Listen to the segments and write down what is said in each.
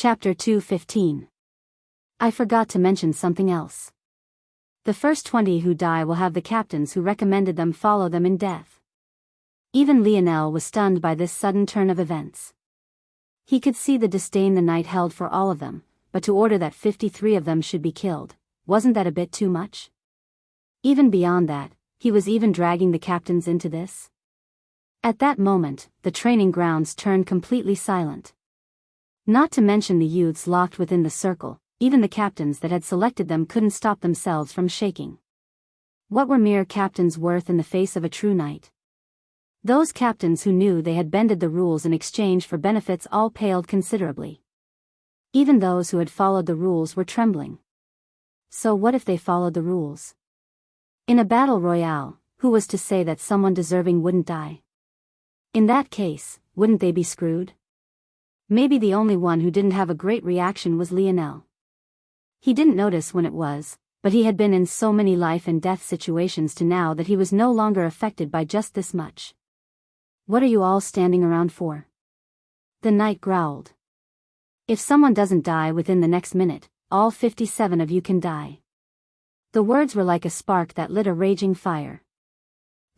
Chapter 2:15. I forgot to mention something else. The first 20 who die will have the captains who recommended them follow them in death. Even Lionel was stunned by this sudden turn of events. He could see the disdain the knight held for all of them, but to order that 53 of them should be killed, wasn't that a bit too much? Even beyond that, he was even dragging the captains into this. At that moment, the training grounds turned completely silent. Not to mention the youths locked within the circle, even the captains that had selected them couldn't stop themselves from shaking. What were mere captains worth in the face of a true knight? Those captains who knew they had bended the rules in exchange for benefits all paled considerably. Even those who had followed the rules were trembling. So what if they followed the rules? In a battle royale, who was to say that someone deserving wouldn't die? In that case, wouldn't they be screwed? Maybe the only one who didn't have a great reaction was Lionel. He didn't notice when it was, but he had been in so many life and death situations to now that he was no longer affected by just this much. What are you all standing around for? The knight growled. If someone doesn't die within the next minute, all 57 of you can die. The words were like a spark that lit a raging fire.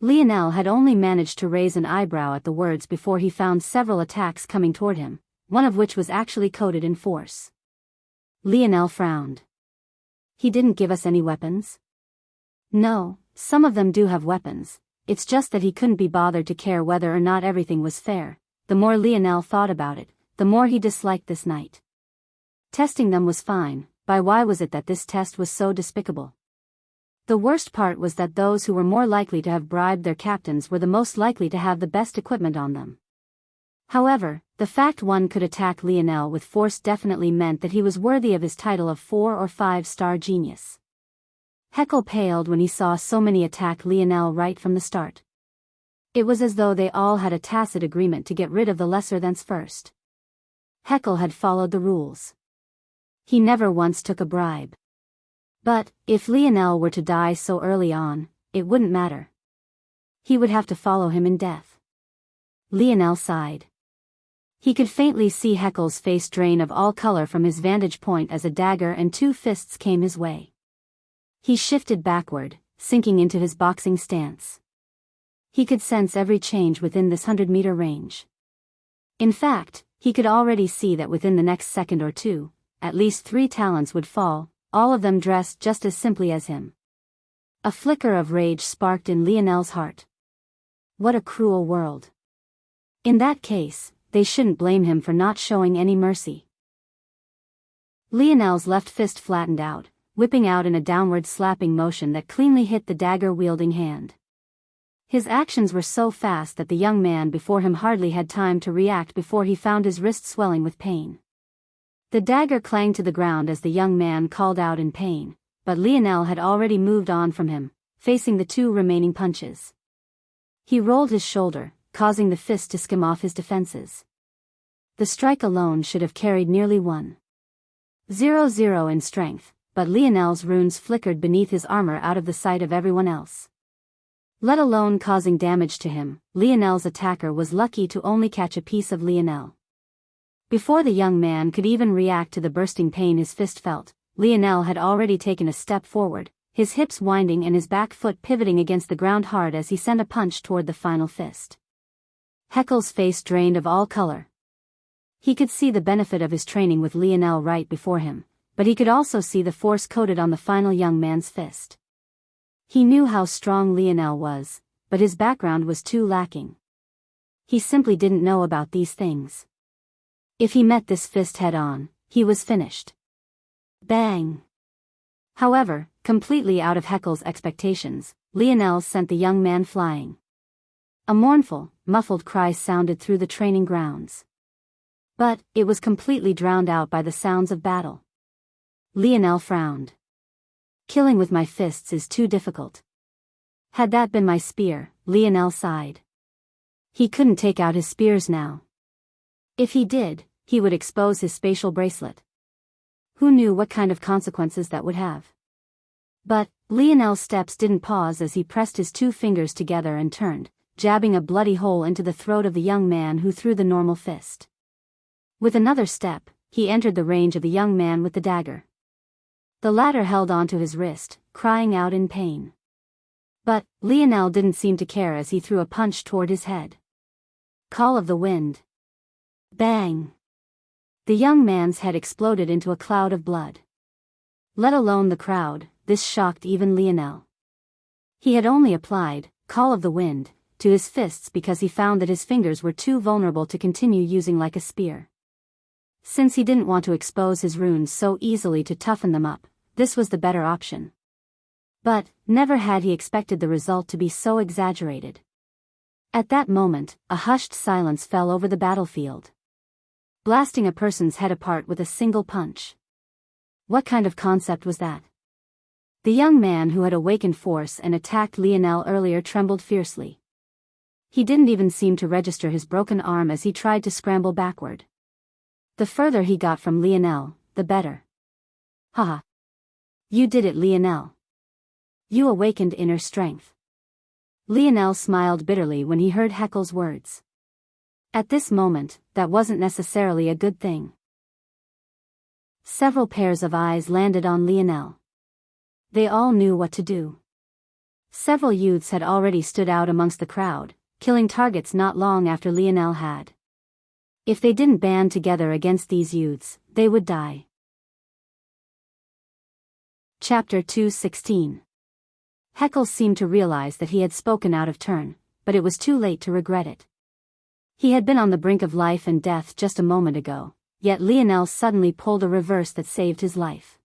Lionel had only managed to raise an eyebrow at the words before he found several attacks coming toward him, one of which was actually coated in force. Lionel frowned. He didn't give us any weapons? No, some of them do have weapons, it's just that he couldn't be bothered to care whether or not everything was fair. The more Lionel thought about it, the more he disliked this knight. Testing them was fine, but why was it that this test was so despicable? The worst part was that those who were more likely to have bribed their captains were the most likely to have the best equipment on them. However, the fact one could attack Lionel with force definitely meant that he was worthy of his title of 4 or 5-star genius. Heckle paled when he saw so many attack Lionel right from the start. It was as though they all had a tacit agreement to get rid of the lesser-thans first. Heckle had followed the rules. He never once took a bribe. But, if Lionel were to die so early on, it wouldn't matter. He would have to follow him in death. Lionel sighed. He could faintly see Heckle's face drain of all color from his vantage point as a dagger and 2 fists came his way. He shifted backward, sinking into his boxing stance. He could sense every change within this 100-meter range. In fact, he could already see that within the next second or two, at least 3 talents would fall, all of them dressed just as simply as him. A flicker of rage sparked in Lionel's heart. What a cruel world. In that case, they shouldn't blame him for not showing any mercy. Lionel's left fist flattened out, whipping out in a downward slapping motion that cleanly hit the dagger-wielding hand. His actions were so fast that the young man before him hardly had time to react before he found his wrist swelling with pain. The dagger clanged to the ground as the young man called out in pain, but Lionel had already moved on from him, facing the 2 remaining punches. He rolled his shoulder, causing the fist to skim off his defenses. The strike alone should have carried nearly 1.00 in strength, but Lionel's runes flickered beneath his armor out of the sight of everyone else. Let alone causing damage to him, Lionel's attacker was lucky to only catch a piece of Lionel. Before the young man could even react to the bursting pain his fist felt, Lionel had already taken a step forward, his hips winding and his back foot pivoting against the ground hard as he sent a punch toward the final fist. Heckle's face drained of all color. He could see the benefit of his training with Lionel right before him, but he could also see the force coated on the final young man's fist. He knew how strong Lionel was, but his background was too lacking. He simply didn't know about these things. If he met this fist head-on, he was finished. Bang! However, completely out of Heckle's expectations, Lionel sent the young man flying. A mournful, muffled cry sounded through the training grounds. But, it was completely drowned out by the sounds of battle. Lionel frowned. Killing with my fists is too difficult. Had that been my spear, Lionel sighed. He couldn't take out his spears now. If he did, he would expose his spatial bracelet. Who knew what kind of consequences that would have? But, Lionel's steps didn't pause as he pressed his 2 fingers together and turned, jabbing a bloody hole into the throat of the young man who threw the normal fist. With another step, he entered the range of the young man with the dagger. The latter held onto his wrist, crying out in pain. But Lionel didn't seem to care as he threw a punch toward his head. Call of the wind. Bang! The young man's head exploded into a cloud of blood. Let alone the crowd, this shocked even Lionel. He had only applied Call of the Wind to his fists because he found that his fingers were too vulnerable to continue using like a spear. Since he didn't want to expose his runes so easily to toughen them up, this was the better option. But never had he expected the result to be so exaggerated. At that moment, a hushed silence fell over the battlefield. Blasting a person's head apart with a single punch. What kind of concept was that? The young man who had awakened force and attacked Lionel earlier trembled fiercely. He didn't even seem to register his broken arm as he tried to scramble backward. The further he got from Lionel, the better. Haha. You did it, Lionel. You awakened inner strength. Lionel smiled bitterly when he heard Heckle's words. At this moment, that wasn't necessarily a good thing. Several pairs of eyes landed on Lionel. They all knew what to do. Several youths had already stood out amongst the crowd, killing targets not long after Lionel had. If they didn't band together against these youths, they would die. Chapter 2:16. Heckle seemed to realize that he had spoken out of turn, but it was too late to regret it. He had been on the brink of life and death just a moment ago, yet Lionel suddenly pulled a reverse that saved his life.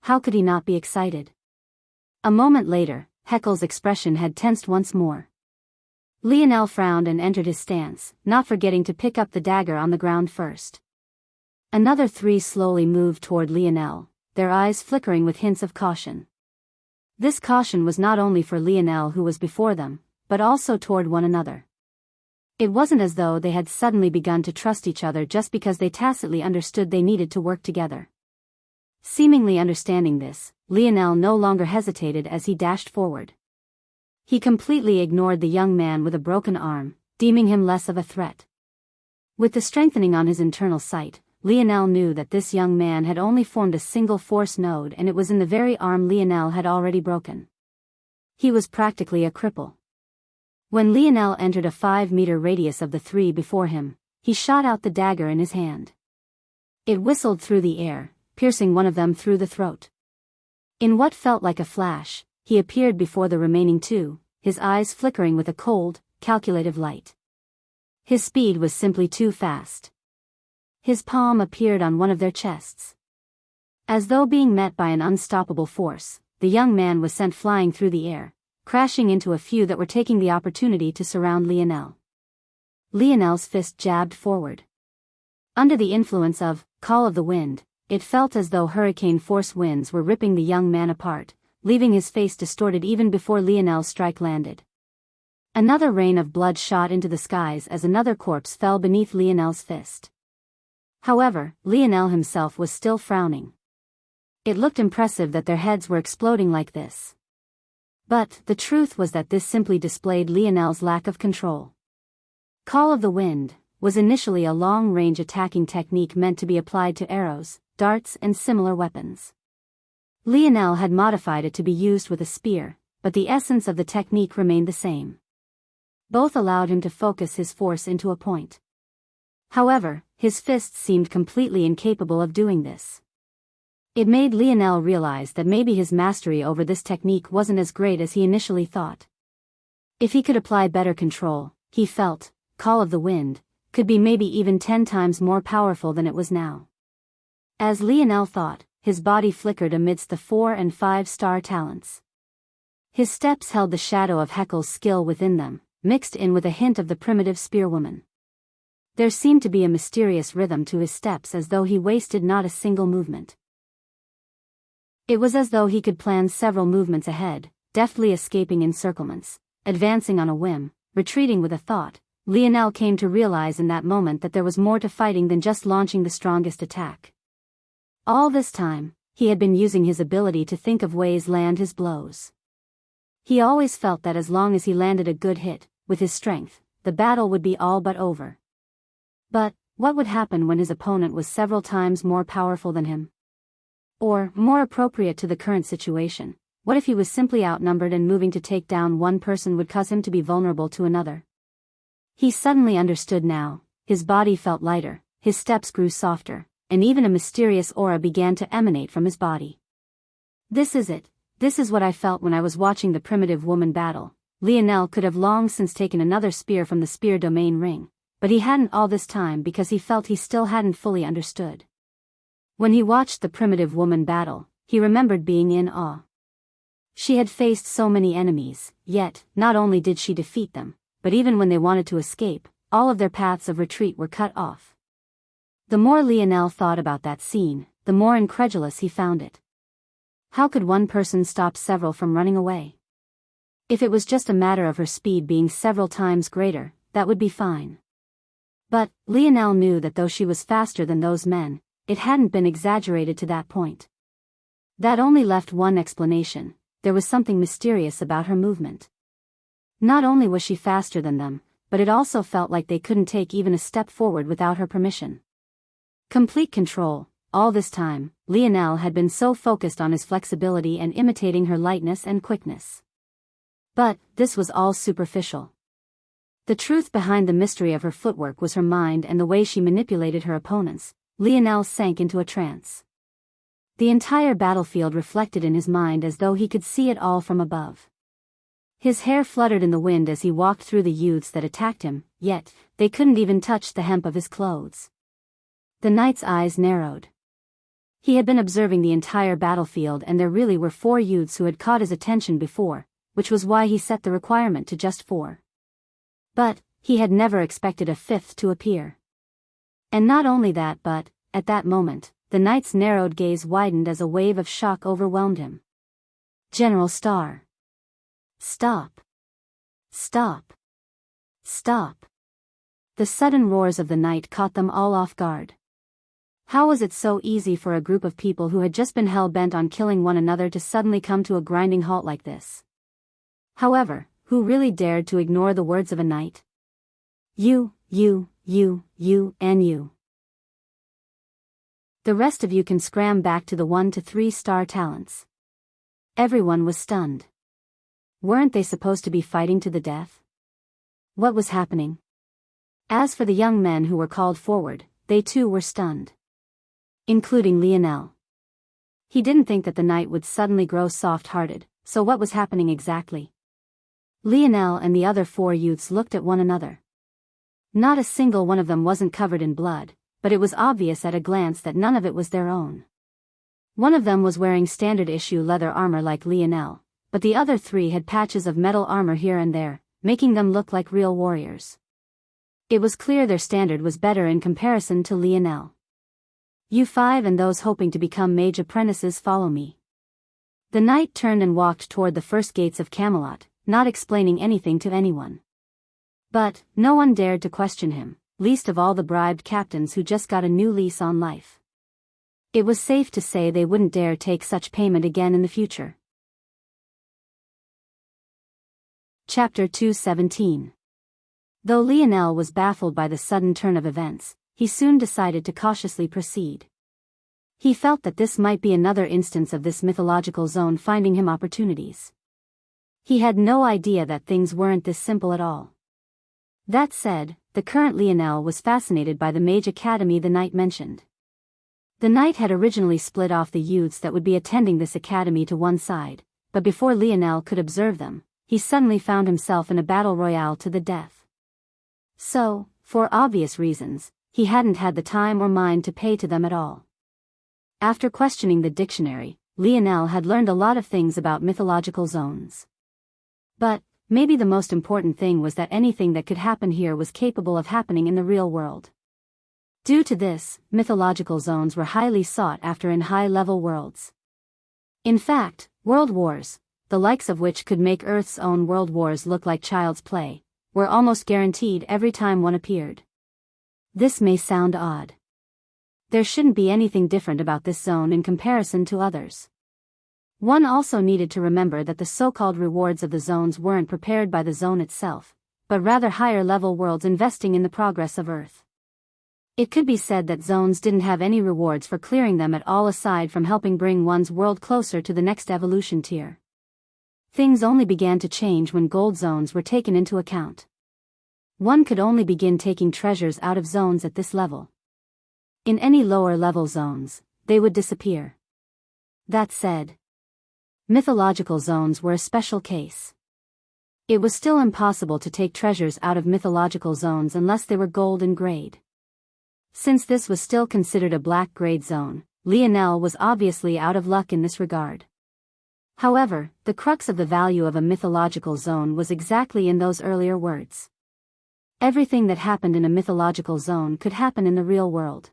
How could he not be excited? A moment later, Heckle's expression had tensed once more. Lionel frowned and entered his stance, not forgetting to pick up the dagger on the ground first. Another three slowly moved toward Lionel, their eyes flickering with hints of caution. This caution was not only for Lionel who was before them, but also toward one another. It wasn't as though they had suddenly begun to trust each other just because they tacitly understood they needed to work together. Seemingly understanding this, Lionel no longer hesitated as he dashed forward. He completely ignored the young man with a broken arm, deeming him less of a threat. With the strengthening on his internal sight, Lionel knew that this young man had only formed a single force node, and it was in the very arm Lionel had already broken. He was practically a cripple. When Lionel entered a 5-meter radius of the three before him, he shot out the dagger in his hand. It whistled through the air, piercing one of them through the throat. In what felt like a flash, he appeared before the remaining two, his eyes flickering with a cold, calculative light. His speed was simply too fast. His palm appeared on one of their chests. As though being met by an unstoppable force, the young man was sent flying through the air, crashing into a few that were taking the opportunity to surround Lionel. Lionel's fist jabbed forward. Under the influence of Call of the Wind, it felt as though hurricane-force winds were ripping the young man apart, leaving his face distorted even before Lionel's strike landed. Another rain of blood shot into the skies as another corpse fell beneath Lionel's fist. However, Lionel himself was still frowning. It looked impressive that their heads were exploding like this. But the truth was that this simply displayed Lionel's lack of control. Call of the Wind was initially a long-range attacking technique meant to be applied to arrows, darts, and similar weapons. Lionel had modified it to be used with a spear, but the essence of the technique remained the same. Both allowed him to focus his force into a point. However, his fists seemed completely incapable of doing this. It made Lionel realize that maybe his mastery over this technique wasn't as great as he initially thought. If he could apply better control, he felt, Call of the Wind could be maybe even 10 times more powerful than it was now. As Lionel thought, his body flickered amidst the 4- and 5-star talents. His steps held the shadow of Heckle's skill within them, mixed in with a hint of the primitive spearwoman. There seemed to be a mysterious rhythm to his steps as though he wasted not a single movement. It was as though he could plan several movements ahead, deftly escaping encirclements, advancing on a whim, retreating with a thought. Lionel came to realize in that moment that there was more to fighting than just launching the strongest attack. All this time, he had been using his ability to think of ways land his blows. He always felt that as long as he landed a good hit, with his strength, the battle would be all but over. But What would happen when his opponent was several times more powerful than him? Or, more appropriate to the current situation, what if he was simply outnumbered and moving to take down one person would cause him to be vulnerable to another? He suddenly understood now. His body felt lighter, his steps grew softer, and even a mysterious aura began to emanate from his body. This is it. This is what I felt when I was watching the primitive woman battle. Lionel could have long since taken another spear from the spear domain ring, but he hadn't all this time because he felt he still hadn't fully understood. When he watched the primitive woman battle, he remembered being in awe. She had faced so many enemies, yet, not only did she defeat them, but even when they wanted to escape, all of their paths of retreat were cut off. The more Lionel thought about that scene, the more incredulous he found it. How could one person stop several from running away? If it was just a matter of her speed being several times greater, that would be fine. But, Lionel knew that though she was faster than those men, it hadn't been exaggerated to that point. That only left one explanation: there was something mysterious about her movement. Not only was she faster than them, but it also felt like they couldn't take even a step forward without her permission. Complete control. All this time, Lionel had been so focused on his flexibility and imitating her lightness and quickness. But, this was all superficial. The truth behind the mystery of her footwork was her mind and the way she manipulated her opponents. Lionel sank into a trance. The entire battlefield reflected in his mind as though he could see it all from above. His hair fluttered in the wind as he walked through the youths that attacked him, yet, they couldn't even touch the hem of his clothes. The knight's eyes narrowed. He had been observing the entire battlefield and there really were 4 youths who had caught his attention before, which was why he set the requirement to just 4. But, he had never expected a 5th to appear. And not only that but, at that moment, the knight's narrowed gaze widened as a wave of shock overwhelmed him. General Star. Stop. Stop. Stop. The sudden roars of the knight caught them all off guard. How was it so easy for a group of people who had just been hell-bent on killing one another to suddenly come to a grinding halt like this? However, who really dared to ignore the words of a knight? You, and you. The rest of you can scram back to the 1 to 3 star talents. Everyone was stunned. Weren't they supposed to be fighting to the death? What was happening? As for the young men who were called forward, they too were stunned. Including Lionel. He didn't think that the knight would suddenly grow soft-hearted, so what was happening exactly? Lionel and the other 4 youths looked at one another. Not a single one of them wasn't covered in blood, but it was obvious at a glance that none of it was their own. One of them was wearing standard-issue leather armor like Lionel, but the other 3 had patches of metal armor here and there, making them look like real warriors. It was clear their standard was better in comparison to Lionel. You 5 and those hoping to become mage apprentices, follow me. The knight turned and walked toward the first gates of Camelot, not explaining anything to anyone. But, no one dared to question him, least of all the bribed captains who just got a new lease on life. It was safe to say they wouldn't dare take such payment again in the future. Chapter 217. Though Lionel was baffled by the sudden turn of events, he soon decided to cautiously proceed. He felt that this might be another instance of this mythological zone finding him opportunities. He had no idea that things weren't this simple at all. That said, the current Lionel was fascinated by the Mage Academy the knight mentioned. The knight had originally split off the youths that would be attending this academy to one side, but before Lionel could observe them, he suddenly found himself in a battle royale to the death. So, for obvious reasons, he hadn't had the time or mind to pay to them at all. After questioning the dictionary, Lionel had learned a lot of things about mythological zones. But, maybe the most important thing was that anything that could happen here was capable of happening in the real world. Due to this, mythological zones were highly sought after in high-level worlds. In fact, world wars, the likes of which could make Earth's own world wars look like child's play, were almost guaranteed every time one appeared. This may sound odd. There shouldn't be anything different about this zone in comparison to others. One also needed to remember that the so-called rewards of the zones weren't prepared by the zone itself, but rather higher-level worlds investing in the progress of Earth. It could be said that zones didn't have any rewards for clearing them at all aside from helping bring one's world closer to the next evolution tier. Things only began to change when gold zones were taken into account. One could only begin taking treasures out of zones at this level. In any lower level zones, they would disappear. That said, mythological zones were a special case. It was still impossible to take treasures out of mythological zones unless they were gold in grade. Since this was still considered a black grade zone, Lionel was obviously out of luck in this regard. However, the crux of the value of a mythological zone was exactly in those earlier words. Everything that happened in a mythological zone could happen in the real world.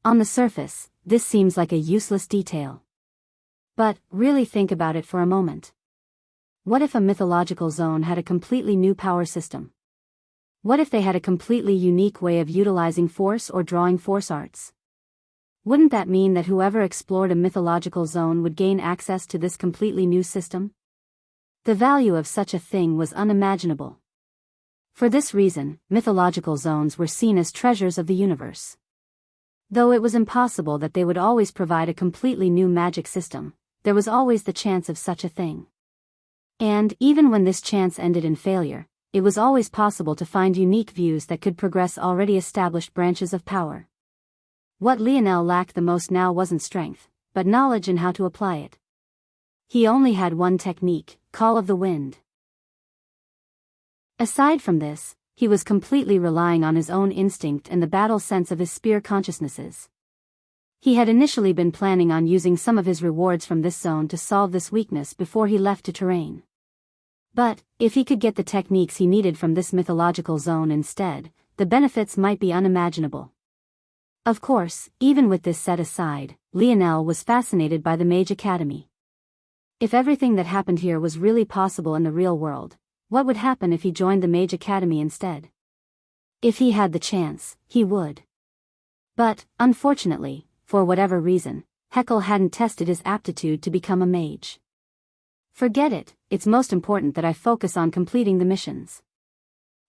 On the surface, this seems like a useless detail. But, really think about it for a moment. What if a mythological zone had a completely new power system? What if they had a completely unique way of utilizing force or drawing force arts? Wouldn't that mean that whoever explored a mythological zone would gain access to this completely new system? The value of such a thing was unimaginable. For this reason, mythological zones were seen as treasures of the universe. Though it was impossible that they would always provide a completely new magic system, there was always the chance of such a thing. And, even when this chance ended in failure, it was always possible to find unique views that could progress already established branches of power. What Lionel lacked the most now wasn't strength, but knowledge in how to apply it. He only had one technique, Call of the Wind. Aside from this, he was completely relying on his own instinct and the battle sense of his spear consciousnesses. He had initially been planning on using some of his rewards from this zone to solve this weakness before he left to terrain. But, if he could get the techniques he needed from this mythological zone instead, the benefits might be unimaginable. Of course, even with this set aside, Lionel was fascinated by the Mage Academy. If everything that happened here was really possible in the real world, what would happen if he joined the Mage Academy instead? If he had the chance, he would. But, unfortunately, for whatever reason, Heckle hadn't tested his aptitude to become a mage. Forget it, it's most important that I focus on completing the missions.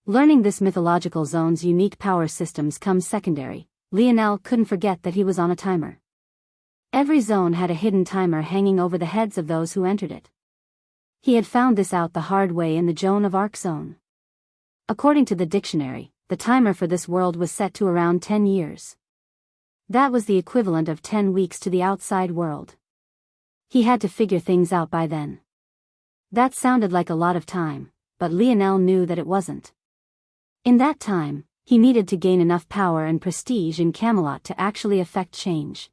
Learning this mythological zone's unique power systems comes secondary. Lionel couldn't forget that he was on a timer. Every zone had a hidden timer hanging over the heads of those who entered it. He had found this out the hard way in the Joan of Arc zone. According to the dictionary, the timer for this world was set to around 10 years. That was the equivalent of 10 weeks to the outside world. He had to figure things out by then. That sounded like a lot of time, but Lionel knew that it wasn't. In that time, he needed to gain enough power and prestige in Camelot to actually affect change.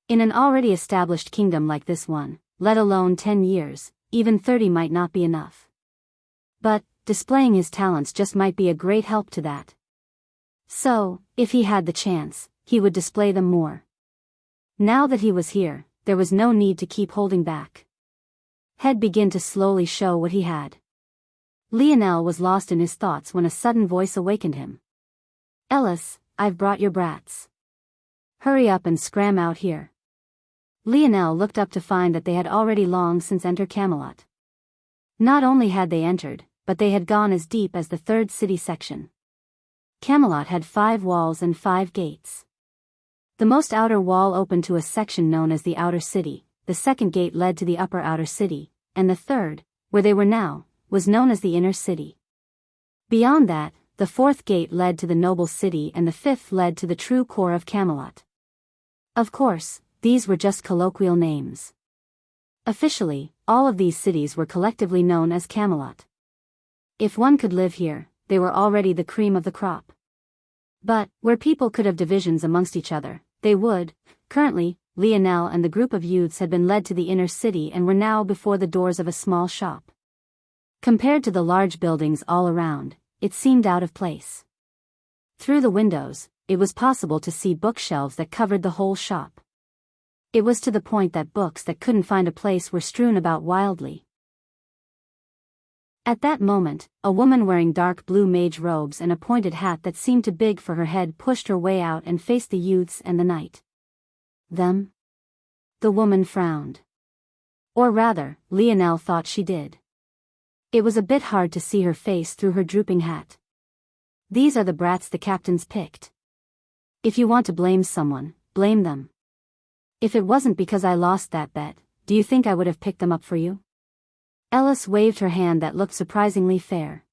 In an already established kingdom like this one, let alone 10 years, even 30 might not be enough. But, displaying his talents just might be a great help to that. So, if he had the chance, he would display them more. Now that he was here, there was no need to keep holding back. He'd begin to slowly show what he had. Lionel was lost in his thoughts when a sudden voice awakened him. Ellis, I've brought your brats. Hurry up and scram out here. Lionel looked up to find that they had already long since entered Camelot. Not only had they entered, but they had gone as deep as the third city section. Camelot had 5 walls and 5 gates. The most outer wall opened to a section known as the outer city, the second gate led to the upper outer city, and the third, where they were now, was known as the inner city. Beyond that, the fourth gate led to the noble city and the fifth led to the true core of Camelot. Of course, these were just colloquial names. Officially, all of these cities were collectively known as Camelot. If one could live here, they were already the cream of the crop. But, where people could have divisions amongst each other, they would. Currently, Lionel and the group of youths had been led to the inner city and were now before the doors of a small shop. Compared to the large buildings all around, it seemed out of place. Through the windows, it was possible to see bookshelves that covered the whole shop. It was to the point that books that couldn't find a place were strewn about wildly. At that moment, a woman wearing dark blue mage robes and a pointed hat that seemed too big for her head pushed her way out and faced the youths and the knight. Them? The woman frowned. Or rather, Lionel thought she did. It was a bit hard to see her face through her drooping hat. These are the brats the captains picked. If you want to blame someone, blame them. If it wasn't because I lost that bet, do you think I would have picked them up for you? Ellis waved her hand that looked surprisingly fair.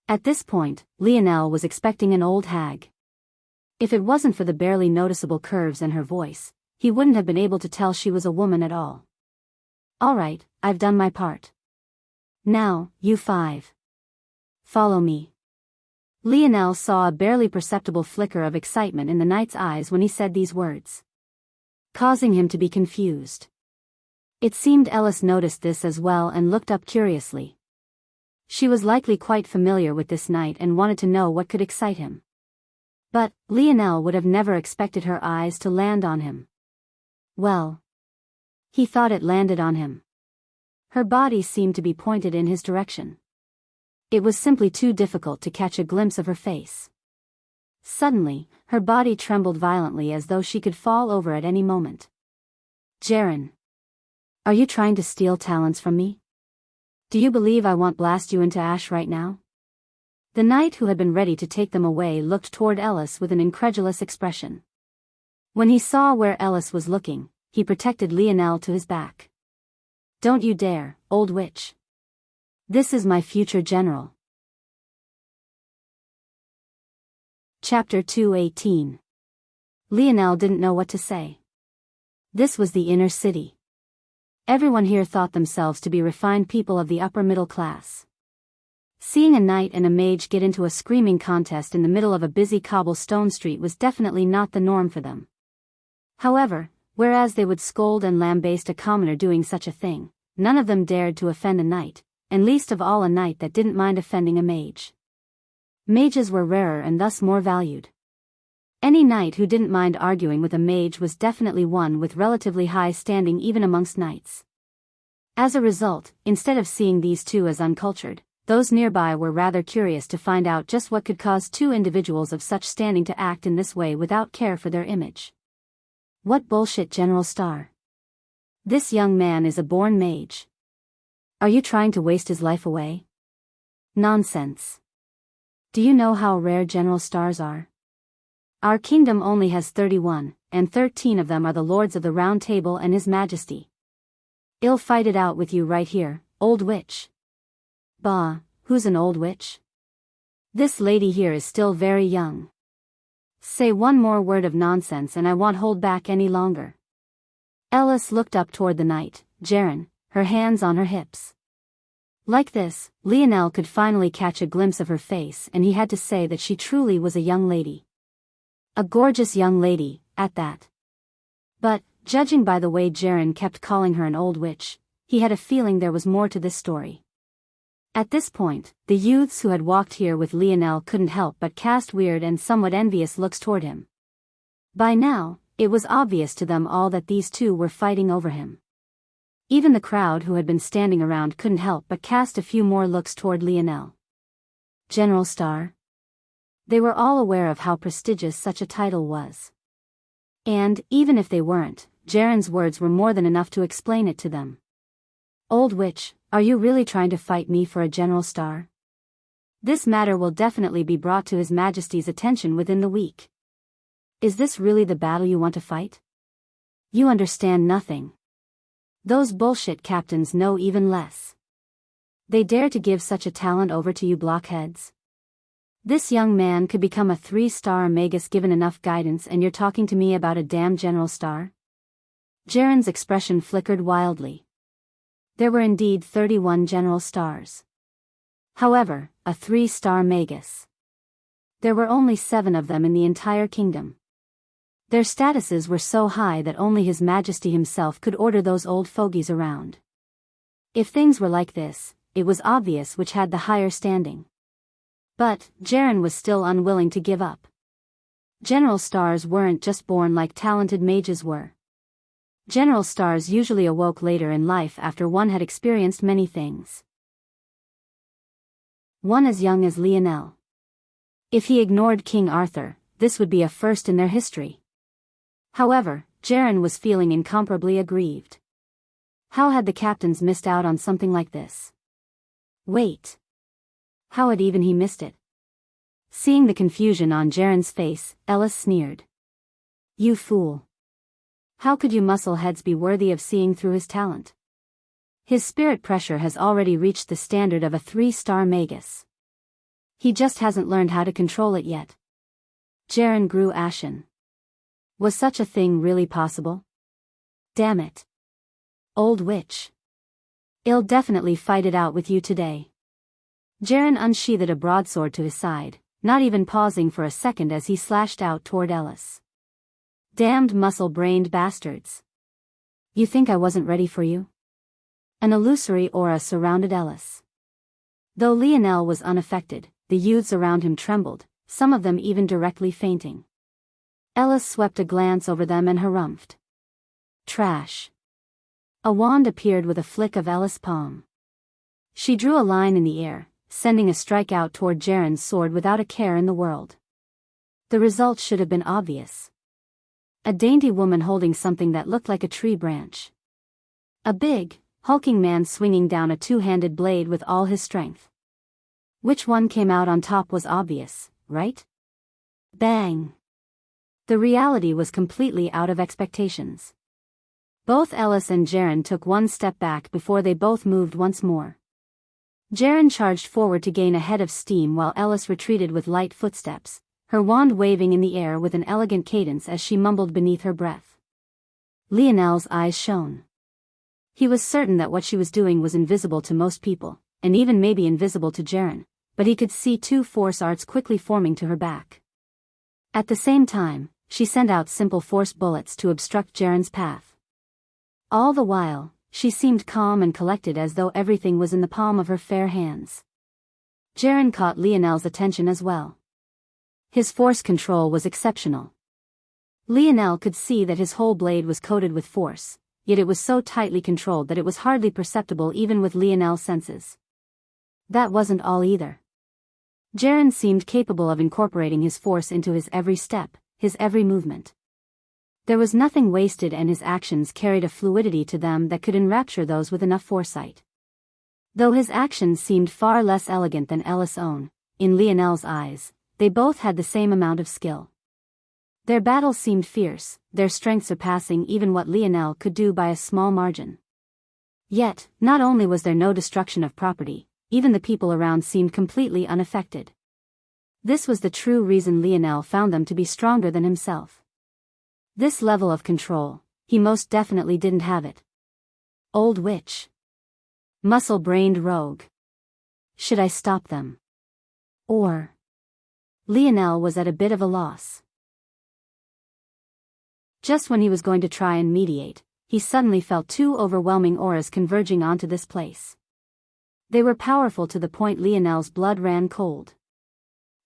At this point, Lionel was expecting an old hag. If it wasn't for the barely noticeable curves in her voice, he wouldn't have been able to tell she was a woman at all. All right, I've done my part. Now, you five. Follow me. Lionel saw a barely perceptible flicker of excitement in the knight's eyes when he said these words, causing him to be confused. It seemed Ellis noticed this as well and looked up curiously. She was likely quite familiar with this knight and wanted to know what could excite him. But Lionel would have never expected her eyes to land on him. Well, he thought it landed on him. Her body seemed to be pointed in his direction. It was simply too difficult to catch a glimpse of her face. Suddenly, her body trembled violently as though she could fall over at any moment. Jaren. Are you trying to steal talents from me? Do you believe I won't blast you into ash right now? The knight who had been ready to take them away looked toward Ellis with an incredulous expression. When he saw where Ellis was looking, he protected Lionel to his back. Don't you dare, old witch. This is my future general. Chapter 218. Lionel didn't know what to say. This was the inner city. Everyone here thought themselves to be refined people of the upper middle class. Seeing a knight and a mage get into a screaming contest in the middle of a busy cobblestone street was definitely not the norm for them. However, whereas they would scold and lambaste a commoner doing such a thing, none of them dared to offend a knight, and least of all a knight that didn't mind offending a mage. Mages were rarer and thus more valued. Any knight who didn't mind arguing with a mage was definitely one with relatively high standing even amongst knights. As a result, instead of seeing these two as uncultured, those nearby were rather curious to find out just what could cause two individuals of such standing to act in this way without care for their image. What bullshit, General Star. This young man is a born mage. Are you trying to waste his life away? Nonsense. Do you know how rare General Stars are? Our kingdom only has 31, and 13 of them are the Lords of the Round Table and His Majesty. I'll fight it out with you right here, old witch. Bah, who's an old witch? This lady here is still very young. Say one more word of nonsense and I won't hold back any longer. Ellis looked up toward the knight, Jaren, her hands on her hips. Like this, Lionel could finally catch a glimpse of her face and he had to say that she truly was a young lady. A gorgeous young lady, at that. But, judging by the way Jaren kept calling her an old witch, he had a feeling there was more to this story. At this point, the youths who had walked here with Lionel couldn't help but cast weird and somewhat envious looks toward him. By now, it was obvious to them all that these two were fighting over him. Even the crowd who had been standing around couldn't help but cast a few more looks toward Lionel. General Star. They were all aware of how prestigious such a title was. And, even if they weren't, Jaren's words were more than enough to explain it to them. Old witch, are you really trying to fight me for a General Star? This matter will definitely be brought to His Majesty's attention within the week. Is this really the battle you want to fight? You understand nothing. Those bullshit captains know even less. They dare to give such a talent over to you blockheads? This young man could become a 3-star magus given enough guidance, and you're talking to me about a damn General Star? Jaren's expression flickered wildly. There were indeed 31 General Stars. However, a 3-star magus. There were only 7 of them in the entire kingdom. Their statuses were so high that only His Majesty himself could order those old fogies around. If things were like this, it was obvious which had the higher standing. But, Jaren was still unwilling to give up. General Stars weren't just born like talented mages were. General Stars usually awoke later in life after one had experienced many things. One as young as Lionel. If he ignored King Arthur, this would be a first in their history. However, Jaren was feeling incomparably aggrieved. How had the captains missed out on something like this? Wait. How had even he missed it? Seeing the confusion on Jaren's face, Ellis sneered. You fool. How could you muscleheads be worthy of seeing through his talent? His spirit pressure has already reached the standard of a 3-star magus. He just hasn't learned how to control it yet. Jaren grew ashen. Was such a thing really possible? Damn it. Old witch. I'll definitely fight it out with you today. Jaren unsheathed a broadsword to his side, not even pausing for a second as he slashed out toward Ellis. Damned muscle-brained bastards. You think I wasn't ready for you? An illusory aura surrounded Ellis. Though Lionel was unaffected, the youths around him trembled, some of them even directly fainting. Ellis swept a glance over them and harumphed. Trash. A wand appeared with a flick of Ellis' palm. She drew a line in the air, sending a strike out toward Jaren's sword without a care in the world. The result should have been obvious. A dainty woman holding something that looked like a tree branch. A big, hulking man swinging down a 2-handed blade with all his strength. Which one came out on top was obvious, right? Bang! The reality was completely out of expectations. Both Ellis and Jaren took one step back before they both moved once more. Jaren charged forward to gain a head of steam while Ellis retreated with light footsteps, her wand waving in the air with an elegant cadence as she mumbled beneath her breath. Lionel's eyes shone. He was certain that what she was doing was invisible to most people, and even maybe invisible to Jaren, but he could see 2 force arts quickly forming to her back. At the same time, she sent out simple force bullets to obstruct Jaren's path. All the while, she seemed calm and collected as though everything was in the palm of her fair hands. Jaren caught Lionel's attention as well. His force control was exceptional. Lionel could see that his whole blade was coated with force, yet it was so tightly controlled that it was hardly perceptible even with Lionel's senses. That wasn't all either. Jaren seemed capable of incorporating his force into his every step, his every movement. There was nothing wasted and his actions carried a fluidity to them that could enrapture those with enough foresight. Though his actions seemed far less elegant than Ellis' own, in Lionel's eyes, they both had the same amount of skill. Their battles seemed fierce, their strength surpassing even what Lionel could do by a small margin. Yet, not only was there no destruction of property, even the people around seemed completely unaffected. This was the true reason Lionel found them to be stronger than himself. This level of control, he most definitely didn't have it. Old witch. Muscle-brained rogue. Should I stop them? Or... Lionel was at a bit of a loss. Just when he was going to try and mediate, he suddenly felt 2 overwhelming auras converging onto this place. They were powerful to the point Lionel's blood ran cold.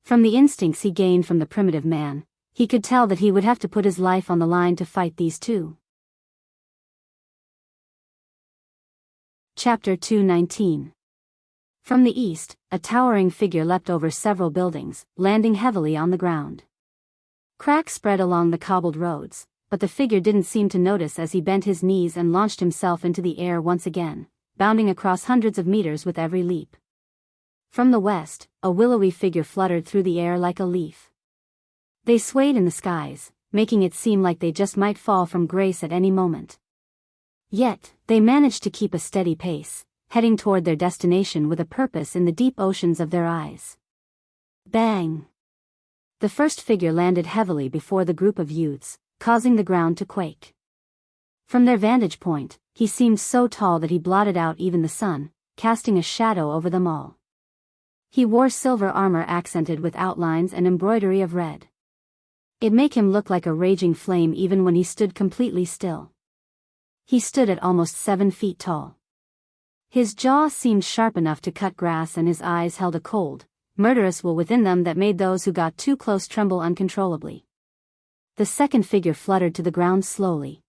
From the instincts he gained from the primitive man, he could tell that he would have to put his life on the line to fight these 2. Chapter 219. From the east, a towering figure leapt over several buildings, landing heavily on the ground. Cracks spread along the cobbled roads, but the figure didn't seem to notice as he bent his knees and launched himself into the air once again, bounding across hundreds of meters with every leap. From the west, a willowy figure fluttered through the air like a leaf. They swayed in the skies, making it seem like they just might fall from grace at any moment. Yet, they managed to keep a steady pace, heading toward their destination with a purpose in the deep oceans of their eyes. Bang! The first figure landed heavily before the group of youths, causing the ground to quake. From their vantage point, he seemed so tall that he blotted out even the sun, casting a shadow over them all. He wore silver armor accented with outlines and embroidery of red. It made him look like a raging flame even when he stood completely still. He stood at almost 7 feet tall. His jaw seemed sharp enough to cut grass and his eyes held a cold, murderous will within them that made those who got too close tremble uncontrollably. The second figure fluttered to the ground slowly.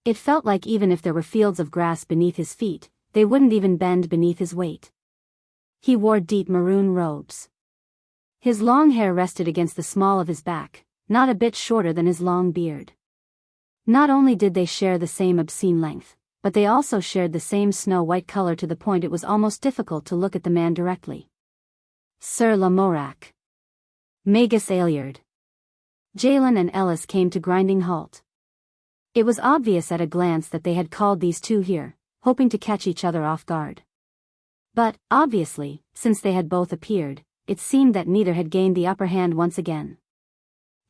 It felt like even if there were fields of grass beneath his feet, they wouldn't even bend beneath his weight. He wore deep maroon robes. His long hair rested against the small of his back, not a bit shorter than his long beard. Not only did they share the same obscene length, but they also shared the same snow-white color to the point it was almost difficult to look at the man directly. Sir Lamorak. Magus Ailiard. Jalen and Ellis came to grinding halt. It was obvious at a glance that they had called these two here, hoping to catch each other off guard. But, obviously, since they had both appeared, it seemed that neither had gained the upper hand once again.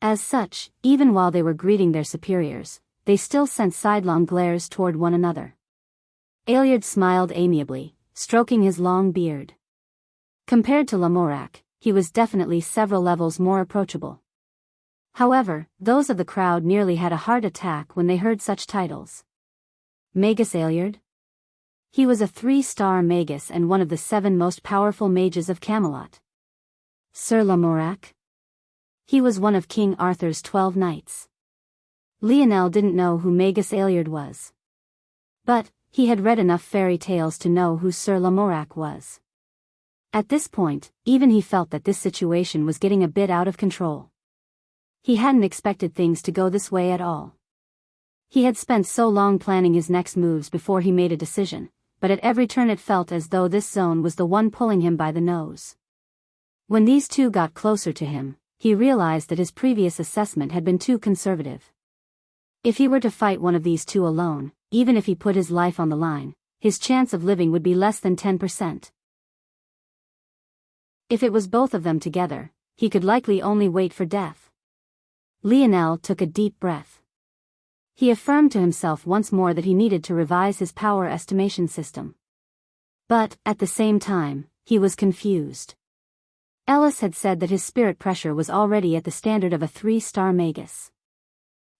As such, even while they were greeting their superiors, they still sent sidelong glares toward one another. Ailiard smiled amiably, stroking his long beard. Compared to Lamorak, he was definitely several levels more approachable. However, those of the crowd nearly had a heart attack when they heard such titles. Magus Ailiard? He was a 3-star magus and one of the 7 most powerful mages of Camelot. Sir Lamorak? He was one of King Arthur's 12 knights. Lionel didn't know who Magus Ailiard was. But, he had read enough fairy tales to know who Sir Lamorak was. At this point, even he felt that this situation was getting a bit out of control. He hadn't expected things to go this way at all. He had spent so long planning his next moves before he made a decision, but at every turn it felt as though this zone was the one pulling him by the nose. When these two got closer to him, he realized that his previous assessment had been too conservative. If he were to fight one of these two alone, even if he put his life on the line, his chance of living would be less than 10%. If it was both of them together, he could likely only wait for death. Lionel took a deep breath. He affirmed to himself once more that he needed to revise his power estimation system. But, at the same time, he was confused. Ellis had said that his spirit pressure was already at the standard of a 3-star magus.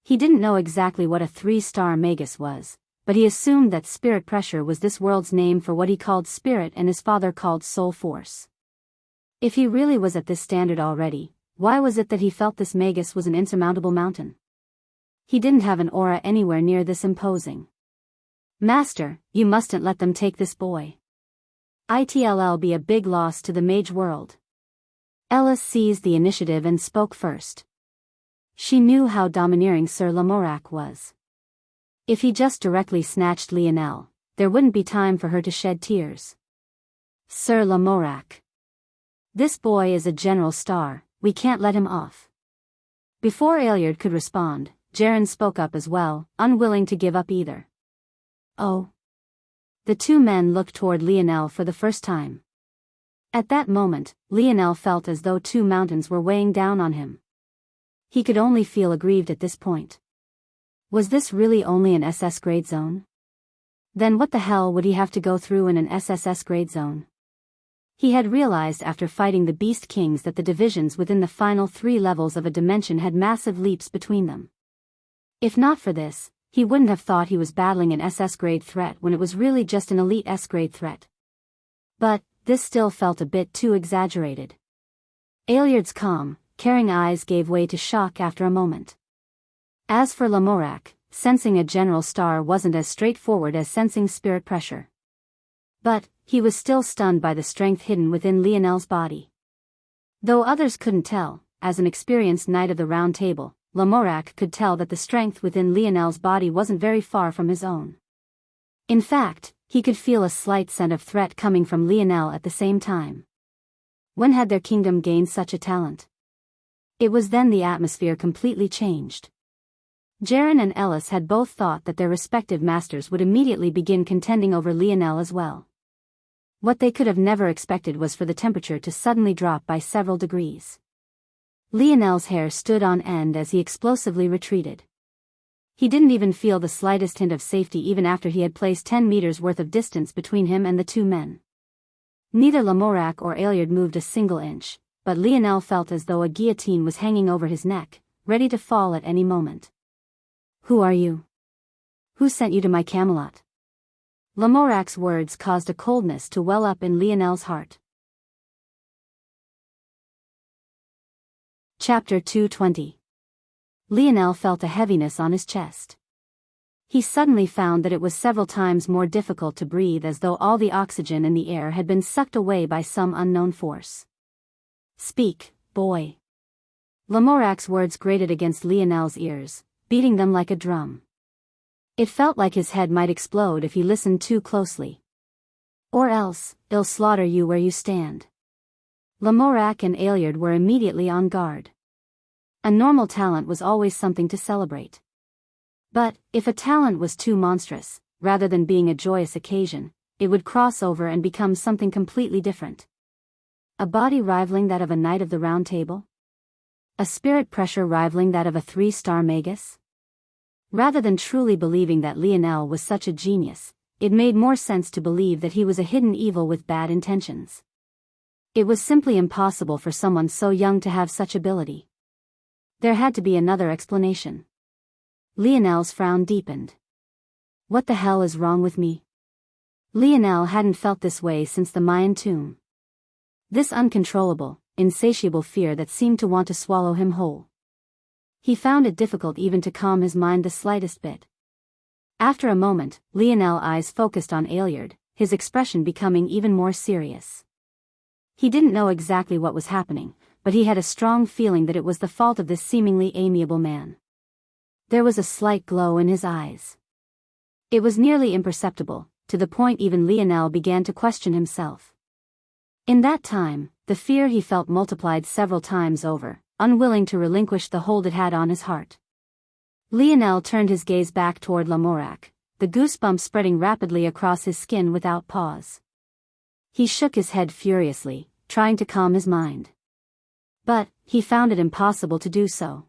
He didn't know exactly what a 3-star magus was, but he assumed that spirit pressure was this world's name for what he called spirit and his father called soul force. If he really was at this standard already, why was it that he felt this magus was an insurmountable mountain? He didn't have an aura anywhere near this imposing. Master, you mustn't let them take this boy. It'll be a big loss to the mage world. Ellis seized the initiative and spoke first. She knew how domineering Sir Lamorak was. If he just directly snatched Lionel, there wouldn't be time for her to shed tears. Sir Lamorak. This boy is a general star, we can't let him off. Before Ailiard could respond, Jaren spoke up as well, unwilling to give up either. Oh. The two men looked toward Lionel for the first time. At that moment, Lionel felt as though 2 mountains were weighing down on him. He could only feel aggrieved at this point. Was this really only an SS grade zone? Then what the hell would he have to go through in an SSS grade zone? He had realized after fighting the Beast Kings that the divisions within the final 3 levels of a dimension had massive leaps between them. If not for this, he wouldn't have thought he was battling an SS grade threat when it was really just an elite S grade threat. But, this still felt a bit too exaggerated. Ailiard's calm, caring eyes gave way to shock after a moment. As for Lamorak, sensing a general star wasn't as straightforward as sensing spirit pressure. But, he was still stunned by the strength hidden within Lionel's body. Though others couldn't tell, as an experienced knight of the Round Table, Lamorak could tell that the strength within Lionel's body wasn't very far from his own. In fact, he could feel a slight scent of threat coming from Lionel at the same time. When had their kingdom gained such a talent? It was then the atmosphere completely changed. Jaren and Ellis had both thought that their respective masters would immediately begin contending over Lionel as well. What they could have never expected was for the temperature to suddenly drop by several degrees. Lionel's hair stood on end as he explosively retreated. He didn't even feel the slightest hint of safety even after he had placed 10 meters worth of distance between him and the 2 men. Neither Lamorak or Ailiard moved a single inch, but Lionel felt as though a guillotine was hanging over his neck, ready to fall at any moment. Who are you? Who sent you to my Camelot? Lamorak's words caused a coldness to well up in Lionel's heart. Chapter 220. Lionel felt a heaviness on his chest. He suddenly found that it was several times more difficult to breathe as though all the oxygen in the air had been sucked away by some unknown force. Speak, boy. Lamorak's words grated against Lionel's ears, beating them like a drum. It felt like his head might explode if he listened too closely. Or else, they'll slaughter you where you stand. Lamorak and Ailiard were immediately on guard. A normal talent was always something to celebrate. But, if a talent was too monstrous, rather than being a joyous occasion, it would cross over and become something completely different. A body rivaling that of a Knight of the Round Table? A spirit pressure rivaling that of a 3-star magus? Rather than truly believing that Lionel was such a genius, it made more sense to believe that he was a hidden evil with bad intentions. It was simply impossible for someone so young to have such ability. There had to be another explanation. Lionel's frown deepened. What the hell is wrong with me? Lionel hadn't felt this way since the Mayan tomb. This uncontrollable, insatiable fear that seemed to want to swallow him whole. He found it difficult even to calm his mind the slightest bit. After a moment, Lionel's eyes focused on Ailiard, his expression becoming even more serious. He didn't know exactly what was happening, but he had a strong feeling that it was the fault of this seemingly amiable man. There was a slight glow in his eyes. It was nearly imperceptible, to the point even Lionel began to question himself. In that time, the fear he felt multiplied several times over, unwilling to relinquish the hold it had on his heart. Lionel turned his gaze back toward Lamorak, the goosebumps spreading rapidly across his skin without pause. He shook his head furiously, trying to calm his mind. But, he found it impossible to do so.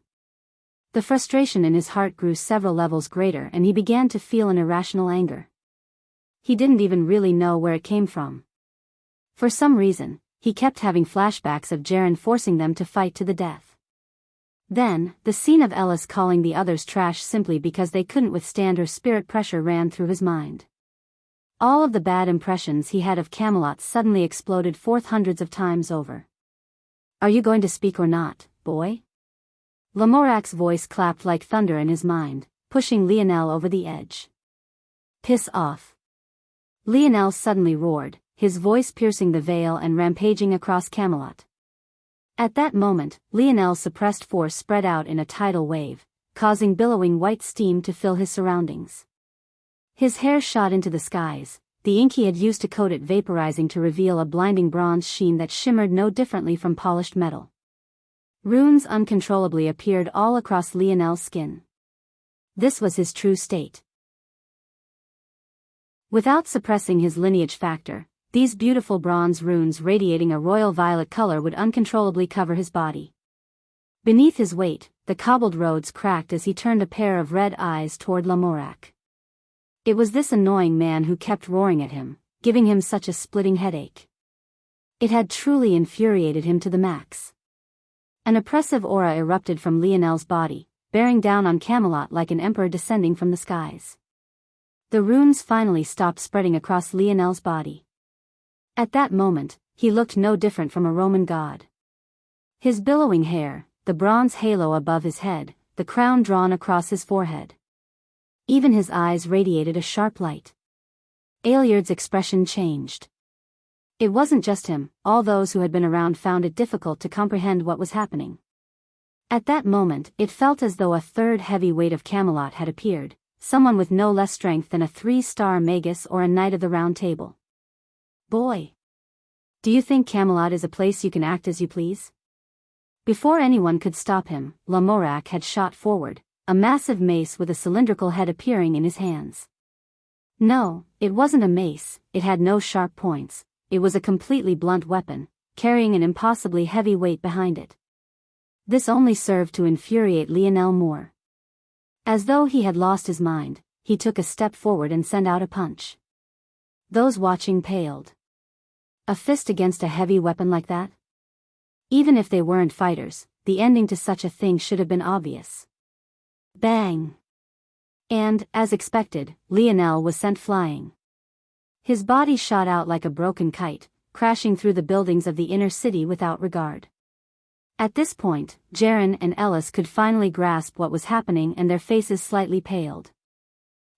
The frustration in his heart grew several levels greater and he began to feel an irrational anger. He didn't even really know where it came from. For some reason, he kept having flashbacks of Jaren forcing them to fight to the death. Then, the scene of Ellis calling the others trash simply because they couldn't withstand her spirit pressure ran through his mind. All of the bad impressions he had of Camelot suddenly exploded forth hundreds of times over. Are you going to speak or not, boy? Lamorak's voice clapped like thunder in his mind, pushing Lionel over the edge. Piss off. Lionel suddenly roared, his voice piercing the veil and rampaging across Camelot. At that moment, Lionel's suppressed force spread out in a tidal wave, causing billowing white steam to fill his surroundings. His hair shot into the skies, the ink he had used to coat it vaporizing to reveal a blinding bronze sheen that shimmered no differently from polished metal. Runes uncontrollably appeared all across Lionel's skin. This was his true state. Without suppressing his lineage factor, these beautiful bronze runes radiating a royal violet color would uncontrollably cover his body. Beneath his weight, the cobbled roads cracked as he turned a pair of red eyes toward Lamorak. It was this annoying man who kept roaring at him, giving him such a splitting headache. It had truly infuriated him to the max. An oppressive aura erupted from Lionel's body, bearing down on Camelot like an emperor descending from the skies. The runes finally stopped spreading across Lionel's body. At that moment, he looked no different from a Roman god. His billowing hair, the bronze halo above his head, the crown drawn across his forehead. Even his eyes radiated a sharp light. Ailiard's expression changed. It wasn't just him, all those who had been around found it difficult to comprehend what was happening. At that moment, it felt as though a third heavy weight of Camelot had appeared, someone with no less strength than a 3-star magus or a Knight of the Round Table. Boy! Do you think Camelot is a place you can act as you please? Before anyone could stop him, Lamorak had shot forward, a massive mace with a cylindrical head appearing in his hands. No, it wasn't a mace, it had no sharp points. It was a completely blunt weapon, carrying an impossibly heavy weight behind it. This only served to infuriate Lionel more. As though he had lost his mind, he took a step forward and sent out a punch. Those watching paled. A fist against a heavy weapon like that? Even if they weren't fighters, the ending to such a thing should have been obvious. Bang! And, as expected, Lionel was sent flying. His body shot out like a broken kite, crashing through the buildings of the inner city without regard. At this point, Jaren and Ellis could finally grasp what was happening and their faces slightly paled.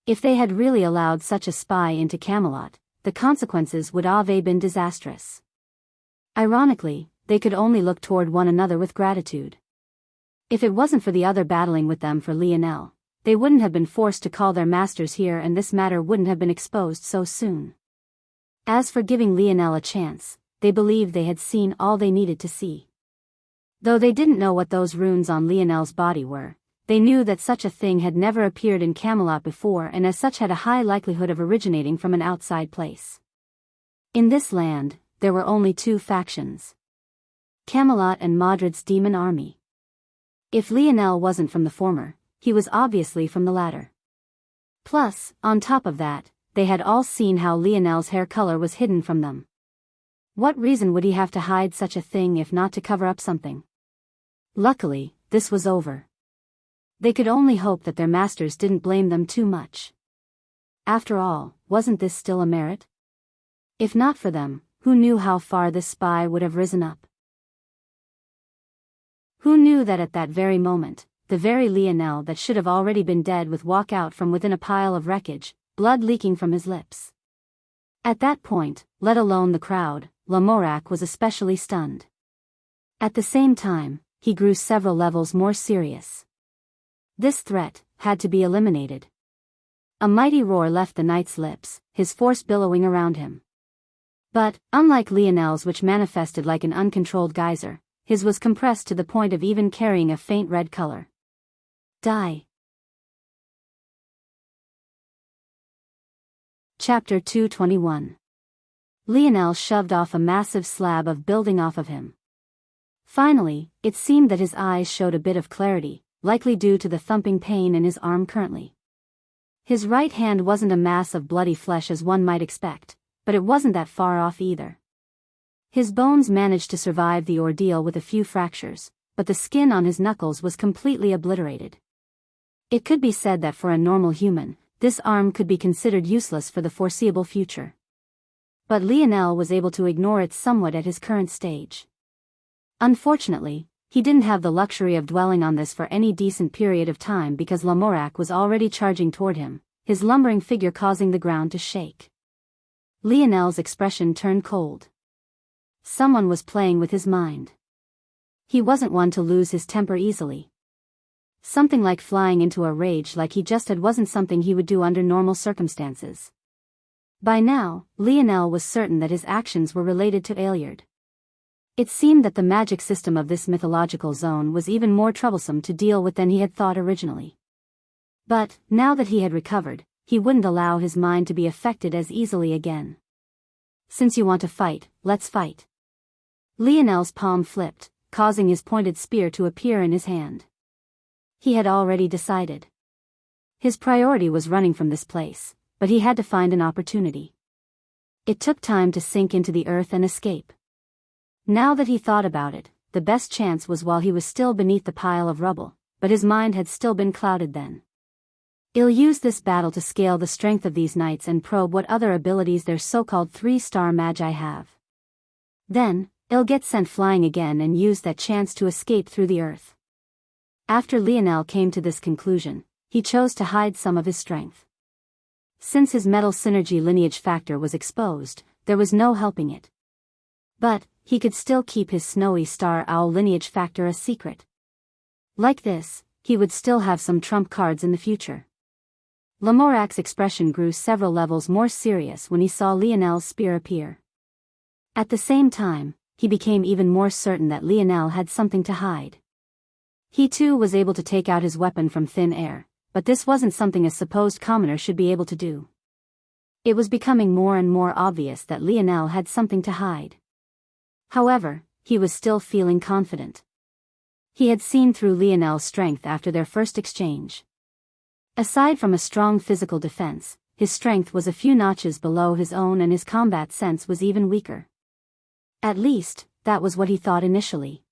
If they had really allowed such a spy into Camelot, the consequences would have been disastrous. Ironically, they could only look toward one another with gratitude. If it wasn't for the other battling with them for Lionel, they wouldn't have been forced to call their masters here and this matter wouldn't have been exposed so soon. As for giving Lionel a chance, they believed they had seen all they needed to see. Though they didn't know what those runes on Lionel's body were, they knew that such a thing had never appeared in Camelot before and as such had a high likelihood of originating from an outside place. In this land, there were only two factions: Camelot and Modred's demon army. If Lionel wasn't from the former, he was obviously from the latter. Plus, on top of that, they had all seen how Lionel's hair color was hidden from them. What reason would he have to hide such a thing if not to cover up something? Luckily, this was over. They could only hope that their masters didn't blame them too much. After all, wasn't this still a merit? If not for them, who knew how far this spy would have risen up? Who knew that at that very moment, the very Lionel that should have already been dead would walk out from within a pile of wreckage, blood leaking from his lips? At that point, let alone the crowd, Lamorak was especially stunned. At the same time, he grew several levels more serious. This threat had to be eliminated. A mighty roar left the knight's lips, his force billowing around him. But, unlike Lionel's, which manifested like an uncontrolled geyser, his was compressed to the point of even carrying a faint red color. Die. Chapter 221. Lionel shoved off a massive slab of building off of him. Finally, it seemed that his eyes showed a bit of clarity, likely due to the thumping pain in his arm currently. His right hand wasn't a mass of bloody flesh as one might expect, but it wasn't that far off either. His bones managed to survive the ordeal with a few fractures, but the skin on his knuckles was completely obliterated. It could be said that for a normal human, this arm could be considered useless for the foreseeable future. But Lionel was able to ignore it somewhat at his current stage. Unfortunately, he didn't have the luxury of dwelling on this for any decent period of time because Lamorak was already charging toward him, his lumbering figure causing the ground to shake. Lionel's expression turned cold. Someone was playing with his mind. He wasn't one to lose his temper easily. Something like flying into a rage like he just had wasn't something he would do under normal circumstances. By now, Lionel was certain that his actions were related to Aeliard. It seemed that the magic system of this mythological zone was even more troublesome to deal with than he had thought originally. But, now that he had recovered, he wouldn't allow his mind to be affected as easily again. Since you want to fight, let's fight. Lionel's palm flipped, causing his pointed spear to appear in his hand. He had already decided. His priority was running from this place, but he had to find an opportunity. It took time to sink into the earth and escape. Now that he thought about it, the best chance was while he was still beneath the pile of rubble, but his mind had still been clouded then. I'll use this battle to scale the strength of these knights and probe what other abilities their so-called 3-star magi have. Then, I'll get sent flying again and use that chance to escape through the earth. After Lionel came to this conclusion, he chose to hide some of his strength. Since his metal synergy lineage factor was exposed, there was no helping it. But, he could still keep his snowy star owl lineage factor a secret. Like this, he would still have some trump cards in the future. Lamorak's expression grew several levels more serious when he saw Lionel's spear appear. At the same time, he became even more certain that Lionel had something to hide. He too was able to take out his weapon from thin air, but this wasn't something a supposed commoner should be able to do. It was becoming more and more obvious that Lionel had something to hide. However, he was still feeling confident. He had seen through Lionel's strength after their first exchange. Aside from a strong physical defense, his strength was a few notches below his own and his combat sense was even weaker. At least, that was what he thought initially.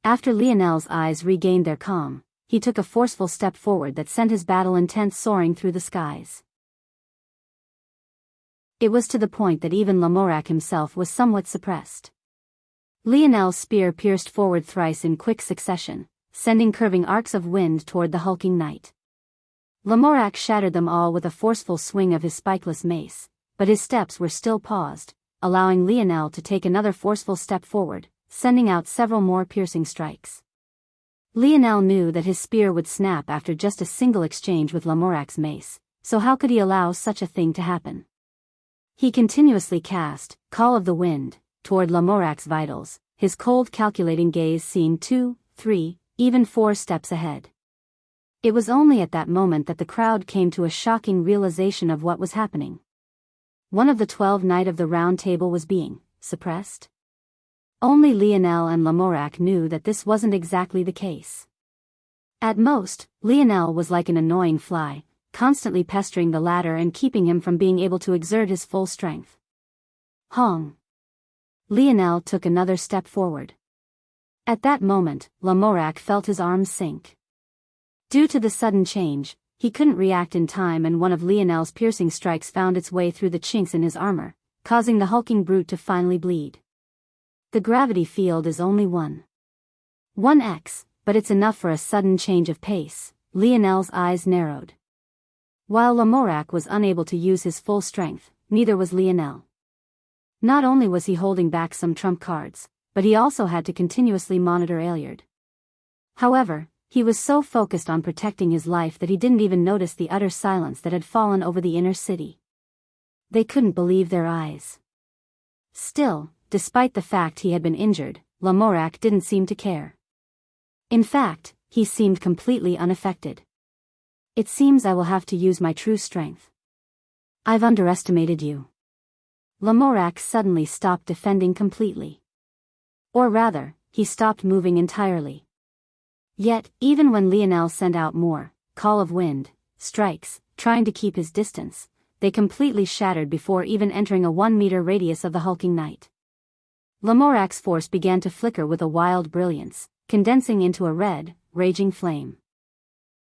After Lionel's eyes regained their calm, he took a forceful step forward that sent his battle intent soaring through the skies. It was to the point that even Lamorak himself was somewhat suppressed. Lionel's spear pierced forward thrice in quick succession, sending curving arcs of wind toward the hulking knight. Lamorak shattered them all with a forceful swing of his spikeless mace, but his steps were still paused, allowing Lionel to take another forceful step forward, sending out several more piercing strikes. Lionel knew that his spear would snap after just a single exchange with Lamorak's mace, so how could he allow such a thing to happen? He continuously cast Call of the Wind, toward Lamorac's vitals, his cold calculating gaze seeing 2, 3, even 4 steps ahead. It was only at that moment that the crowd came to a shocking realization of what was happening. One of the 12 Knight of the Round Table was being suppressed. Only Lionel and Lamorac knew that this wasn't exactly the case. At most, Lionel was like an annoying fly, constantly pestering the latter and keeping him from being able to exert his full strength. Hong. Lionel took another step forward. At that moment, Lamorac felt his arms sink. Due to the sudden change, he couldn't react in time, and one of Lionel's piercing strikes found its way through the chinks in his armor, causing the hulking brute to finally bleed. The gravity field is only 1x, but it's enough for a sudden change of pace. Lionel's eyes narrowed. While Lamorac was unable to use his full strength, neither was Lionel. Not only was he holding back some trump cards, but he also had to continuously monitor Ailiard. However, he was so focused on protecting his life that he didn't even notice the utter silence that had fallen over the inner city. They couldn't believe their eyes. Still, despite the fact he had been injured, Lamorac didn't seem to care. In fact, he seemed completely unaffected. It seems I will have to use my true strength. I've underestimated you. Lamorac suddenly stopped defending completely. Or rather, he stopped moving entirely. Yet, even when Lionel sent out more Call of Wind strikes, trying to keep his distance, they completely shattered before even entering a 1-meter radius of the hulking knight. Lamorac's force began to flicker with a wild brilliance, condensing into a red, raging flame.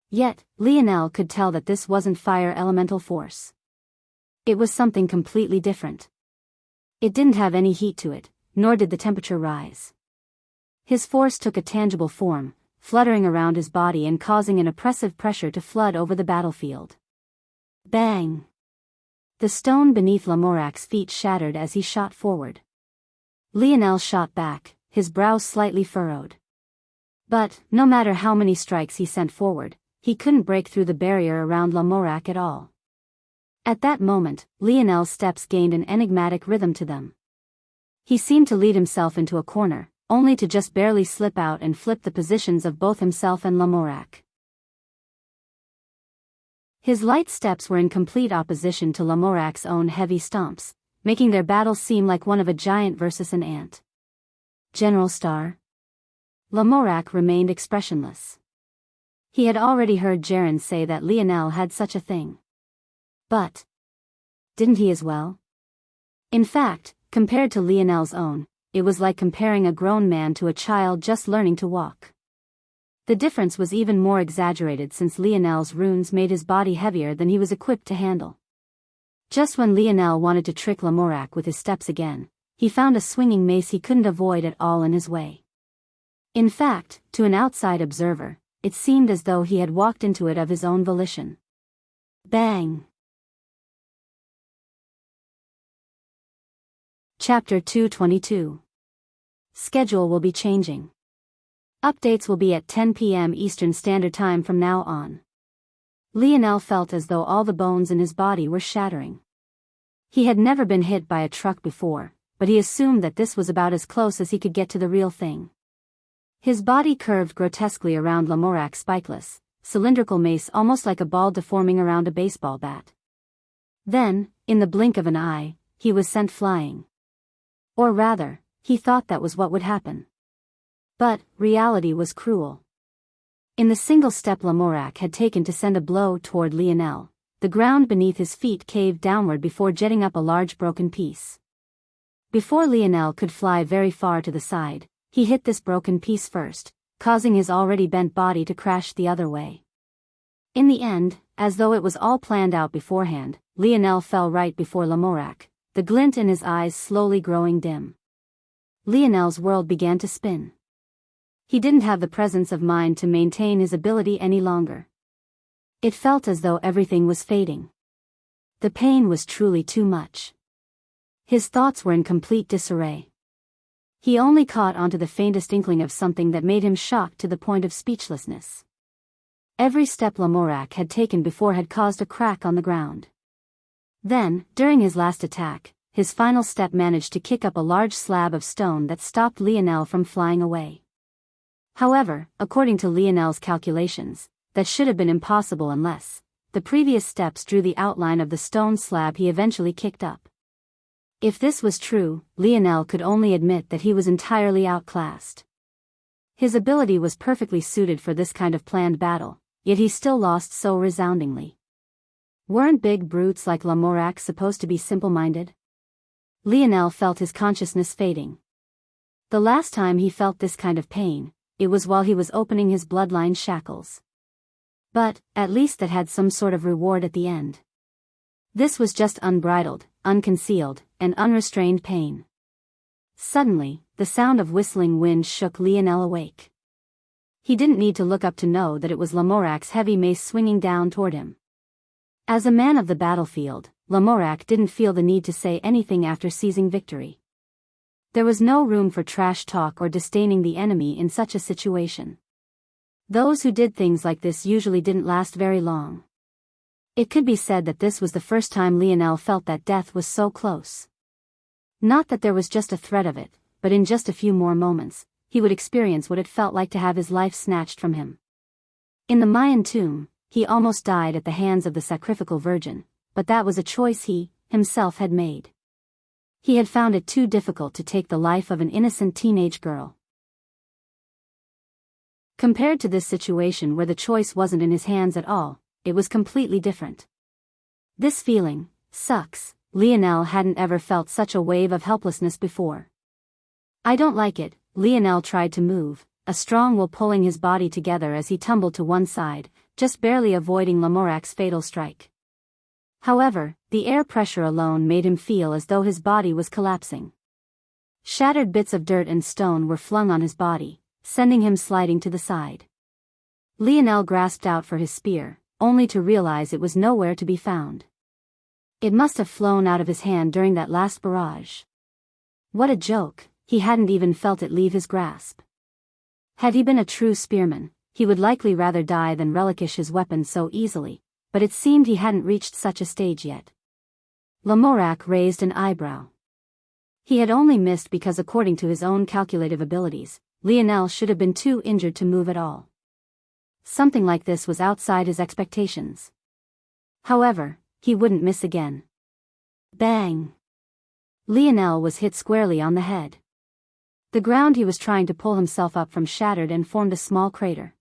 Yet, Lionel could tell that this wasn't fire elemental force. It was something completely different. It didn't have any heat to it, nor did the temperature rise. His force took a tangible form, fluttering around his body and causing an oppressive pressure to flood over the battlefield. Bang! The stone beneath Lamorac's feet shattered as he shot forward. Lionel shot back, his brows slightly furrowed. But, no matter how many strikes he sent forward, he couldn't break through the barrier around Lamorac at all. At that moment, Lionel's steps gained an enigmatic rhythm to them. He seemed to lead himself into a corner, only to just barely slip out and flip the positions of both himself and Lamorac. His light steps were in complete opposition to Lamorac's own heavy stomps, making their battle seem like one of a giant versus an ant. General Star? Lamorac remained expressionless. He had already heard Jaren say that Lionel had such a thing. But didn't he as well? In fact, compared to Lionel's own, it was like comparing a grown man to a child just learning to walk. The difference was even more exaggerated since Lionel's runes made his body heavier than he was equipped to handle. Just when Lionel wanted to trick Lamorac with his steps again, he found a swinging mace he couldn't avoid at all in his way. In fact, to an outside observer, it seemed as though he had walked into it of his own volition. Bang! Chapter 222. Schedule will be changing. Updates will be at 10 p.m. Eastern Standard Time from now on. Lionel felt as though all the bones in his body were shattering. He had never been hit by a truck before, but he assumed that this was about as close as he could get to the real thing. His body curved grotesquely around Lamorac's spikeless, cylindrical mace, almost like a ball deforming around a baseball bat. Then, in the blink of an eye, he was sent flying. Or rather, he thought that was what would happen. But reality was cruel. In the single step Lamorac had taken to send a blow toward Lionel, the ground beneath his feet caved downward before jetting up a large broken piece. Before Lionel could fly very far to the side, he hit this broken piece first, causing his already bent body to crash the other way. In the end, as though it was all planned out beforehand, Lionel fell right before Lamorac, the glint in his eyes slowly growing dim. Lionel's world began to spin. He didn't have the presence of mind to maintain his ability any longer. It felt as though everything was fading. The pain was truly too much. His thoughts were in complete disarray. He only caught onto the faintest inkling of something that made him shocked to the point of speechlessness. Every step Lamorac had taken before had caused a crack on the ground. Then, during his last attack, his final step managed to kick up a large slab of stone that stopped Lionel from flying away. However, according to Lionel's calculations, that should have been impossible unless the previous steps drew the outline of the stone slab he eventually kicked up. If this was true, Lionel could only admit that he was entirely outclassed. His ability was perfectly suited for this kind of planned battle, yet he still lost so resoundingly. Weren't big brutes like Lamorak supposed to be simple-minded? Lionel felt his consciousness fading. The last time he felt this kind of pain, it was while he was opening his bloodline shackles. But, at least that had some sort of reward at the end. This was just unbridled, unconcealed, and unrestrained pain. Suddenly, the sound of whistling wind shook Lionel awake. He didn't need to look up to know that it was Lamorak's heavy mace swinging down toward him. As a man of the battlefield, Lamorak didn't feel the need to say anything after seizing victory. There was no room for trash talk or disdaining the enemy in such a situation. Those who did things like this usually didn't last very long. It could be said that this was the first time Lionel felt that death was so close. Not that there was just a threat of it, but in just a few more moments, he would experience what it felt like to have his life snatched from him. In the Mayan tomb, he almost died at the hands of the sacrificial virgin, but that was a choice he, himself had made. He had found it too difficult to take the life of an innocent teenage girl. Compared to this situation where the choice wasn't in his hands at all, it was completely different. This feeling sucks. Lionel hadn't ever felt such a wave of helplessness before. I don't like it. Lionel tried to move, a strong will pulling his body together as he tumbled to one side, just barely avoiding Lamorak's fatal strike. However, the air pressure alone made him feel as though his body was collapsing. Shattered bits of dirt and stone were flung on his body, sending him sliding to the side. Lionel grasped out for his spear, only to realize it was nowhere to be found. It must have flown out of his hand during that last barrage. What a joke, he hadn't even felt it leave his grasp. Had he been a true spearman, he would likely rather die than relinquish his weapon so easily, but it seemed he hadn't reached such a stage yet. Lamorak raised an eyebrow. He had only missed because according to his own calculative abilities, Lionel should have been too injured to move at all. Something like this was outside his expectations. However, he wouldn't miss again. Bang! Lionel was hit squarely on the head. The ground he was trying to pull himself up from shattered and formed a small crater.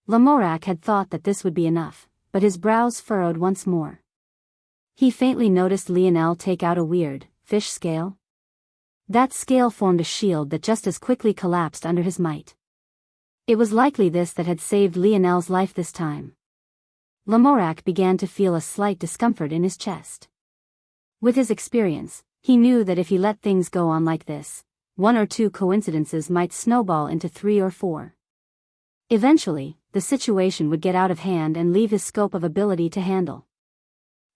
Lamorak had thought that this would be enough, but his brows furrowed once more. He faintly noticed Lionel take out a weird fish scale. That scale formed a shield that just as quickly collapsed under his might. It was likely this that had saved Lionel's life this time. Lamorak began to feel a slight discomfort in his chest. With his experience, he knew that if he let things go on like this, 1 or 2 coincidences might snowball into 3 or 4. Eventually, the situation would get out of hand and leave his scope of ability to handle.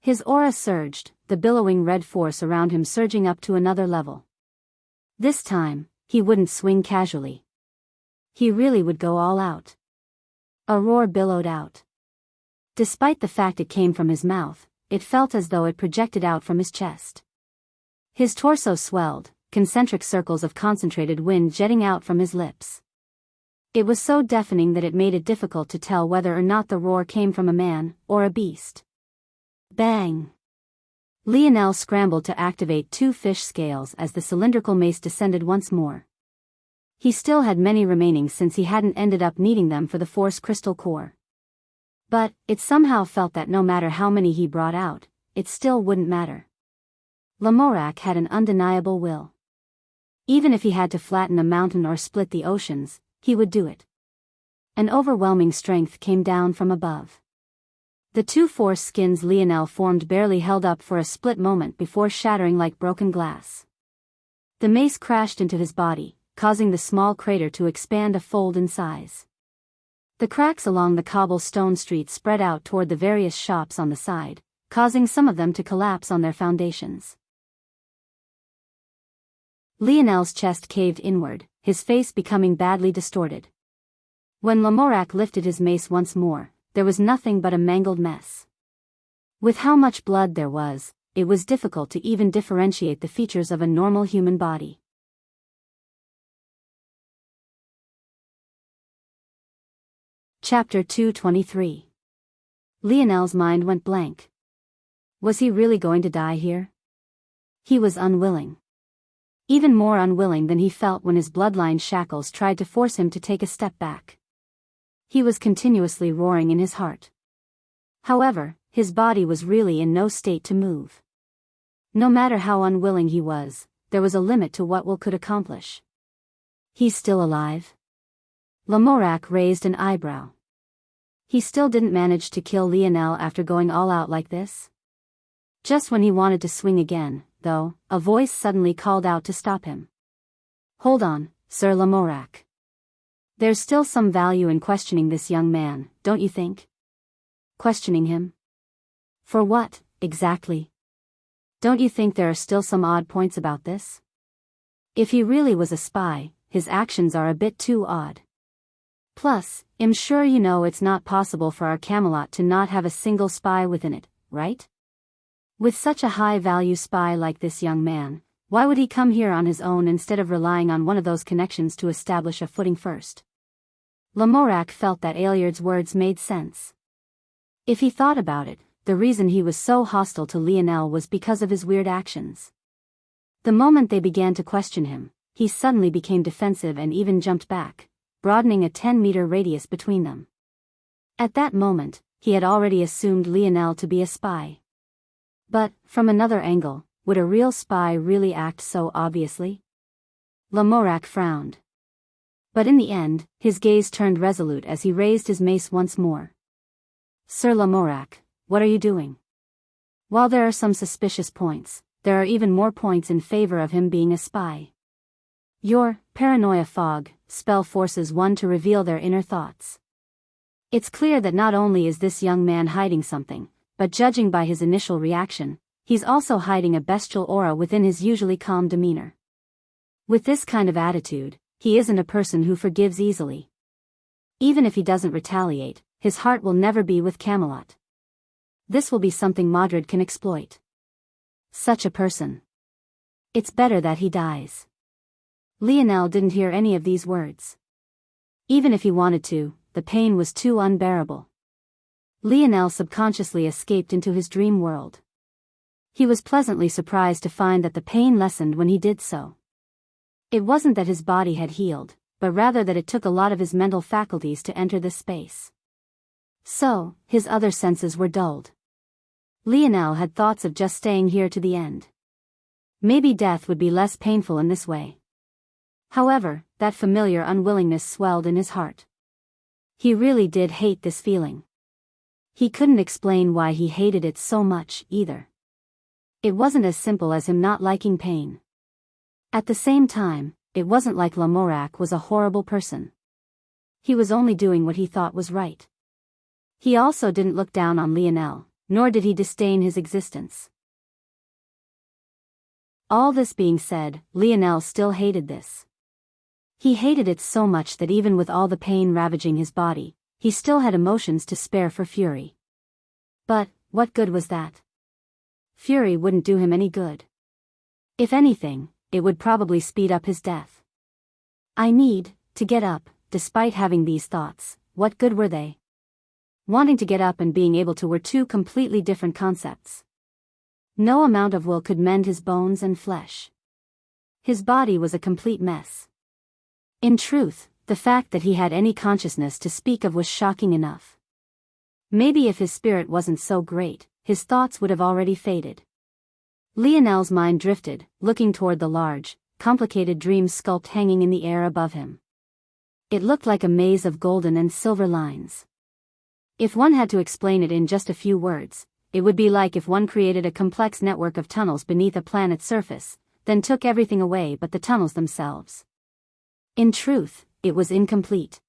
His aura surged, the billowing red force around him surging up to another level. This time, he wouldn't swing casually. He really would go all out. A roar billowed out. Despite the fact it came from his mouth, it felt as though it projected out from his chest. His torso swelled, concentric circles of concentrated wind jetting out from his lips. It was so deafening that it made it difficult to tell whether or not the roar came from a man or a beast. Bang! Lionel scrambled to activate 2 fish scales as the cylindrical mace descended once more. He still had many remaining since he hadn't ended up needing them for the Force Crystal Core. But, it somehow felt that no matter how many he brought out, it still wouldn't matter. Lamorak had an undeniable will. Even if he had to flatten a mountain or split the oceans, he would do it. An overwhelming strength came down from above. The 2 force skins Lionel formed barely held up for a split moment before shattering like broken glass. The mace crashed into his body, causing the small crater to expand a fold in size. The cracks along the cobblestone street spread out toward the various shops on the side, causing some of them to collapse on their foundations. Lionel's chest caved inward, his face becoming badly distorted. When Lamorak lifted his mace once more, there was nothing but a mangled mess. With how much blood there was, it was difficult to even differentiate the features of a normal human body. Chapter 223. Lionel's mind went blank. Was he really going to die here? He was unwilling. Even more unwilling than he felt when his bloodline shackles tried to force him to take a step back. He was continuously roaring in his heart. However, his body was really in no state to move. No matter how unwilling he was, there was a limit to what Will could accomplish. He's still alive? Lamorak raised an eyebrow. He still didn't manage to kill Lionel after going all out like this? Just when he wanted to swing again, though, a voice suddenly called out to stop him. Hold on, Sir Lamorak. There's still some value in questioning this young man, don't you think? Questioning him? For what, exactly? Don't you think there are still some odd points about this? If he really was a spy, his actions are a bit too odd. Plus, I'm sure you know it's not possible for our Camelot to not have a single spy within it, right? With such a high-value spy like this young man, why would he come here on his own instead of relying on one of those connections to establish a footing first? Lamorak felt that Aeliard's words made sense. If he thought about it, the reason he was so hostile to Lionel was because of his weird actions. The moment they began to question him, he suddenly became defensive and even jumped back, broadening a 10-meter radius between them. At that moment, he had already assumed Lionel to be a spy. But, from another angle, would a real spy really act so obviously? Lamorak frowned. But in the end, his gaze turned resolute as he raised his mace once more. Sir Lamorak, what are you doing? While there are some suspicious points, there are even more points in favor of him being a spy. Your paranoia fog spell forces one to reveal their inner thoughts. It's clear that not only is this young man hiding something, but judging by his initial reaction, he's also hiding a bestial aura within his usually calm demeanor. With this kind of attitude, he isn't a person who forgives easily. Even if he doesn't retaliate, his heart will never be with Camelot. This will be something Modred can exploit. Such a person. It's better that he dies. Lionel didn't hear any of these words. Even if he wanted to, the pain was too unbearable. Lionel subconsciously escaped into his dream world. He was pleasantly surprised to find that the pain lessened when he did so. It wasn't that his body had healed, but rather that it took a lot of his mental faculties to enter this space. So, his other senses were dulled. Lionel had thoughts of just staying here to the end. Maybe death would be less painful in this way. However, that familiar unwillingness swelled in his heart. He really did hate this feeling. He couldn't explain why he hated it so much, either. It wasn't as simple as him not liking pain. At the same time, it wasn't like Lamorak was a horrible person. He was only doing what he thought was right. He also didn't look down on Lionel, nor did he disdain his existence. All this being said, Lionel still hated this. He hated it so much that even with all the pain ravaging his body, he still had emotions to spare for fury. But, what good was that? Fury wouldn't do him any good. If anything, it would probably speed up his death. I need to get up, despite having these thoughts. What good were they? Wanting to get up and being able to were two completely different concepts. No amount of will could mend his bones and flesh. His body was a complete mess. In truth, the fact that he had any consciousness to speak of was shocking enough. Maybe if his spirit wasn't so great, his thoughts would have already faded. Lionel's mind drifted, looking toward the large, complicated dream sculpt hanging in the air above him. It looked like a maze of golden and silver lines. If one had to explain it in just a few words, it would be like if one created a complex network of tunnels beneath a planet's surface, then took everything away but the tunnels themselves. In truth, it was incomplete.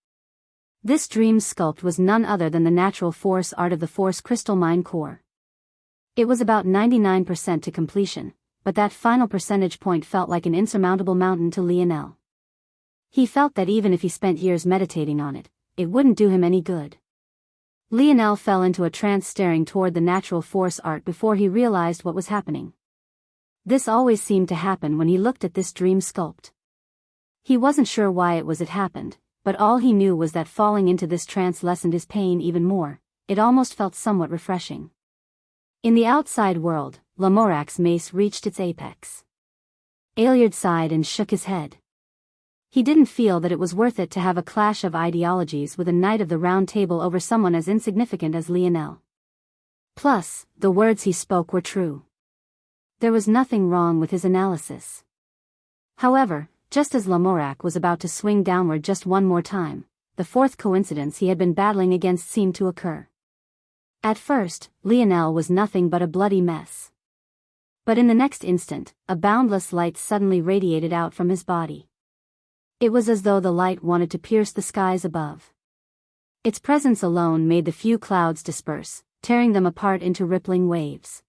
This dream sculpt was none other than the natural force art of the Force Crystal Mine Core. It was about 99% to completion, but that final percentage point felt like an insurmountable mountain to Lionel. He felt that even if he spent years meditating on it, it wouldn't do him any good. Lionel fell into a trance staring toward the natural force art before he realized what was happening. This always seemed to happen when he looked at this dream sculpt. He wasn't sure why it happened, but all he knew was that falling into this trance lessened his pain even more. It almost felt somewhat refreshing. In the outside world, Lamorac's mace reached its apex. Aeliard sighed and shook his head. He didn't feel that it was worth it to have a clash of ideologies with a knight of the Round Table over someone as insignificant as Lionel. Plus, the words he spoke were true. There was nothing wrong with his analysis. However, just as Lamorac was about to swing downward just one more time, the fourth coincidence he had been battling against seemed to occur. At first, Lionel was nothing but a bloody mess. But in the next instant, a boundless light suddenly radiated out from his body. It was as though the light wanted to pierce the skies above. Its presence alone made the few clouds disperse, tearing them apart into rippling waves.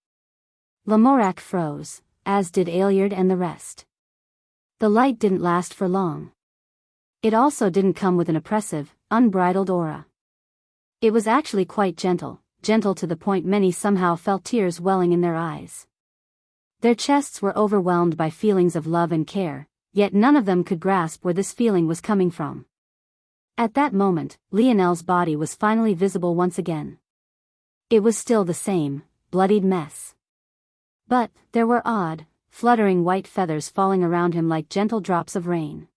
Lamorac froze, as did Aeliard and the rest. The light didn't last for long. It also didn't come with an oppressive, unbridled aura. It was actually quite gentle to the point many somehow felt tears welling in their eyes. Their chests were overwhelmed by feelings of love and care, yet none of them could grasp where this feeling was coming from. At that moment, Lionel's body was finally visible once again. It was still the same, bloodied mess. But there were odd, fluttering white feathers falling around him like gentle drops of rain.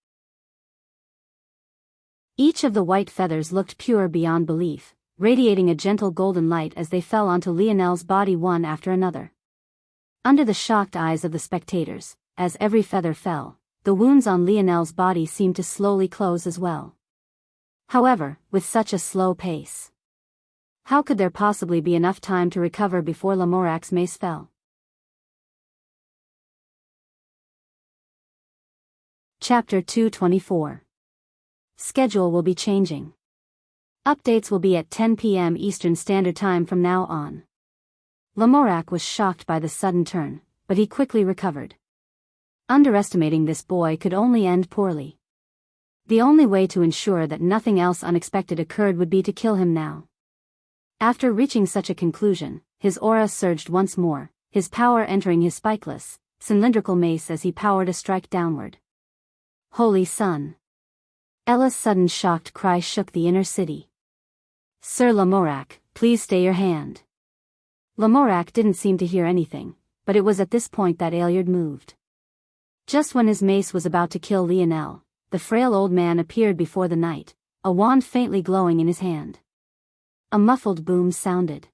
Each of the white feathers looked pure beyond belief, radiating a gentle golden light as they fell onto Lionel's body one after another. Under the shocked eyes of the spectators, as every feather fell, the wounds on Lionel's body seemed to slowly close as well. However, with such a slow pace, how could there possibly be enough time to recover before Lamorac's mace fell? Chapter 224. Schedule will be changing. Updates will be at 10 p.m. Eastern Standard Time from now on. Lamorac was shocked by the sudden turn, but he quickly recovered. Underestimating this boy could only end poorly. The only way to ensure that nothing else unexpected occurred would be to kill him now. After reaching such a conclusion, his aura surged once more, his power entering his spikeless, cylindrical mace as he powered a strike downward. Holy Sun! Ella's sudden shocked cry shook the inner city. Sir Lamorac, please stay your hand. Lamorac didn't seem to hear anything, but it was at this point that Aeliard moved. Just when his mace was about to kill Lionel, the frail old man appeared before the knight, a wand faintly glowing in his hand. A muffled boom sounded.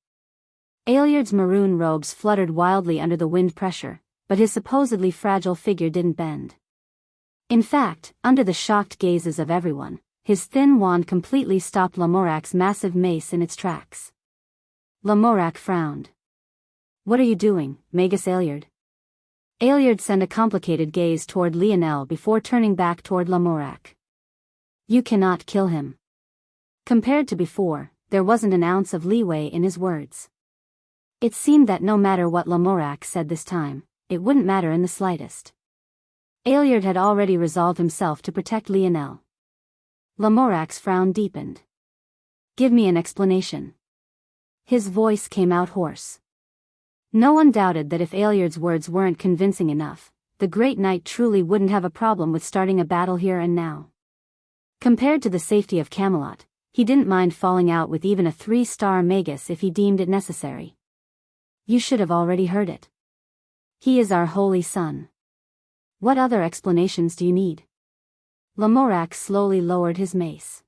Aeliard's maroon robes fluttered wildly under the wind pressure, but his supposedly fragile figure didn't bend. In fact, under the shocked gazes of everyone, his thin wand completely stopped Lamorac's massive mace in its tracks. Lamorac frowned. What are you doing, Magus Aeliard? Aeliard sent a complicated gaze toward Lionel before turning back toward Lamorac. You cannot kill him. Compared to before, there wasn't an ounce of leeway in his words. It seemed that no matter what Lamorac said this time, it wouldn't matter in the slightest. Aeliard had already resolved himself to protect Lionel. Lamorac's frown deepened. Give me an explanation. His voice came out hoarse. No one doubted that if Aeliard's words weren't convincing enough, the great knight truly wouldn't have a problem with starting a battle here and now. Compared to the safety of Camelot, he didn't mind falling out with even a 3-star magus if he deemed it necessary. You should have already heard it. He is our holy son. What other explanations do you need? Lamorac slowly lowered his mace.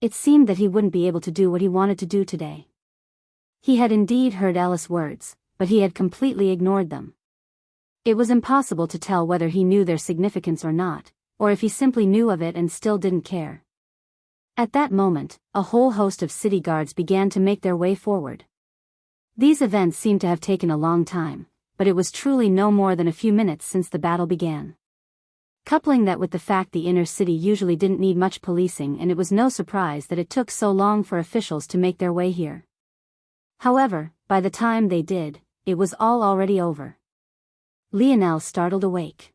It seemed that he wouldn't be able to do what he wanted to do today. He had indeed heard Ella's words, but he had completely ignored them. It was impossible to tell whether he knew their significance or not, or if he simply knew of it and still didn't care. At that moment, a whole host of city guards began to make their way forward. These events seemed to have taken a long time, but it was truly no more than a few minutes since the battle began. Coupling that with the fact the inner city usually didn't need much policing, and it was no surprise that it took so long for officials to make their way here. However, by the time they did, it was all already over. Lionel startled awake.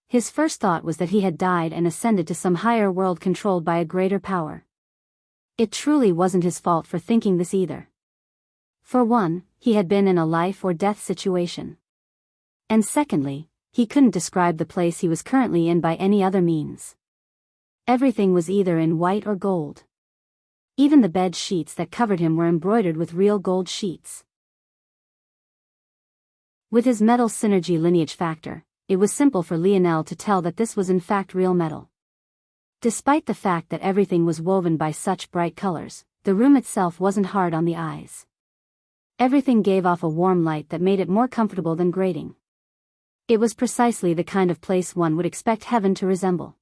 His first thought was that he had died and ascended to some higher world controlled by a greater power. It truly wasn't his fault for thinking this either. For one, he had been in a life-or-death situation. And secondly, he couldn't describe the place he was currently in by any other means. Everything was either in white or gold. Even the bed sheets that covered him were embroidered with real gold sheets. With his metal synergy lineage factor, it was simple for Lionel to tell that this was in fact real metal. Despite the fact that everything was woven by such bright colors, the room itself wasn't hard on the eyes. Everything gave off a warm light that made it more comfortable than grating. It was precisely the kind of place one would expect heaven to resemble.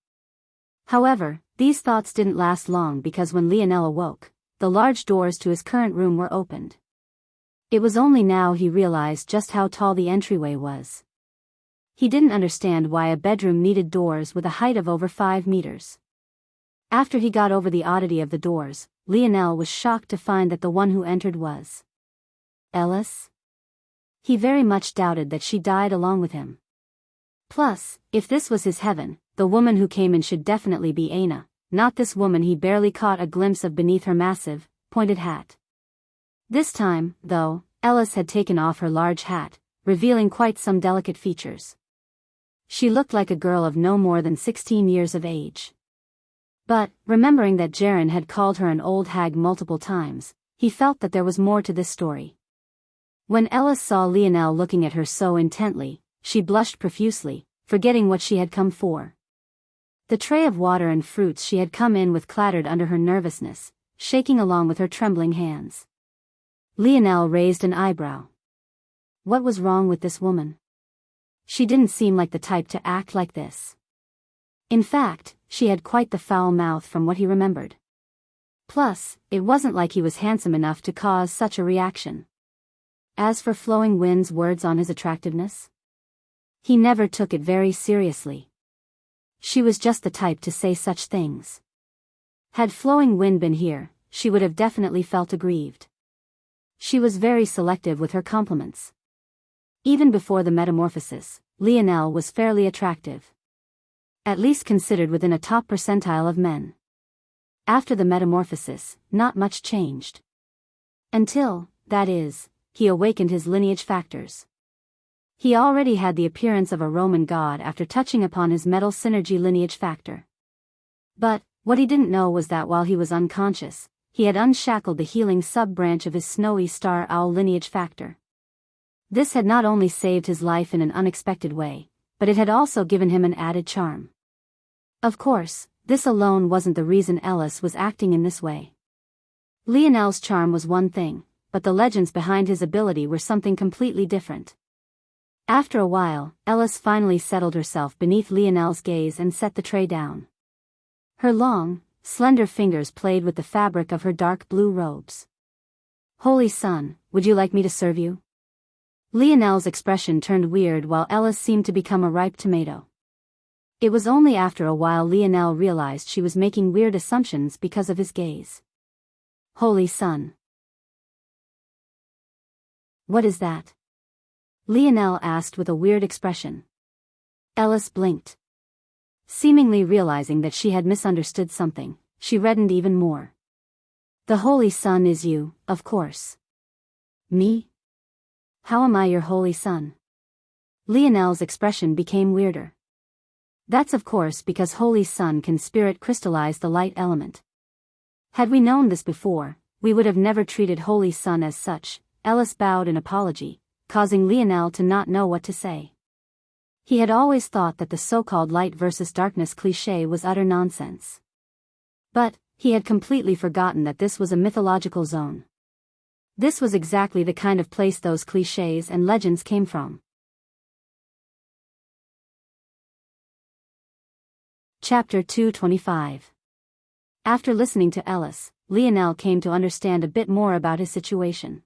However, these thoughts didn't last long because when Lionel awoke, the large doors to his current room were opened. It was only now he realized just how tall the entryway was. He didn't understand why a bedroom needed doors with a height of over 5 meters. After he got over the oddity of the doors, Lionel was shocked to find that the one who entered was Ellis. He very much doubted that she died along with him. Plus, if this was his heaven, the woman who came in should definitely be Aina, not this woman he barely caught a glimpse of beneath her massive, pointed hat. This time, though, Ellis had taken off her large hat, revealing quite some delicate features. She looked like a girl of no more than 16 years of age. But, remembering that Jaren had called her an old hag multiple times, he felt that there was more to this story. When Ellis saw Lionel looking at her so intently, she blushed profusely, forgetting what she had come for. The tray of water and fruits she had come in with clattered under her nervousness, shaking along with her trembling hands. Lionel raised an eyebrow. What was wrong with this woman? She didn't seem like the type to act like this. In fact, she had quite the foul mouth from what he remembered. Plus, it wasn't like he was handsome enough to cause such a reaction. As for Flowing Wind's words on his attractiveness, he never took it very seriously. She was just the type to say such things. Had Flowing Wind been here, she would have definitely felt aggrieved. She was very selective with her compliments. Even before the metamorphosis, Lionel was fairly attractive. At least considered within a top percentile of men. After the metamorphosis, not much changed. Until, that is, he awakened his lineage factors. He already had the appearance of a Roman god after touching upon his metal synergy lineage factor. But, what he didn't know was that while he was unconscious, he had unshackled the healing sub-branch of his snowy star owl lineage factor. This had not only saved his life in an unexpected way, but it had also given him an added charm. Of course, this alone wasn't the reason Ellis was acting in this way. Lionel's charm was one thing, but the legends behind his ability were something completely different. After a while, Ellis finally settled herself beneath Lionel's gaze and set the tray down. Her long, slender fingers played with the fabric of her dark blue robes. Holy Sun, would you like me to serve you? Lionel's expression turned weird while Ellis seemed to become a ripe tomato. It was only after a while Lionel realized she was making weird assumptions because of his gaze. Holy Sun. What is that? Lionel asked with a weird expression. Ellis blinked. Seemingly realizing that she had misunderstood something, she reddened even more. The Holy Sun is you, of course. Me? How am I your Holy Sun? Lionel's expression became weirder. That's of course because Holy Sun can spirit crystallize the light element. Had we known this before, we would have never treated Holy Sun as such. Ellis bowed in apology, causing Lionel to not know what to say. He had always thought that the so-called light versus darkness cliché was utter nonsense. But, he had completely forgotten that this was a mythological zone. This was exactly the kind of place those clichés and legends came from. Chapter 225. After listening to Ellis, Lionel came to understand a bit more about his situation.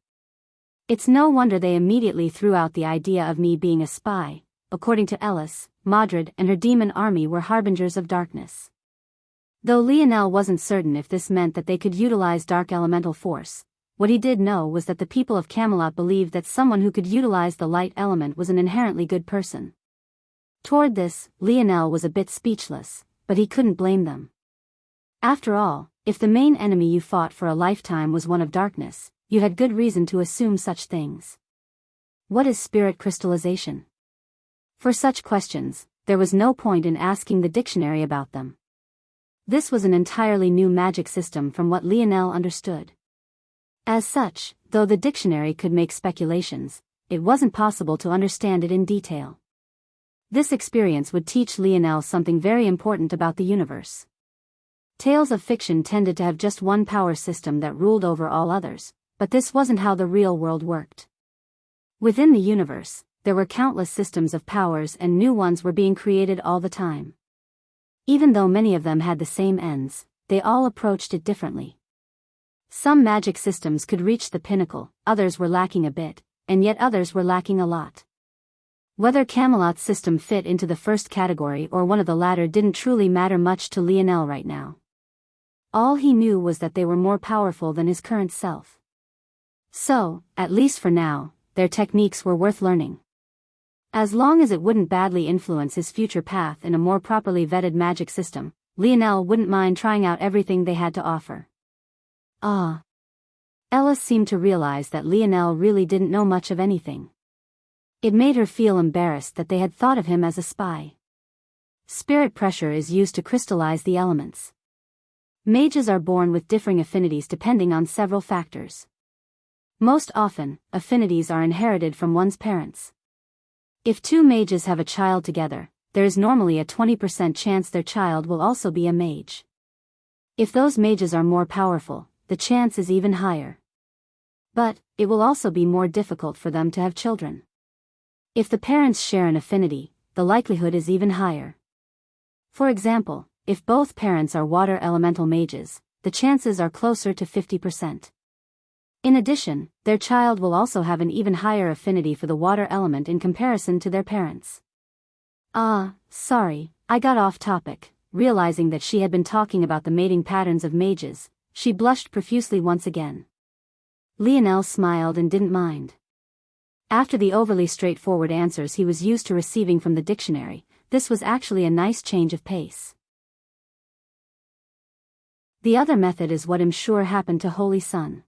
It's no wonder they immediately threw out the idea of me being a spy. According to Ellis, Madrid and her demon army were harbingers of darkness. Though Lionel wasn't certain if this meant that they could utilize dark elemental force, what he did know was that the people of Camelot believed that someone who could utilize the light element was an inherently good person. Toward this, Lionel was a bit speechless, but he couldn't blame them. After all, If the main enemy you fought for a lifetime was one of darkness, you had good reason to assume such things. What is spirit crystallization? For such questions, there was no point in asking the dictionary about them. This was an entirely new magic system from what Lionel understood. As such, though the dictionary could make speculations, it wasn't possible to understand it in detail. This experience would teach Lionel something very important about the universe. Tales of fiction tended to have just one power system that ruled over all others, but this wasn't how the real world worked. Within the universe, there were countless systems of powers and new ones were being created all the time. Even though many of them had the same ends, they all approached it differently. Some magic systems could reach the pinnacle, others were lacking a bit, and yet others were lacking a lot. Whether Camelot's system fit into the first category or one of the latter didn't truly matter much to Lionel right now. All he knew was that they were more powerful than his current self. So, at least for now, their techniques were worth learning. As long as it wouldn't badly influence his future path in a more properly vetted magic system, Lionel wouldn't mind trying out everything they had to offer. Ellis seemed to realize that Lionel really didn't know much of anything. It made her feel embarrassed that they had thought of him as a spy. Spirit pressure is used to crystallize the elements. Mages are born with differing affinities depending on several factors. Most often, affinities are inherited from one's parents. If two mages have a child together, there is normally a 20% chance their child will also be a mage. If those mages are more powerful, the chance is even higher. But, it will also be more difficult for them to have children. If the parents share an affinity, the likelihood is even higher. For example, if both parents are water elemental mages, the chances are closer to 50%. In addition, their child will also have an even higher affinity for the water element in comparison to their parents. Sorry, I got off topic. Realizing that she had been talking about the mating patterns of mages, she blushed profusely once again. Lionel smiled and didn't mind. After the overly straightforward answers he was used to receiving from the dictionary, this was actually a nice change of pace. The other method is what I'm sure happened to Holy Sun.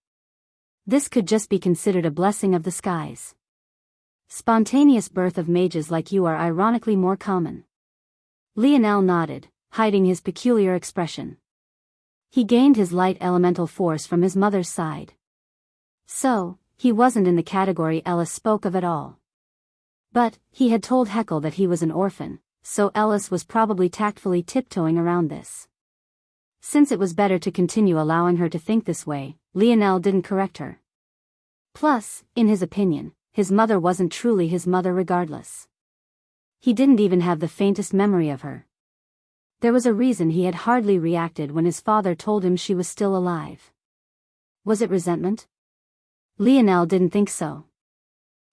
This could just be considered a blessing of the skies. Spontaneous birth of mages like you are ironically more common. Lionel nodded, hiding his peculiar expression. He gained his light elemental force from his mother's side. So, he wasn't in the category Ellis spoke of at all. But, he had told Heckle that he was an orphan, so Ellis was probably tactfully tiptoeing around this. Since it was better to continue allowing her to think this way, Lionel didn't correct her. Plus, in his opinion, his mother wasn't truly his mother regardless. He didn't even have the faintest memory of her. There was a reason he had hardly reacted when his father told him she was still alive. Was it resentment? Lionel didn't think so.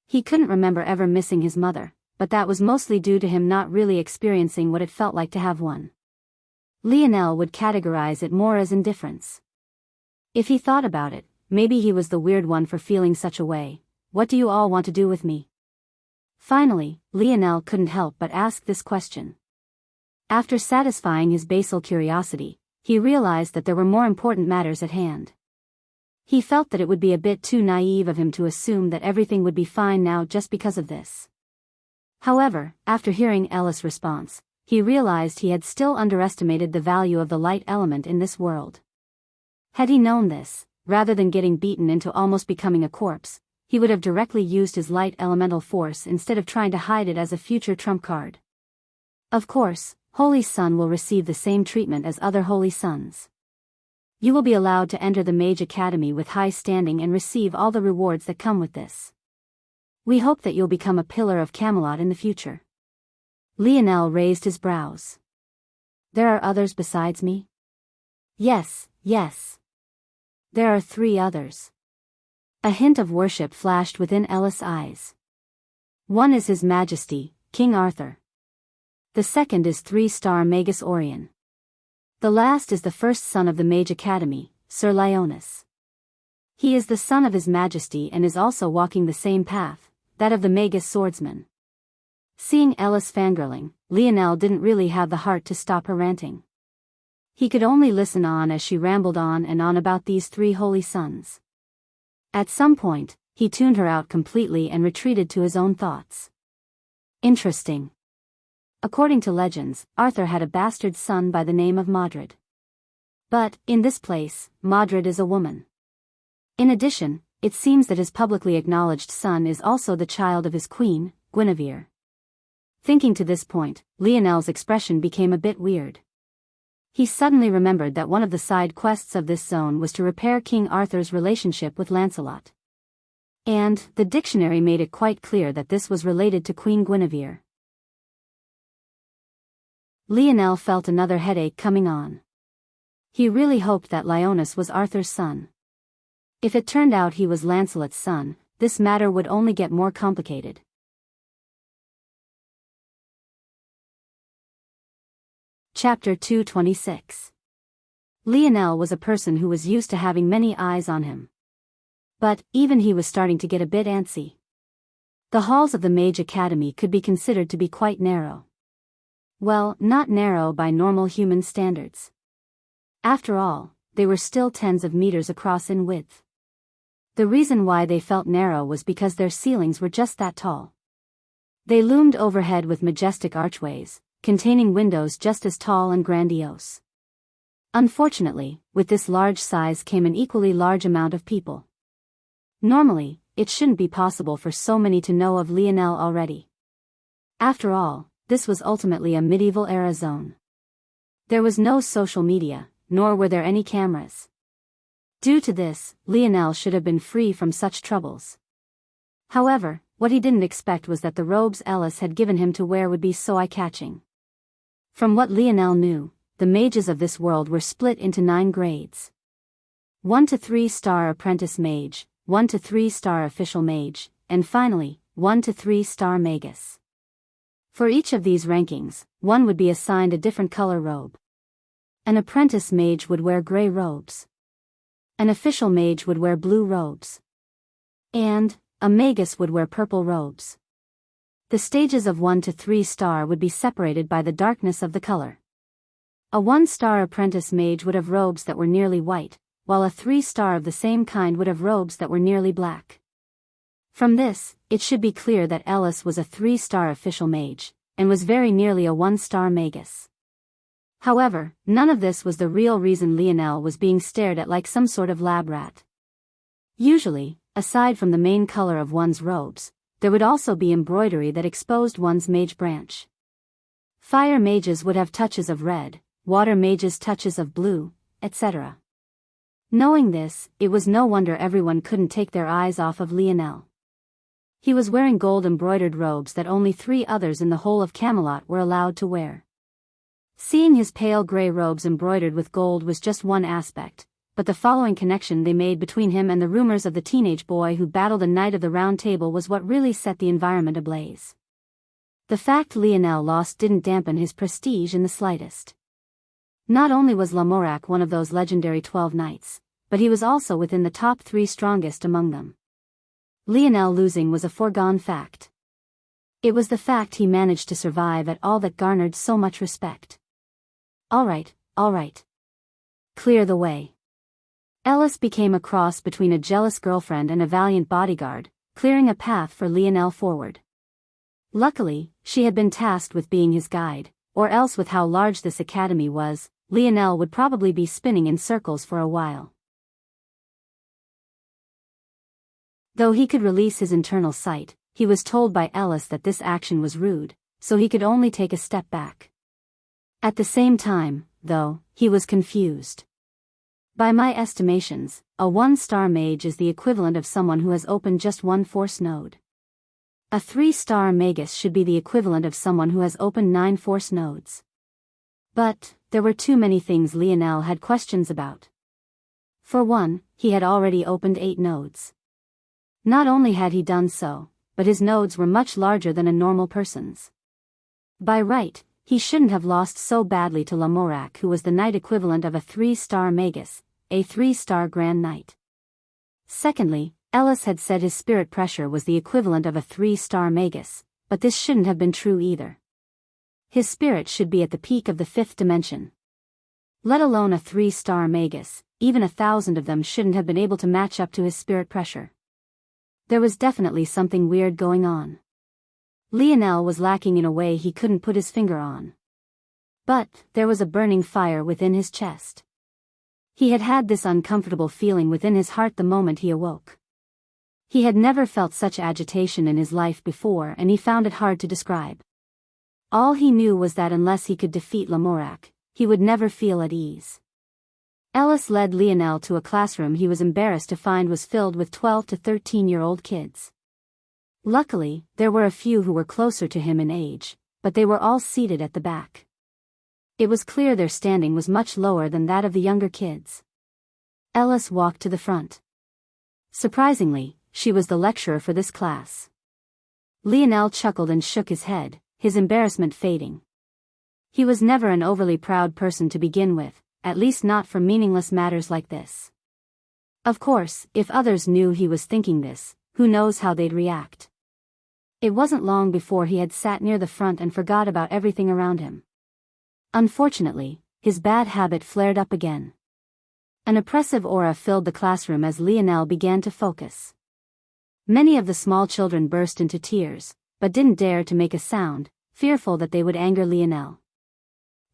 He couldn't remember ever missing his mother, but that was mostly due to him not really experiencing what it felt like to have one. Lionel would categorize it more as indifference. If he thought about it, maybe he was the weird one for feeling such a way. What do you all want to do with me? Finally, Lionel couldn't help but ask this question. After satisfying his basal curiosity, he realized that there were more important matters at hand. He felt that it would be a bit too naive of him to assume that everything would be fine now just because of this. However, after hearing Ellis' response, he realized he had still underestimated the value of the light element in this world. Had he known this, rather than getting beaten into almost becoming a corpse, he would have directly used his light elemental force instead of trying to hide it as a future trump card. Of course, Holy Sun will receive the same treatment as other Holy Sons. You will be allowed to enter the Mage Academy with high standing and receive all the rewards that come with this. We hope that you'll become a pillar of Camelot in the future. Lionel raised his brows. There are others besides me? Yes. There are 3 others. A hint of worship flashed within Ellis' eyes. One is His Majesty, King Arthur. The second is 3-star Magus Orion. The last is the first son of the Mage Academy, Sir Leonis. He is the son of His Majesty and is also walking the same path, that of the Magus Swordsman. Seeing Ellis fangirling, Lionel didn't really have the heart to stop her ranting. He could only listen on as she rambled on and on about these three holy sons. At some point, he tuned her out completely and retreated to his own thoughts. Interesting. According to legends, Arthur had a bastard son by the name of Modred. But, in this place, Modred is a woman. In addition, it seems that his publicly acknowledged son is also the child of his queen, Guinevere. Thinking to this point, Lionel's expression became a bit weird. He suddenly remembered that one of the side quests of this zone was to repair King Arthur's relationship with Lancelot. And, the dictionary made it quite clear that this was related to Queen Guinevere. Lionel felt another headache coming on. He really hoped that Lyones was Arthur's son. If it turned out he was Lancelot's son, this matter would only get more complicated. Chapter 226. Lionel was a person who was used to having many eyes on him. But, even he was starting to get a bit antsy. The halls of the Mage Academy could be considered to be quite narrow. Well, not narrow by normal human standards. After all, they were still tens of meters across in width. The reason why they felt narrow was because their ceilings were just that tall. They loomed overhead with majestic archways, containing windows just as tall and grandiose. Unfortunately, with this large size came an equally large amount of people. Normally, it shouldn't be possible for so many to know of Lionel already. After all, this was ultimately a medieval-era zone. There was no social media, nor were there any cameras. Due to this, Lionel should have been free from such troubles. However, what he didn't expect was that the robes Ellis had given him to wear would be so eye-catching. From what Lionel knew, the mages of this world were split into 9 grades. 1 to 3-star apprentice mage, 1 to 3-star official mage, and finally, 1 to 3-star magus. For each of these rankings, one would be assigned a different color robe. An apprentice mage would wear gray robes. An official mage would wear blue robes. And, a magus would wear purple robes. The stages of 1 to 3-star would be separated by the darkness of the color. A 1-star apprentice mage would have robes that were nearly white, while a 3-star of the same kind would have robes that were nearly black. From this, it should be clear that Ellis was a 3-star official mage, and was very nearly a 1-star magus. However, none of this was the real reason Lionel was being stared at like some sort of lab rat. Usually, aside from the main color of one's robes, there would also be embroidery that exposed one's mage branch. Fire mages would have touches of red, water mages touches of blue, etc. Knowing this, it was no wonder everyone couldn't take their eyes off of Lionel. He was wearing gold-embroidered robes that only 3 others in the whole of Camelot were allowed to wear. Seeing his pale gray robes embroidered with gold was just one aspect, but the following connection they made between him and the rumors of the teenage boy who battled a Knight of the Round Table was what really set the environment ablaze. The fact Lionel lost didn't dampen his prestige in the slightest. Not only was Lamorak one of those legendary 12 knights, but he was also within the top 3 strongest among them. Lionel losing was a foregone fact. It was the fact he managed to survive at all that garnered so much respect. All right. Clear the way. Ellis became a cross between a jealous girlfriend and a valiant bodyguard, clearing a path for Lionel forward. Luckily, she had been tasked with being his guide, or else with how large this academy was, Lionel would probably be spinning in circles for a while. Though he could release his internal sight, he was told by Ellis that this action was rude, so he could only take a step back. At the same time, though, he was confused. By my estimations, a 1-star mage is the equivalent of someone who has opened just 1 force node. A 3-star magus should be the equivalent of someone who has opened 9 force nodes. But, there were too many things Lionel had questions about. For one, he had already opened 8 nodes. Not only had he done so, but his nodes were much larger than a normal person's. By right, he shouldn't have lost so badly to Lamorak, who was the knight equivalent of a 3-star magus, a 3-star grand knight. Secondly, Ellis had said his spirit pressure was the equivalent of a 3-star magus, but this shouldn't have been true either. His spirit should be at the peak of the 5th dimension. Let alone a 3-star magus, even 1,000 of them shouldn't have been able to match up to his spirit pressure. There was definitely something weird going on. Lionel was lacking in a way he couldn't put his finger on. But there was a burning fire within his chest. He had had this uncomfortable feeling within his heart the moment he awoke. He had never felt such agitation in his life before, and he found it hard to describe. All he knew was that unless he could defeat Lamorak, he would never feel at ease. Ellis led Lionel to a classroom he was embarrassed to find was filled with 12 to 13-year-old kids. Luckily, there were a few who were closer to him in age, but they were all seated at the back. It was clear their standing was much lower than that of the younger kids. Ellis walked to the front. Surprisingly, she was the lecturer for this class. Lionel chuckled and shook his head, his embarrassment fading. He was never an overly proud person to begin with, at least not for meaningless matters like this. Of course, if others knew he was thinking this, who knows how they'd react. It wasn't long before he had sat near the front and forgot about everything around him. Unfortunately, his bad habit flared up again. An oppressive aura filled the classroom as Lionel began to focus. Many of the small children burst into tears, but didn't dare to make a sound, fearful that they would anger Lionel.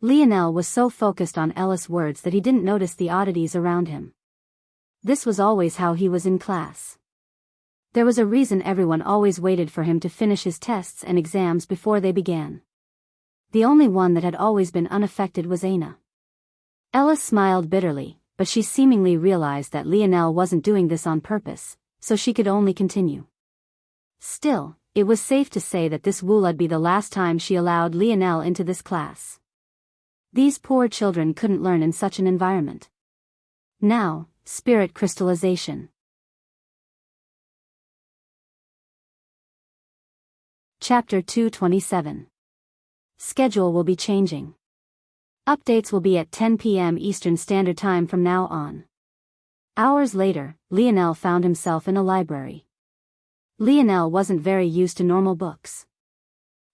Lionel was so focused on Ellis' words that he didn't notice the oddities around him. This was always how he was in class. There was a reason everyone always waited for him to finish his tests and exams before they began. The only one that had always been unaffected was Aina. Ellis smiled bitterly, but she seemingly realized that Lionel wasn't doing this on purpose, so she could only continue. Still, it was safe to say that this would be the last time she allowed Lionel into this class. These poor children couldn't learn in such an environment. Now, spirit crystallization. Chapter 227. Schedule will be changing. Updates will be at 10 p.m. Eastern Standard Time from now on. Hours later, Lionel found himself in a library. Lionel wasn't very used to normal books.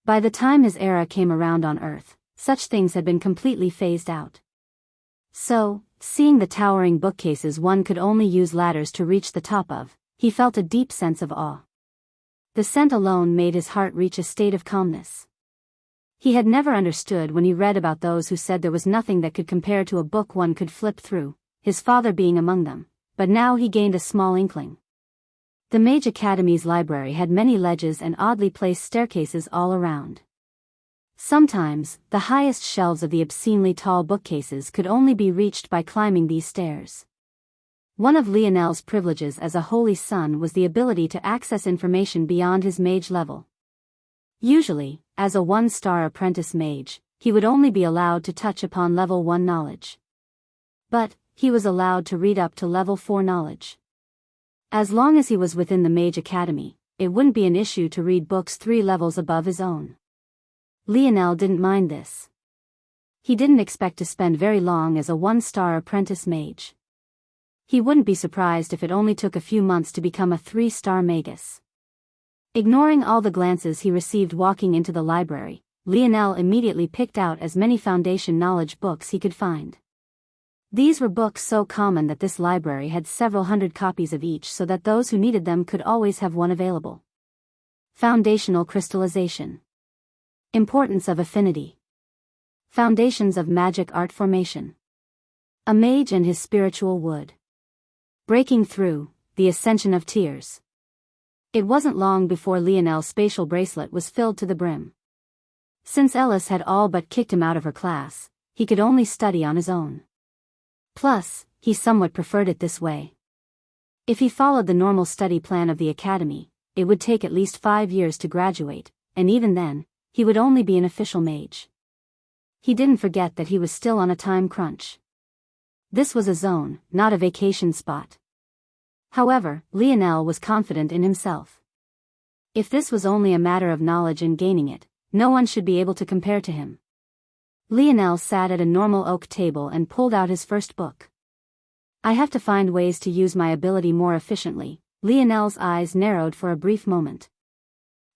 By the time his era came around on Earth, such things had been completely phased out. So, seeing the towering bookcases one could only use ladders to reach the top of, he felt a deep sense of awe. The scent alone made his heart reach a state of calmness. He had never understood when he read about those who said there was nothing that could compare to a book one could flip through, his father being among them, but now he gained a small inkling. The Mage Academy's library had many ledges and oddly placed staircases all around. Sometimes, the highest shelves of the obscenely tall bookcases could only be reached by climbing these stairs. One of Lionel's privileges as a holy son was the ability to access information beyond his mage level. Usually, as a 1-star apprentice mage, he would only be allowed to touch upon level 1 knowledge. But, he was allowed to read up to level 4 knowledge. As long as he was within the Mage Academy, it wouldn't be an issue to read books 3 levels above his own. Lionel didn't mind this. He didn't expect to spend very long as a 1-star apprentice mage. He wouldn't be surprised if it only took a few months to become a 3-star magus. Ignoring all the glances he received walking into the library, Lionel immediately picked out as many foundation knowledge books he could find. These were books so common that this library had several hundred copies of each so that those who needed them could always have one available. Foundational crystallization. Importance of affinity. Foundations of magic art formation. A mage and his spiritual wood. Breaking through, the ascension of tears. It wasn't long before Lionel's spatial bracelet was filled to the brim. Since Ellis had all but kicked him out of her class, he could only study on his own. Plus, he somewhat preferred it this way. If he followed the normal study plan of the academy, it would take at least 5 years to graduate, and even then, he would only be an official mage. He didn't forget that he was still on a time crunch. This was a zone, not a vacation spot. However, Lionel was confident in himself. If this was only a matter of knowledge and gaining it, no one should be able to compare to him. Lionel sat at a normal oak table and pulled out his first book. I have to find ways to use my ability more efficiently. Lionel's eyes narrowed for a brief moment.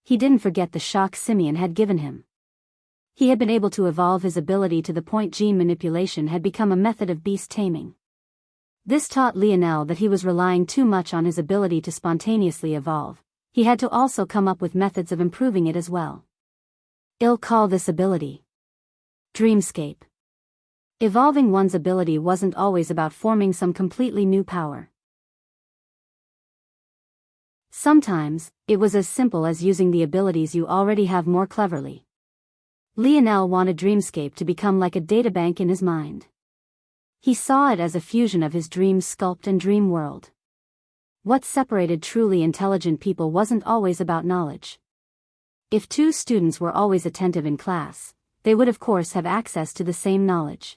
He didn't forget the shock Simeon had given him. He had been able to evolve his ability to the point gene manipulation had become a method of beast taming. This taught Lionel that he was relying too much on his ability to spontaneously evolve. He had to also come up with methods of improving it as well. He'll call this ability Dreamscape. Evolving one's ability wasn't always about forming some completely new power. Sometimes, it was as simple as using the abilities you already have more cleverly. Lionel wanted Dreamscape to become like a databank in his mind. He saw it as a fusion of his dream sculpt and dream world. What separated truly intelligent people wasn't always about knowledge. If two students were always attentive in class, they would of course have access to the same knowledge.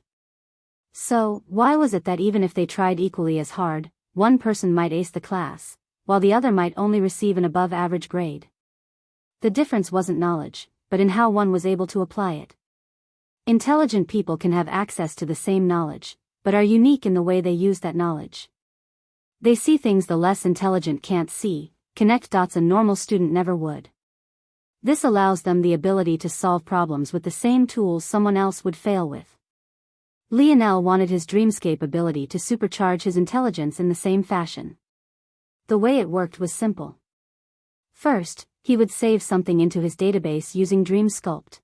So, why was it that even if they tried equally as hard, one person might ace the class, while the other might only receive an above-average grade? The difference wasn't knowledge, but in how one was able to apply it. Intelligent people can have access to the same knowledge, but are unique in the way they use that knowledge. They see things the less intelligent can't see, connect dots a normal student never would. This allows them the ability to solve problems with the same tools someone else would fail with. Lionel wanted his Dreamscape ability to supercharge his intelligence in the same fashion. The way it worked was simple. First, he would save something into his database using Dream Sculpt.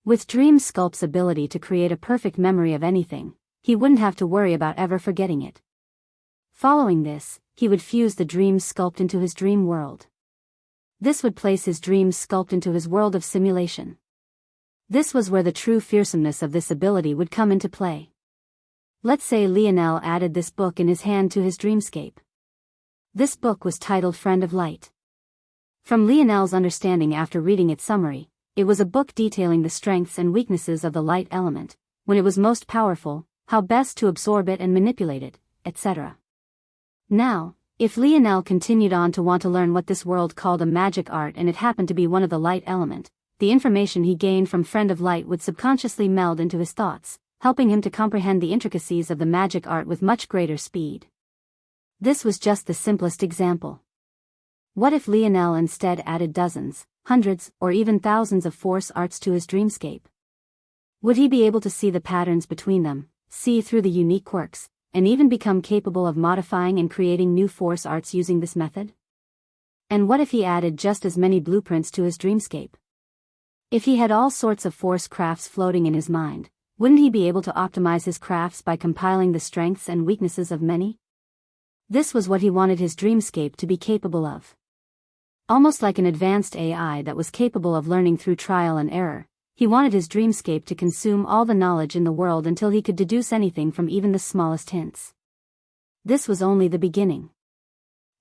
With Dream Sculpt's ability to create a perfect memory of anything, he wouldn't have to worry about ever forgetting it. Following this, he would fuse the Dream Sculpt into his dream world. This would place his Dream Sculpt into his world of simulation. This was where the true fearsomeness of this ability would come into play. Let's say Lionel added this book in his hand to his Dreamscape. This book was titled Friend of Light. From Lionel's understanding after reading its summary, it was a book detailing the strengths and weaknesses of the light element, when it was most powerful, how best to absorb it and manipulate it, etc. Now, if Lionel continued on to want to learn what this world called a magic art and it happened to be one of the light element, the information he gained from Friend of Light would subconsciously meld into his thoughts, helping him to comprehend the intricacies of the magic art with much greater speed. This was just the simplest example. What if Lionel instead added dozens, hundreds, or even thousands of force arts to his Dreamscape? Would he be able to see the patterns between them, see through the unique quirks, and even become capable of modifying and creating new force arts using this method? And what if he added just as many blueprints to his Dreamscape? If he had all sorts of force crafts floating in his mind, wouldn't he be able to optimize his crafts by compiling the strengths and weaknesses of many? This was what he wanted his Dreamscape to be capable of. Almost like an advanced AI that was capable of learning through trial and error, he wanted his Dreamscape to consume all the knowledge in the world until he could deduce anything from even the smallest hints. This was only the beginning.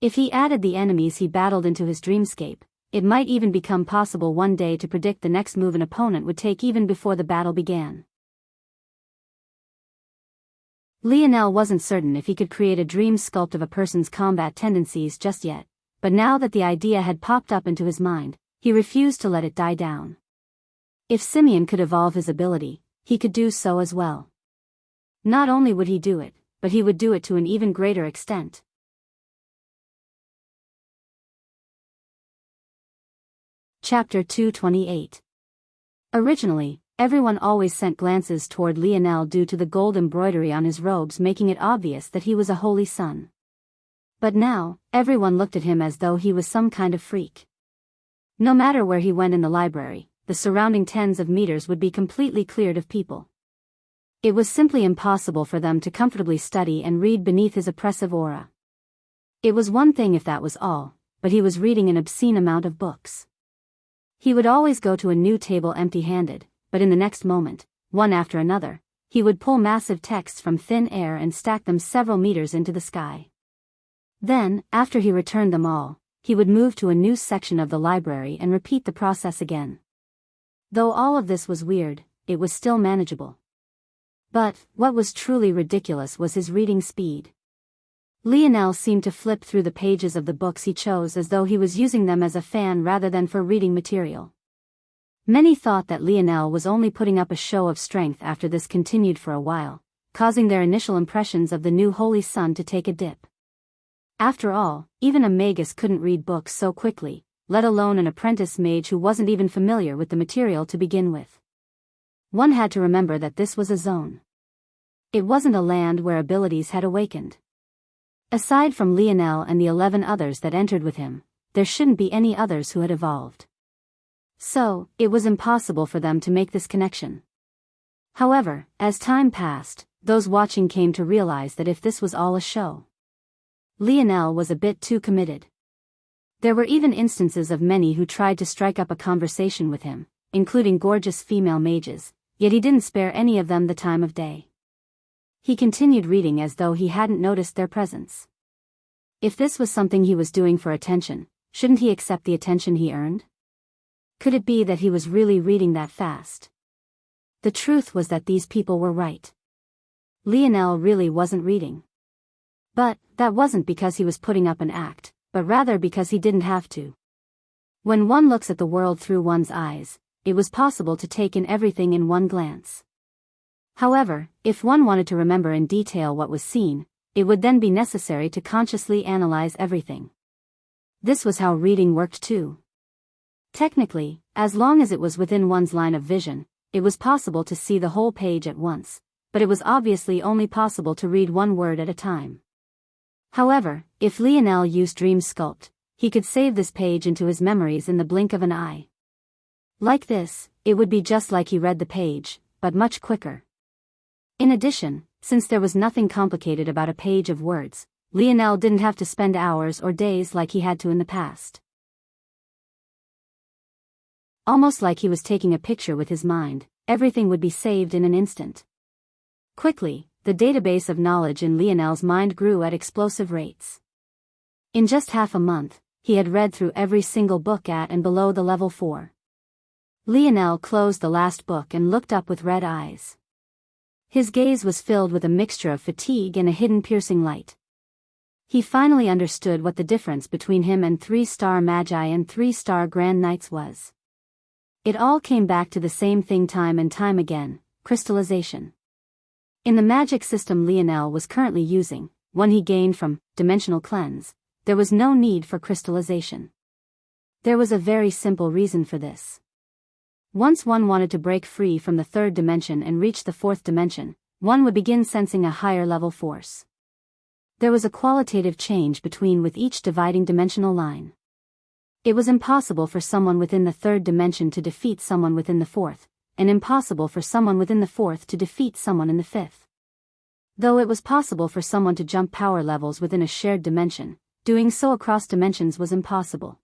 If he added the enemies he battled into his Dreamscape, it might even become possible one day to predict the next move an opponent would take even before the battle began. Lionel wasn't certain if he could create a dream sculpt of a person's combat tendencies just yet, but now that the idea had popped up into his mind, he refused to let it die down. If Simeon could evolve his ability, he could do so as well. Not only would he do it, but he would do it to an even greater extent. Chapter 228. Originally, everyone always sent glances toward Lionel due to the gold embroidery on his robes making it obvious that he was a holy son. But now, everyone looked at him as though he was some kind of freak. No matter where he went in the library, the surrounding tens of meters would be completely cleared of people. It was simply impossible for them to comfortably study and read beneath his oppressive aura. It was one thing if that was all, but he was reading an obscene amount of books. He would always go to a new table empty-handed, but in the next moment, one after another, he would pull massive texts from thin air and stack them several meters into the sky. Then, after he returned them all, he would move to a new section of the library and repeat the process again. Though all of this was weird, it was still manageable. But, what was truly ridiculous was his reading speed. Lionel seemed to flip through the pages of the books he chose as though he was using them as a fan rather than for reading material. Many thought that Lionel was only putting up a show of strength after this continued for a while, causing their initial impressions of the new Holy Son to take a dip. After all, even a magus couldn't read books so quickly, let alone an apprentice mage who wasn't even familiar with the material to begin with. One had to remember that this was a zone. It wasn't a land where abilities had awakened. Aside from Lionel and the 11 others that entered with him, there shouldn't be any others who had evolved. So, it was impossible for them to make this connection. However, as time passed, those watching came to realize that if this was all a show, Lionel was a bit too committed. There were even instances of many who tried to strike up a conversation with him, including gorgeous female mages, yet he didn't spare any of them the time of day. He continued reading as though he hadn't noticed their presence. If this was something he was doing for attention, shouldn't he accept the attention he earned? Could it be that he was really reading that fast? The truth was that these people were right. Lionel really wasn't reading. But that wasn't because he was putting up an act, but rather because he didn't have to. When one looks at the world through one's eyes, it was possible to take in everything in one glance. However, if one wanted to remember in detail what was seen, it would then be necessary to consciously analyze everything. This was how reading worked too. Technically, as long as it was within one's line of vision, it was possible to see the whole page at once, but it was obviously only possible to read one word at a time. However, if Lionel used Dream Sculpt, he could save this page into his memories in the blink of an eye. Like this, it would be just like he read the page, but much quicker. In addition, since there was nothing complicated about a page of words, Lionel didn't have to spend hours or days like he had to in the past. Almost like he was taking a picture with his mind, everything would be saved in an instant. Quickly, the database of knowledge in Lionel's mind grew at explosive rates. In just half a month, he had read through every single book at and below the level 4. Lionel closed the last book and looked up with red eyes. His gaze was filled with a mixture of fatigue and a hidden piercing light. He finally understood what the difference between him and 3-star Magi and 3-star Grand Knights was. It all came back to the same thing time and time again: crystallization. In the magic system Lionel was currently using, one he gained from Dimensional Cleanse, there was no need for crystallization. There was a very simple reason for this. Once one wanted to break free from the 3rd dimension and reach the 4th dimension, one would begin sensing a higher level force. There was a qualitative change between with each dividing dimensional line. It was impossible for someone within the 3rd dimension to defeat someone within the 4th, and impossible for someone within the 4th to defeat someone in the 5th. Though it was possible for someone to jump power levels within a shared dimension, doing so across dimensions was impossible.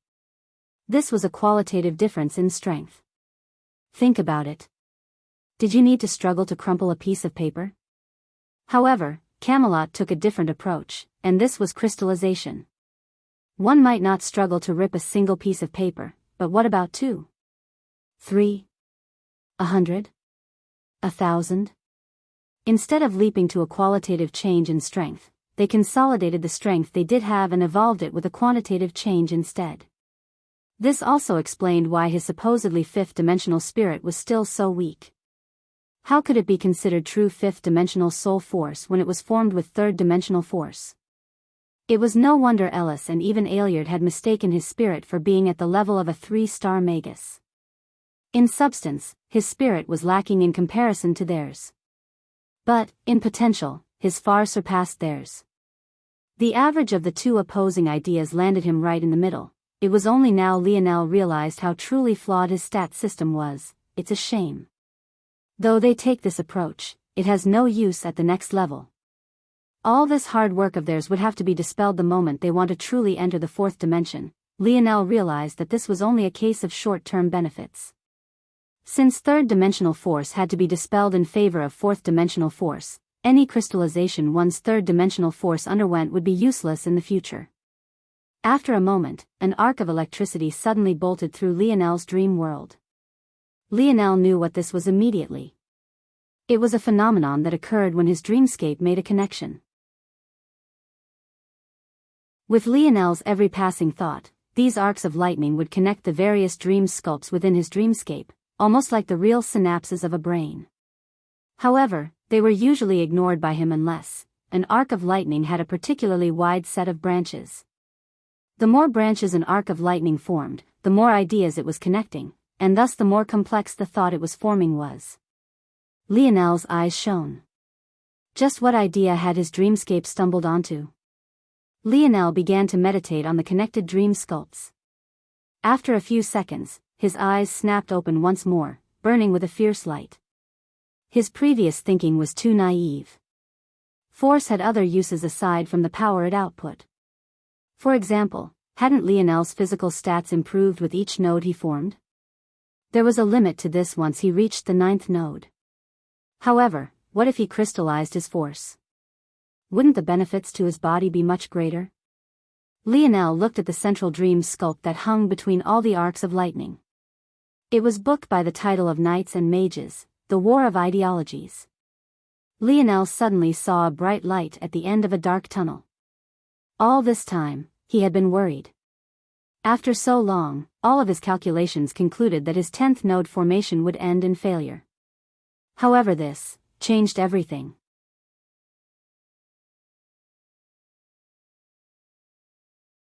This was a qualitative difference in strength. Think about it. Did you need to struggle to crumple a piece of paper? However, Camelot took a different approach, and this was crystallization. One might not struggle to rip a single piece of paper, but what about 2? 3? 100? 1,000? Instead of leaping to a qualitative change in strength, they consolidated the strength they did have and evolved it with a quantitative change instead. This also explained why his supposedly 5th-dimensional spirit was still so weak. How could it be considered true 5th-dimensional soul force when it was formed with 3rd-dimensional force? It was no wonder Ellis and even Aeliard had mistaken his spirit for being at the level of a 3-star magus. In substance, his spirit was lacking in comparison to theirs. But, in potential, his far surpassed theirs. The average of the two opposing ideas landed him right in the middle. It was only now Lionel realized how truly flawed his stat system was. It's a shame. Though they take this approach, it has no use at the next level. All this hard work of theirs would have to be dispelled the moment they want to truly enter the 4th dimension. Lionel realized that this was only a case of short-term benefits. Since 3rd-dimensional force had to be dispelled in favor of 4th-dimensional force, any crystallization one's 3rd-dimensional force underwent would be useless in the future. After a moment, an arc of electricity suddenly bolted through Lionel's dream world. Lionel knew what this was immediately. It was a phenomenon that occurred when his dreamscape made a connection. With Lionel's every passing thought, these arcs of lightning would connect the various dream sculpts within his dreamscape, almost like the real synapses of a brain. However, they were usually ignored by him unless an arc of lightning had a particularly wide set of branches. The more branches an arc of lightning formed, the more ideas it was connecting, and thus the more complex the thought it was forming was. Lionel's eyes shone. Just what idea had his dreamscape stumbled onto? Lionel began to meditate on the connected dream sculpts. After a few seconds, his eyes snapped open once more, burning with a fierce light. His previous thinking was too naive. Force had other uses aside from the power it output. For example, hadn't Lionel's physical stats improved with each node he formed? There was a limit to this once he reached the 9th node. However, what if he crystallized his force? Wouldn't the benefits to his body be much greater? Lionel looked at the central dream sculpt that hung between all the arcs of lightning. It was booked by the title of Knights and Mages, The War of Ideologies. Lionel suddenly saw a bright light at the end of a dark tunnel. All this time, he had been worried. After so long, all of his calculations concluded that his 10th node formation would end in failure. However, this changed everything.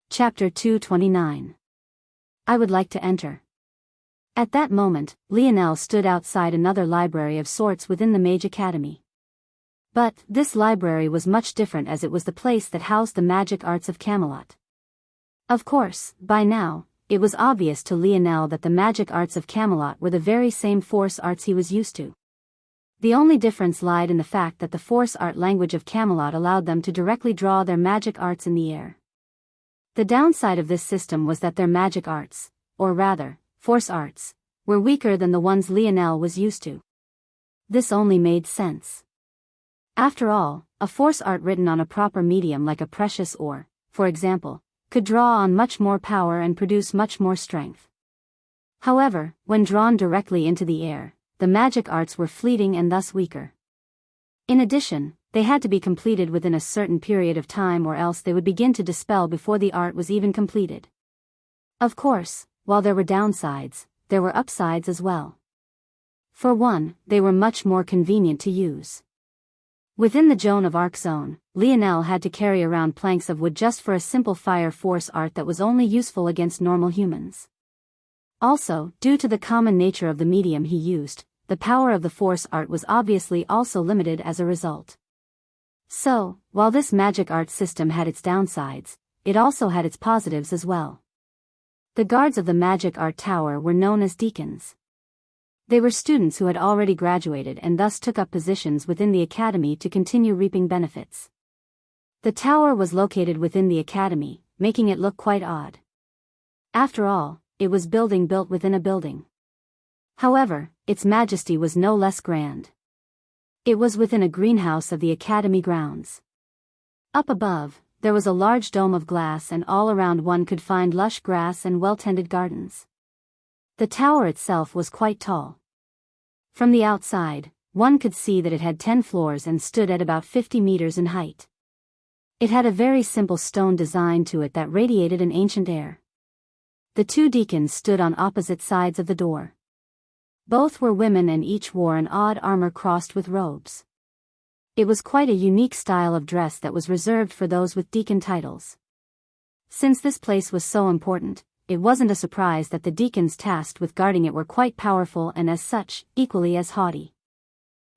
Chapter 229. I would like to enter. At that moment, Lionel stood outside another library of sorts within the Mage Academy. But this library was much different, as it was the place that housed the magic arts of Camelot. Of course, by now, it was obvious to Lionel that the magic arts of Camelot were the very same force arts he was used to. The only difference lied in the fact that the force art language of Camelot allowed them to directly draw their magic arts in the air. The downside of this system was that their magic arts, or rather, force arts, were weaker than the ones Lionel was used to. This only made sense. After all, a force art written on a proper medium like a precious ore, for example, could draw on much more power and produce much more strength. However, when drawn directly into the air, the magic arts were fleeting and thus weaker. In addition, they had to be completed within a certain period of time, or else they would begin to dispel before the art was even completed. Of course, while there were downsides, there were upsides as well. For one, they were much more convenient to use. Within the Joan of Arc zone, Lionel had to carry around planks of wood just for a simple fire force art that was only useful against normal humans. Also, due to the common nature of the medium he used, the power of the force art was obviously also limited as a result. So, while this magic art system had its downsides, it also had its positives as well. The guards of the magic art tower were known as deacons. They were students who had already graduated and thus took up positions within the academy to continue reaping benefits. The tower was located within the academy, making it look quite odd. After all, it was building built within a building. However, its majesty was no less grand. It was within a greenhouse of the academy grounds. Up above, there was a large dome of glass, and all around one could find lush grass and well-tended gardens. The tower itself was quite tall. From the outside, one could see that it had 10 floors and stood at about 50 meters in height. It had a very simple stone design to it that radiated an ancient air. The two deacons stood on opposite sides of the door. Both were women and each wore an odd armor crossed with robes. It was quite a unique style of dress that was reserved for those with deacon titles. Since this place was so important, it wasn't a surprise that the deacons tasked with guarding it were quite powerful and as such, equally as haughty.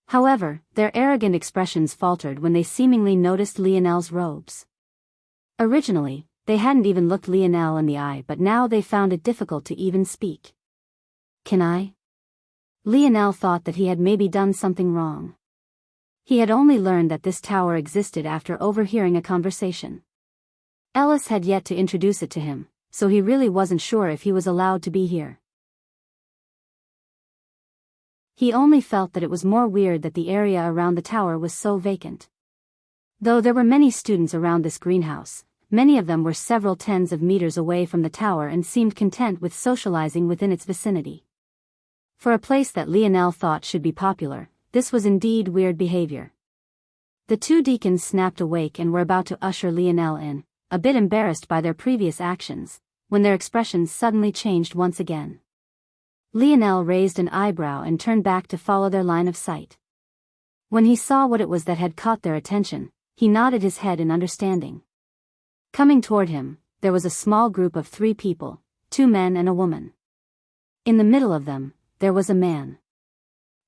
However, their arrogant expressions faltered when they seemingly noticed Lionel's robes. Originally, they hadn't even looked Lionel in the eye, but now they found it difficult to even speak. "Can I?" Lionel thought that he had maybe done something wrong. He had only learned that this tower existed after overhearing a conversation. Ellis had yet to introduce it to him, so he really wasn't sure if he was allowed to be here. He only felt that it was more weird that the area around the tower was so vacant. Though there were many students around this greenhouse, many of them were several tens of meters away from the tower and seemed content with socializing within its vicinity. For a place that Lionel thought should be popular, this was indeed weird behavior. The two deacons snapped awake and were about to usher Lionel in, a bit embarrassed by their previous actions, when their expressions suddenly changed once again. Lionel raised an eyebrow and turned back to follow their line of sight. When he saw what it was that had caught their attention, he nodded his head in understanding. Coming toward him, there was a small group of 3 people, 2 men and a woman. In the middle of them, there was a man.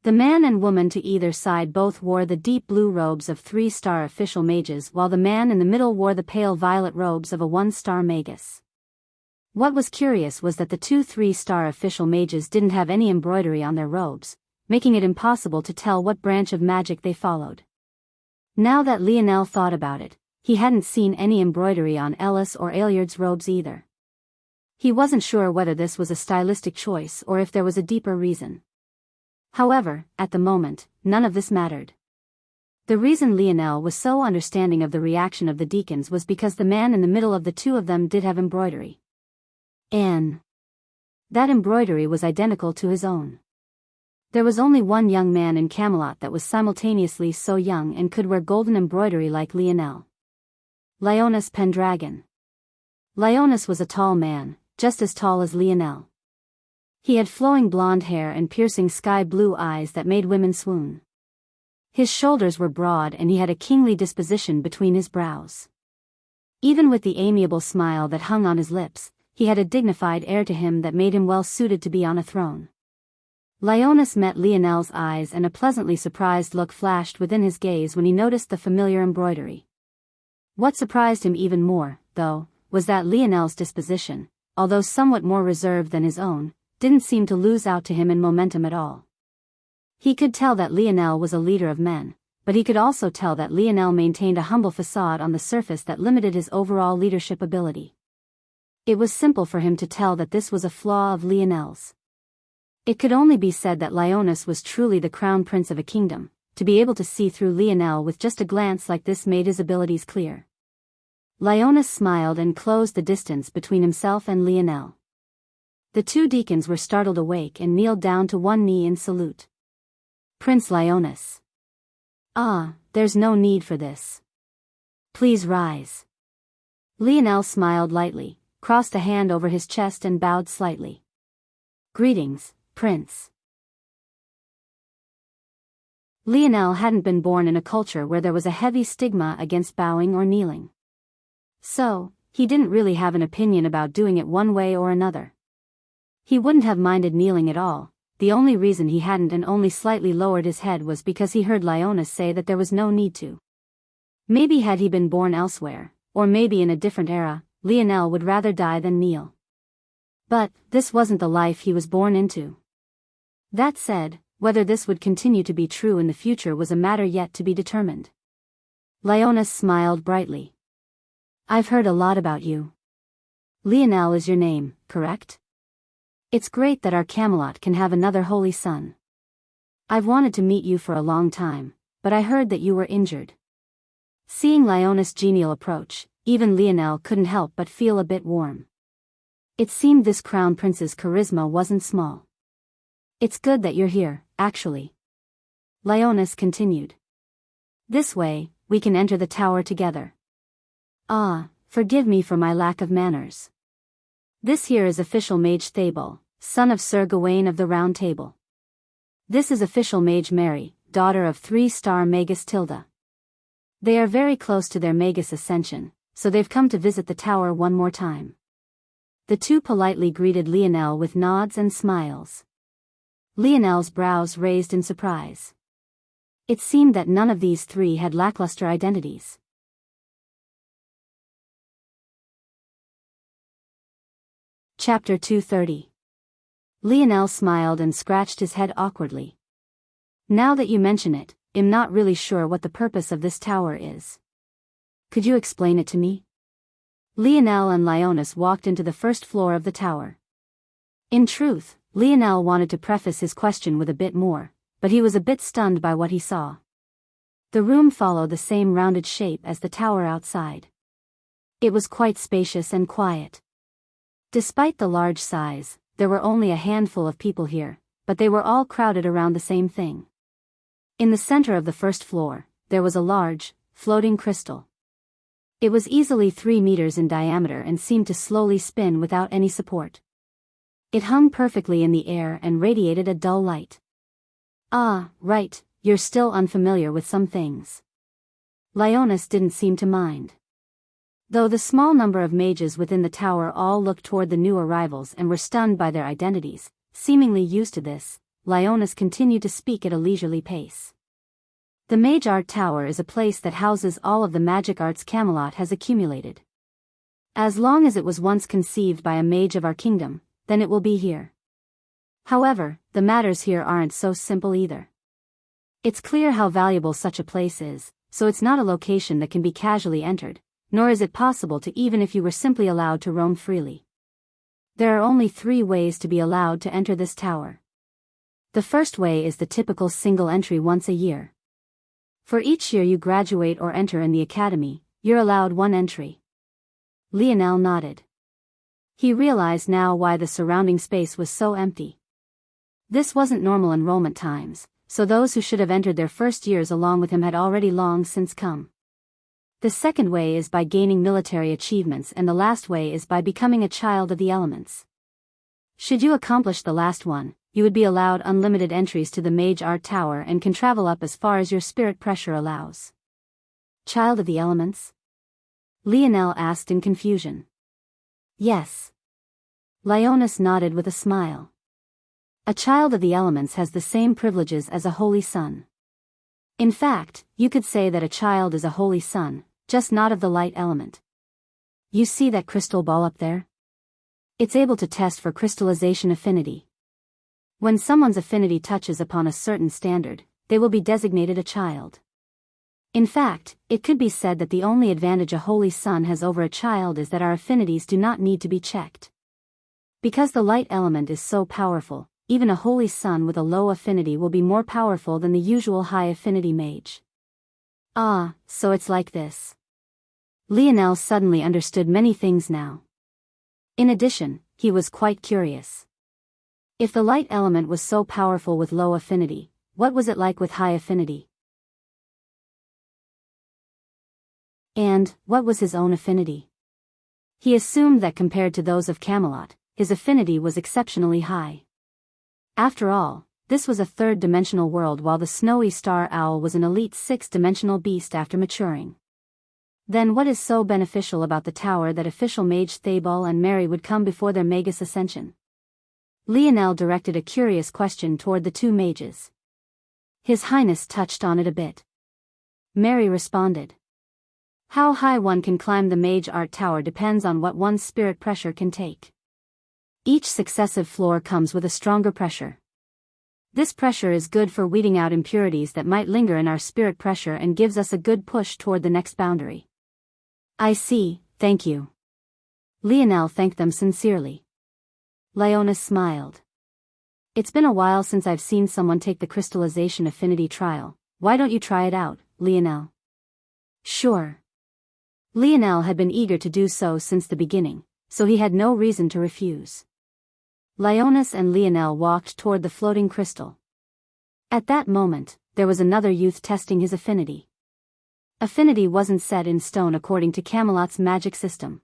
The man and woman to either side both wore the deep blue robes of 3-star official mages, while the man in the middle wore the pale violet robes of a 1-star magus. What was curious was that the two 3-star official mages didn't have any embroidery on their robes, making it impossible to tell what branch of magic they followed. Now that Lionel thought about it, he hadn't seen any embroidery on Ellis or Ailiard's robes either. He wasn't sure whether this was a stylistic choice or if there was a deeper reason. However, at the moment, none of this mattered. The reason Lionel was so understanding of the reaction of the deacons was because the man in the middle of the two of them did have embroidery. And that embroidery was identical to his own. There was only one young man in Camelot that was simultaneously so young and could wear golden embroidery like Lionel. Leonis Pendragon. Leonis was a tall man, just as tall as Lionel. He had flowing blonde hair and piercing sky-blue eyes that made women swoon. His shoulders were broad and he had a kingly disposition between his brows. Even with the amiable smile that hung on his lips, he had a dignified air to him that made him well suited to be on a throne. Leonis met Lionel's eyes and a pleasantly surprised look flashed within his gaze when he noticed the familiar embroidery. What surprised him even more, though, was that Lionel's disposition, although somewhat more reserved than his own, didn't seem to lose out to him in momentum at all. He could tell that Lionel was a leader of men, but he could also tell that Lionel maintained a humble facade on the surface that limited his overall leadership ability. It was simple for him to tell that this was a flaw of Lionel's. It could only be said that Leonis was truly the crown prince of a kingdom. To be able to see through Lionel with just a glance like this made his abilities clear. Leonis smiled and closed the distance between himself and Lionel. The two deacons were startled awake and kneeled down to one knee in salute. Prince Leonis. Ah, there's no need for this. Please rise. Lionel smiled lightly, crossed a hand over his chest and bowed slightly. Greetings, Prince. Lionel hadn't been born in a culture where there was a heavy stigma against bowing or kneeling. So, he didn't really have an opinion about doing it one way or another. He wouldn't have minded kneeling at all. The only reason he hadn't and only slightly lowered his head was because he heard Leonis say that there was no need to. Maybe had he been born elsewhere, or maybe in a different era, Lionel would rather die than kneel. But, this wasn't the life he was born into. That said, whether this would continue to be true in the future was a matter yet to be determined. Leonis smiled brightly. I've heard a lot about you. Lionel is your name, correct? It's great that our Camelot can have another holy son. I've wanted to meet you for a long time, but I heard that you were injured. Seeing Leonis' genial approach, even Lionel couldn't help but feel a bit warm. It seemed this crown prince's charisma wasn't small. It's good that you're here, actually. Leonis continued. This way, we can enter the tower together. Ah, forgive me for my lack of manners. This here is official mage Thabal, son of Sir Gawain of the Round Table. This is official mage Mary, daughter of 3-star magus Tilda. They are very close to their magus ascension, so they've come to visit the tower one more time. The two politely greeted Lionel with nods and smiles. Lionel's brows raised in surprise. It seemed that none of these three had lackluster identities. Chapter 230. Lionel smiled and scratched his head awkwardly. Now that you mention it, I'm not really sure what the purpose of this tower is. Could you explain it to me? Lionel and Leonis walked into the first floor of the tower. In truth, Lionel wanted to preface his question with a bit more, but he was a bit stunned by what he saw. The room followed the same rounded shape as the tower outside. It was quite spacious and quiet. Despite the large size, there were only a handful of people here, but they were all crowded around the same thing. In the center of the first floor, there was a large, floating crystal. It was easily 3 meters in diameter and seemed to slowly spin without any support. It hung perfectly in the air and radiated a dull light. Ah, right, you're still unfamiliar with some things. Leonis didn't seem to mind. Though the small number of mages within the tower all looked toward the new arrivals and were stunned by their identities, seemingly used to this, Leonis continued to speak at a leisurely pace. The Mage Art Tower is a place that houses all of the magic arts Camelot has accumulated. As long as it was once conceived by a mage of our kingdom, then it will be here. However, the matters here aren't so simple either. It's clear how valuable such a place is, so it's not a location that can be casually entered, nor is it possible to even if you were simply allowed to roam freely. There are only 3 ways to be allowed to enter this tower. The first way is the typical single entry once a year. For each year you graduate or enter in the academy, you're allowed 1 entry. Lionel nodded. He realized now why the surrounding space was so empty. This wasn't normal enrollment times, so those who should have entered their first years along with him had already long since come. The second way is by gaining military achievements, and the last way is by becoming a child of the elements. Should you accomplish the last one, you would be allowed unlimited entries to the Mage Art Tower and can travel up as far as your spirit pressure allows. Child of the elements? Lionel asked in confusion. Yes. Leonis nodded with a smile. A child of the elements has the same privileges as a holy son. In fact, you could say that a child is a holy son, just not of the light element. You see that crystal ball up there? It's able to test for crystallization affinity. When someone's affinity touches upon a certain standard, they will be designated a child. In fact, it could be said that the only advantage a holy son has over a child is that our affinities do not need to be checked. Because the light element is so powerful, even a holy son with a low affinity will be more powerful than the usual high affinity mage. Ah, so it's like this. Lionel suddenly understood many things now. In addition, he was quite curious. If the light element was so powerful with low affinity, what was it like with high affinity? And what was his own affinity? He assumed that compared to those of Camelot, his affinity was exceptionally high. After all, this was a 3rd-dimensional world, while the snowy star owl was an elite 6th-dimensional beast after maturing. Then what is so beneficial about the tower that official mage Thabal and Mary would come before their Magus ascension? Lionel directed a curious question toward the 2 mages. His Highness touched on it a bit. Mary responded. How high one can climb the Mage Art Tower depends on what one's spirit pressure can take. Each successive floor comes with a stronger pressure. This pressure is good for weeding out impurities that might linger in our spirit pressure and gives us a good push toward the next boundary. I see, thank you. Lionel thanked them sincerely. Leonis smiled. It's been a while since I've seen someone take the crystallization affinity trial. Why don't you try it out, Lionel? Sure. Lionel had been eager to do so since the beginning, so he had no reason to refuse. Leonis and Lionel walked toward the floating crystal. At that moment, there was another youth testing his affinity. Affinity wasn't set in stone according to Camelot's magic system.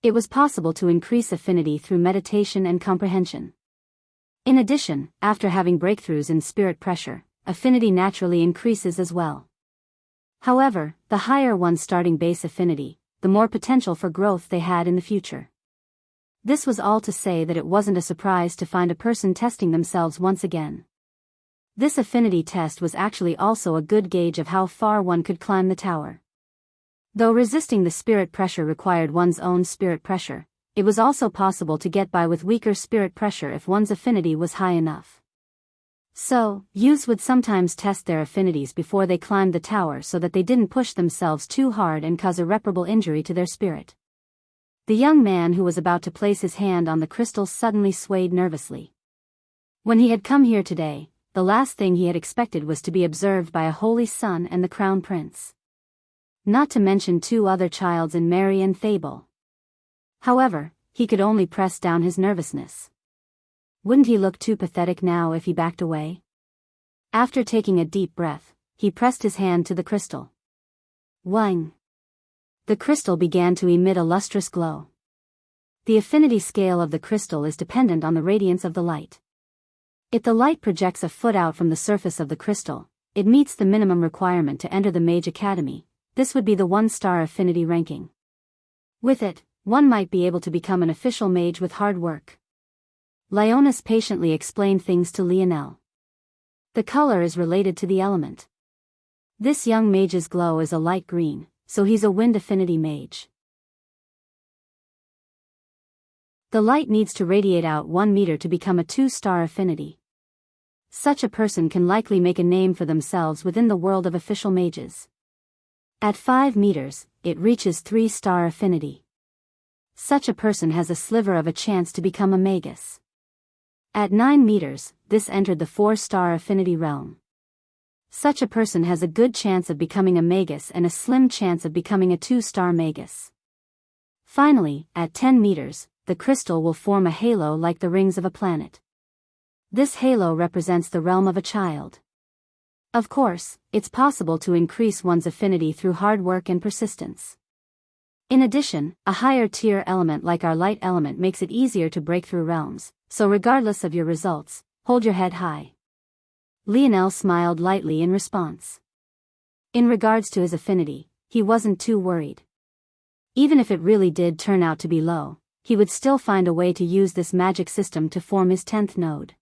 It was possible to increase affinity through meditation and comprehension. In addition, after having breakthroughs in spirit pressure, affinity naturally increases as well. However, the higher one's starting base affinity, the more potential for growth they had in the future. This was all to say that it wasn't a surprise to find a person testing themselves once again. This affinity test was actually also a good gauge of how far one could climb the tower. Though resisting the spirit pressure required one's own spirit pressure, it was also possible to get by with weaker spirit pressure if one's affinity was high enough. So, youths would sometimes test their affinities before they climbed the tower so that they didn't push themselves too hard and cause irreparable injury to their spirit. The young man who was about to place his hand on the crystal suddenly swayed nervously. When he had come here today, the last thing he had expected was to be observed by a holy son and the crown prince. Not to mention 2 other childs in Mary and Thabal. However, he could only press down his nervousness. Wouldn't he look too pathetic now if he backed away? After taking a deep breath, he pressed his hand to the crystal. Wang! The crystal began to emit a lustrous glow. The affinity scale of the crystal is dependent on the radiance of the light. If the light projects a foot out from the surface of the crystal, it meets the minimum requirement to enter the Mage Academy. This would be the 1-star affinity ranking. With it, one might be able to become an official mage with hard work. Leonis patiently explained things to Lionel. The color is related to the element. This young mage's glow is a light green, so he's a wind affinity mage. The light needs to radiate out 1 meter to become a 2-star affinity. Such a person can likely make a name for themselves within the world of official mages. At 5 meters, it reaches 3-star affinity. Such a person has a sliver of a chance to become a magus. At 9 meters, this entered the 4-star affinity realm. Such a person has a good chance of becoming a magus and a slim chance of becoming a 2-star magus. Finally, at 10 meters, the crystal will form a halo like the rings of a planet. This halo represents the realm of a child. Of course, it's possible to increase one's affinity through hard work and persistence. In addition, a higher tier element like our light element makes it easier to break through realms, so regardless of your results, hold your head high. Lionel smiled lightly in response. In regards to his affinity, he wasn't too worried. Even if it really did turn out to be low, he would still find a way to use this magic system to form his 10th node.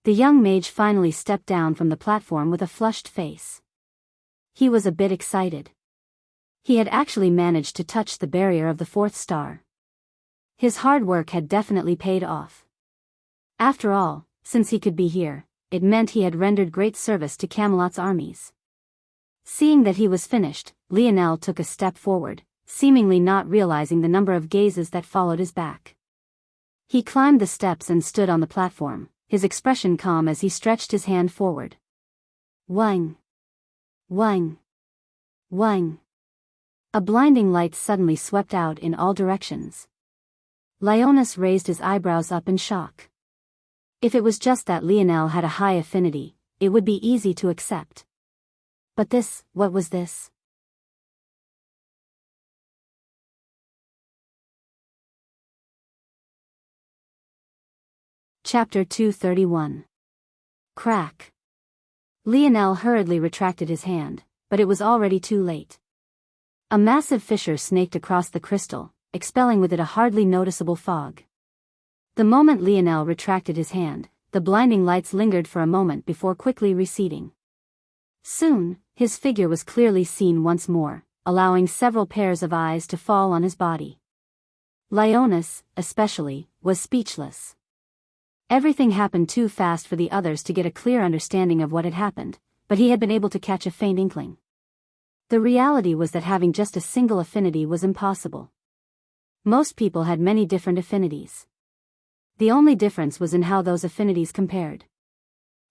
The young mage finally stepped down from the platform with a flushed face. He was a bit excited. He had actually managed to touch the barrier of the 4th star. His hard work had definitely paid off. After all, since he could be here, it meant he had rendered great service to Camelot's armies. Seeing that he was finished, Lionel took a step forward, seemingly not realizing the number of gazes that followed his back. He climbed the steps and stood on the platform, his expression calm as he stretched his hand forward. Wang! Wang! Wang! A blinding light suddenly swept out in all directions. Leonis raised his eyebrows up in shock. If it was just that Lionel had a high affinity, it would be easy to accept. But this, what was this? Chapter 231. Crack. Lionel hurriedly retracted his hand, but it was already too late. A massive fissure snaked across the crystal, expelling with it a hardly noticeable fog. The moment Lionel retracted his hand, the blinding lights lingered for a moment before quickly receding. Soon, his figure was clearly seen once more, allowing several pairs of eyes to fall on his body. Leonis, especially, was speechless. Everything happened too fast for the others to get a clear understanding of what had happened, but he had been able to catch a faint inkling. The reality was that having just a single affinity was impossible. Most people had many different affinities. The only difference was in how those affinities compared.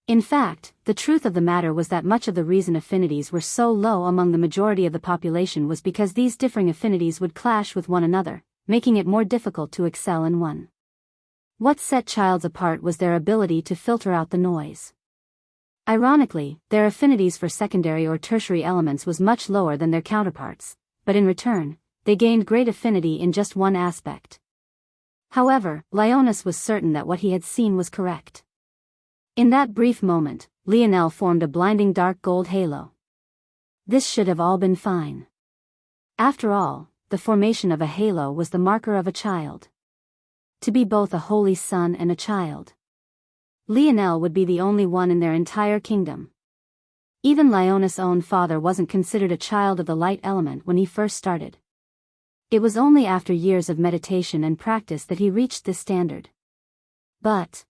In fact, the truth of the matter was that much of the reason affinities were so low among the majority of the population was because these differing affinities would clash with one another, making it more difficult to excel in one. What set childs apart was their ability to filter out the noise. Ironically, their affinities for secondary or tertiary elements was much lower than their counterparts, but in return, they gained great affinity in just one aspect. However, Leonis was certain that what he had seen was correct. In that brief moment, Lionel formed a blinding dark gold halo. This should have all been fine. After all, the formation of a halo was the marker of a child. To be both a holy son and a child. Lionel would be the only one in their entire kingdom. Even Leonis' own father wasn't considered a child of the light element when he first started. It was only after years of meditation and practice that he reached this standard. But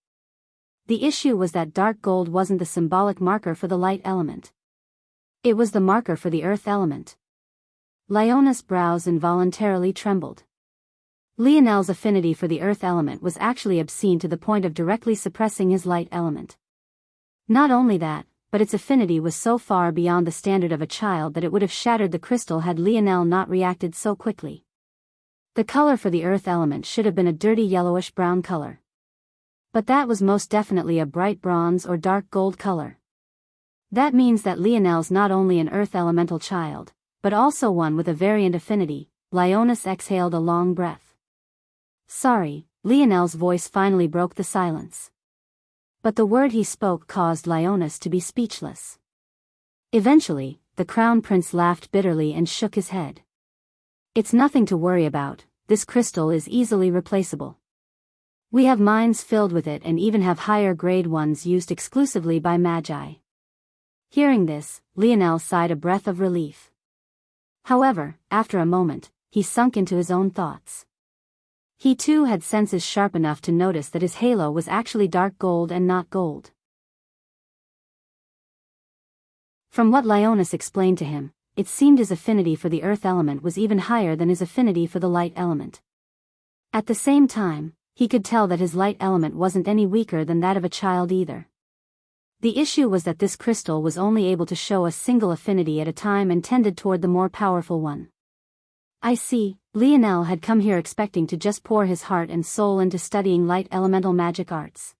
the issue was that dark gold wasn't the symbolic marker for the light element. It was the marker for the earth element. Leonis' brows involuntarily trembled. Lionel's affinity for the earth element was actually obscene to the point of directly suppressing his light element. Not only that, but its affinity was so far beyond the standard of a child that it would have shattered the crystal had Lionel not reacted so quickly. The color for the earth element should have been a dirty yellowish-brown color. But that was most definitely a bright bronze or dark gold color. That means that Lionel's not only an earth elemental child, but also one with a variant affinity. Leonis exhaled a long breath. Sorry, Lionel's voice finally broke the silence. But the word he spoke caused Leonis to be speechless. Eventually, the crown prince laughed bitterly and shook his head. It's nothing to worry about, this crystal is easily replaceable. We have mines filled with it and even have higher grade ones used exclusively by magi. Hearing this, Lionel sighed a breath of relief. However, after a moment, he sunk into his own thoughts. He too had senses sharp enough to notice that his halo was actually dark gold and not gold. From what Leonis explained to him, it seemed his affinity for the earth element was even higher than his affinity for the light element. At the same time, he could tell that his light element wasn't any weaker than that of a child either. The issue was that this crystal was only able to show a single affinity at a time and tended toward the more powerful one. I see, Lionel had come here expecting to just pour his heart and soul into studying light elemental magic arts.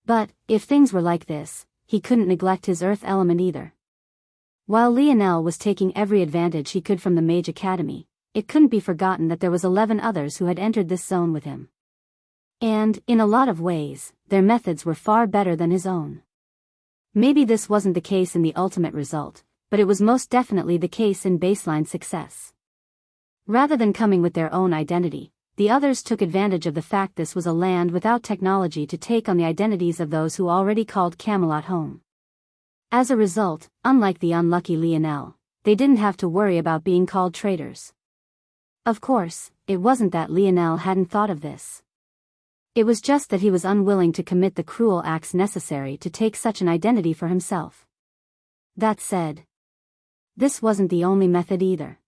But, if things were like this, he couldn't neglect his earth element either. While Lionel was taking every advantage he could from the Mage Academy, it couldn't be forgotten that there was 11 others who had entered this zone with him. And, in a lot of ways, their methods were far better than his own. Maybe this wasn't the case in the ultimate result, but it was most definitely the case in baseline success. Rather than coming with their own identity, the others took advantage of the fact this was a land without technology to take on the identities of those who already called Camelot home. As a result, unlike the unlucky Lionel, they didn't have to worry about being called traitors. Of course, it wasn't that Lionel hadn't thought of this. It was just that he was unwilling to commit the cruel acts necessary to take such an identity for himself. That said, this wasn't the only method either.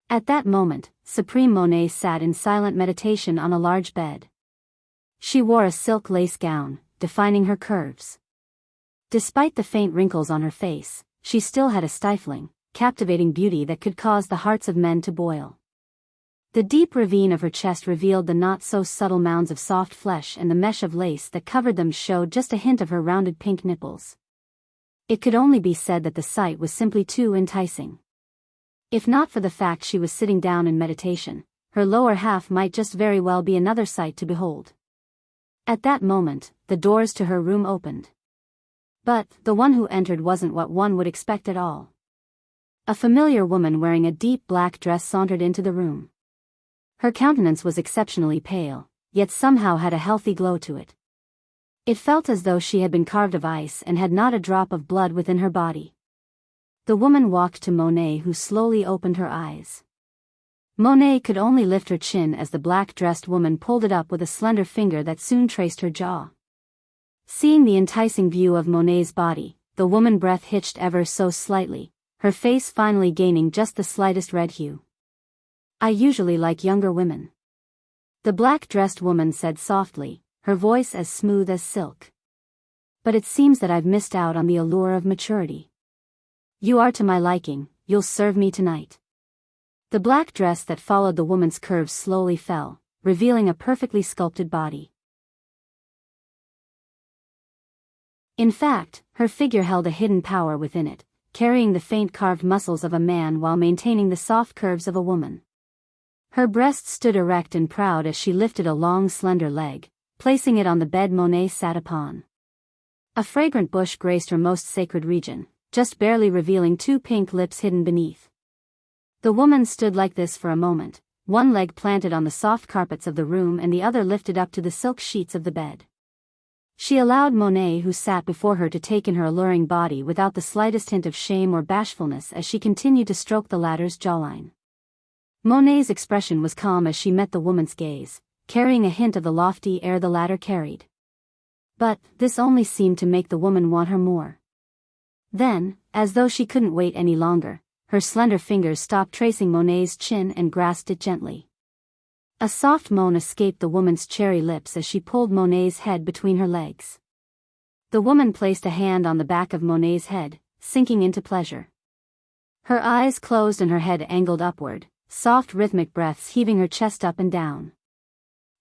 At that moment, Supreme Monet sat in silent meditation on a large bed. She wore a silk lace gown, defining her curves. Despite the faint wrinkles on her face, she still had a stifling, captivating beauty that could cause the hearts of men to boil. The deep ravine of her chest revealed the not-so-subtle mounds of soft flesh, and the mesh of lace that covered them showed just a hint of her rounded pink nipples. It could only be said that the sight was simply too enticing. If not for the fact she was sitting down in meditation, her lower half might just very well be another sight to behold. At that moment, the doors to her room opened. But the one who entered wasn't what one would expect at all. A familiar woman wearing a deep black dress sauntered into the room. Her countenance was exceptionally pale, yet somehow had a healthy glow to it. It felt as though she had been carved of ice and had not a drop of blood within her body. The woman walked to Monet, who slowly opened her eyes. Monet could only lift her chin as the black-dressed woman pulled it up with a slender finger that soon traced her jaw. Seeing the enticing view of Monet's body, the woman's breath hitched ever so slightly, her face finally gaining just the slightest red hue. I usually like younger women, the black-dressed woman said softly, her voice as smooth as silk. But it seems that I've missed out on the allure of maturity. You are to my liking, you'll serve me tonight. The black dress that followed the woman's curves slowly fell, revealing a perfectly sculpted body. In fact, her figure held a hidden power within it, carrying the faint carved muscles of a man while maintaining the soft curves of a woman. Her breast stood erect and proud as she lifted a long slender leg, placing it on the bed Monet sat upon. A fragrant bush graced her most sacred region, just barely revealing two pink lips hidden beneath. The woman stood like this for a moment, one leg planted on the soft carpets of the room and the other lifted up to the silk sheets of the bed. She allowed Monet, who sat before her, to take in her alluring body without the slightest hint of shame or bashfulness as she continued to stroke the latter's jawline. Monet's expression was calm as she met the woman's gaze, carrying a hint of the lofty air the latter carried. But this only seemed to make the woman want her more. Then, as though she couldn't wait any longer, her slender fingers stopped tracing Monet's chin and grasped it gently. A soft moan escaped the woman's cherry lips as she pulled Monet's head between her legs. The woman placed a hand on the back of Monet's head, sinking into pleasure. Her eyes closed and her head angled upward, soft rhythmic breaths heaving her chest up and down.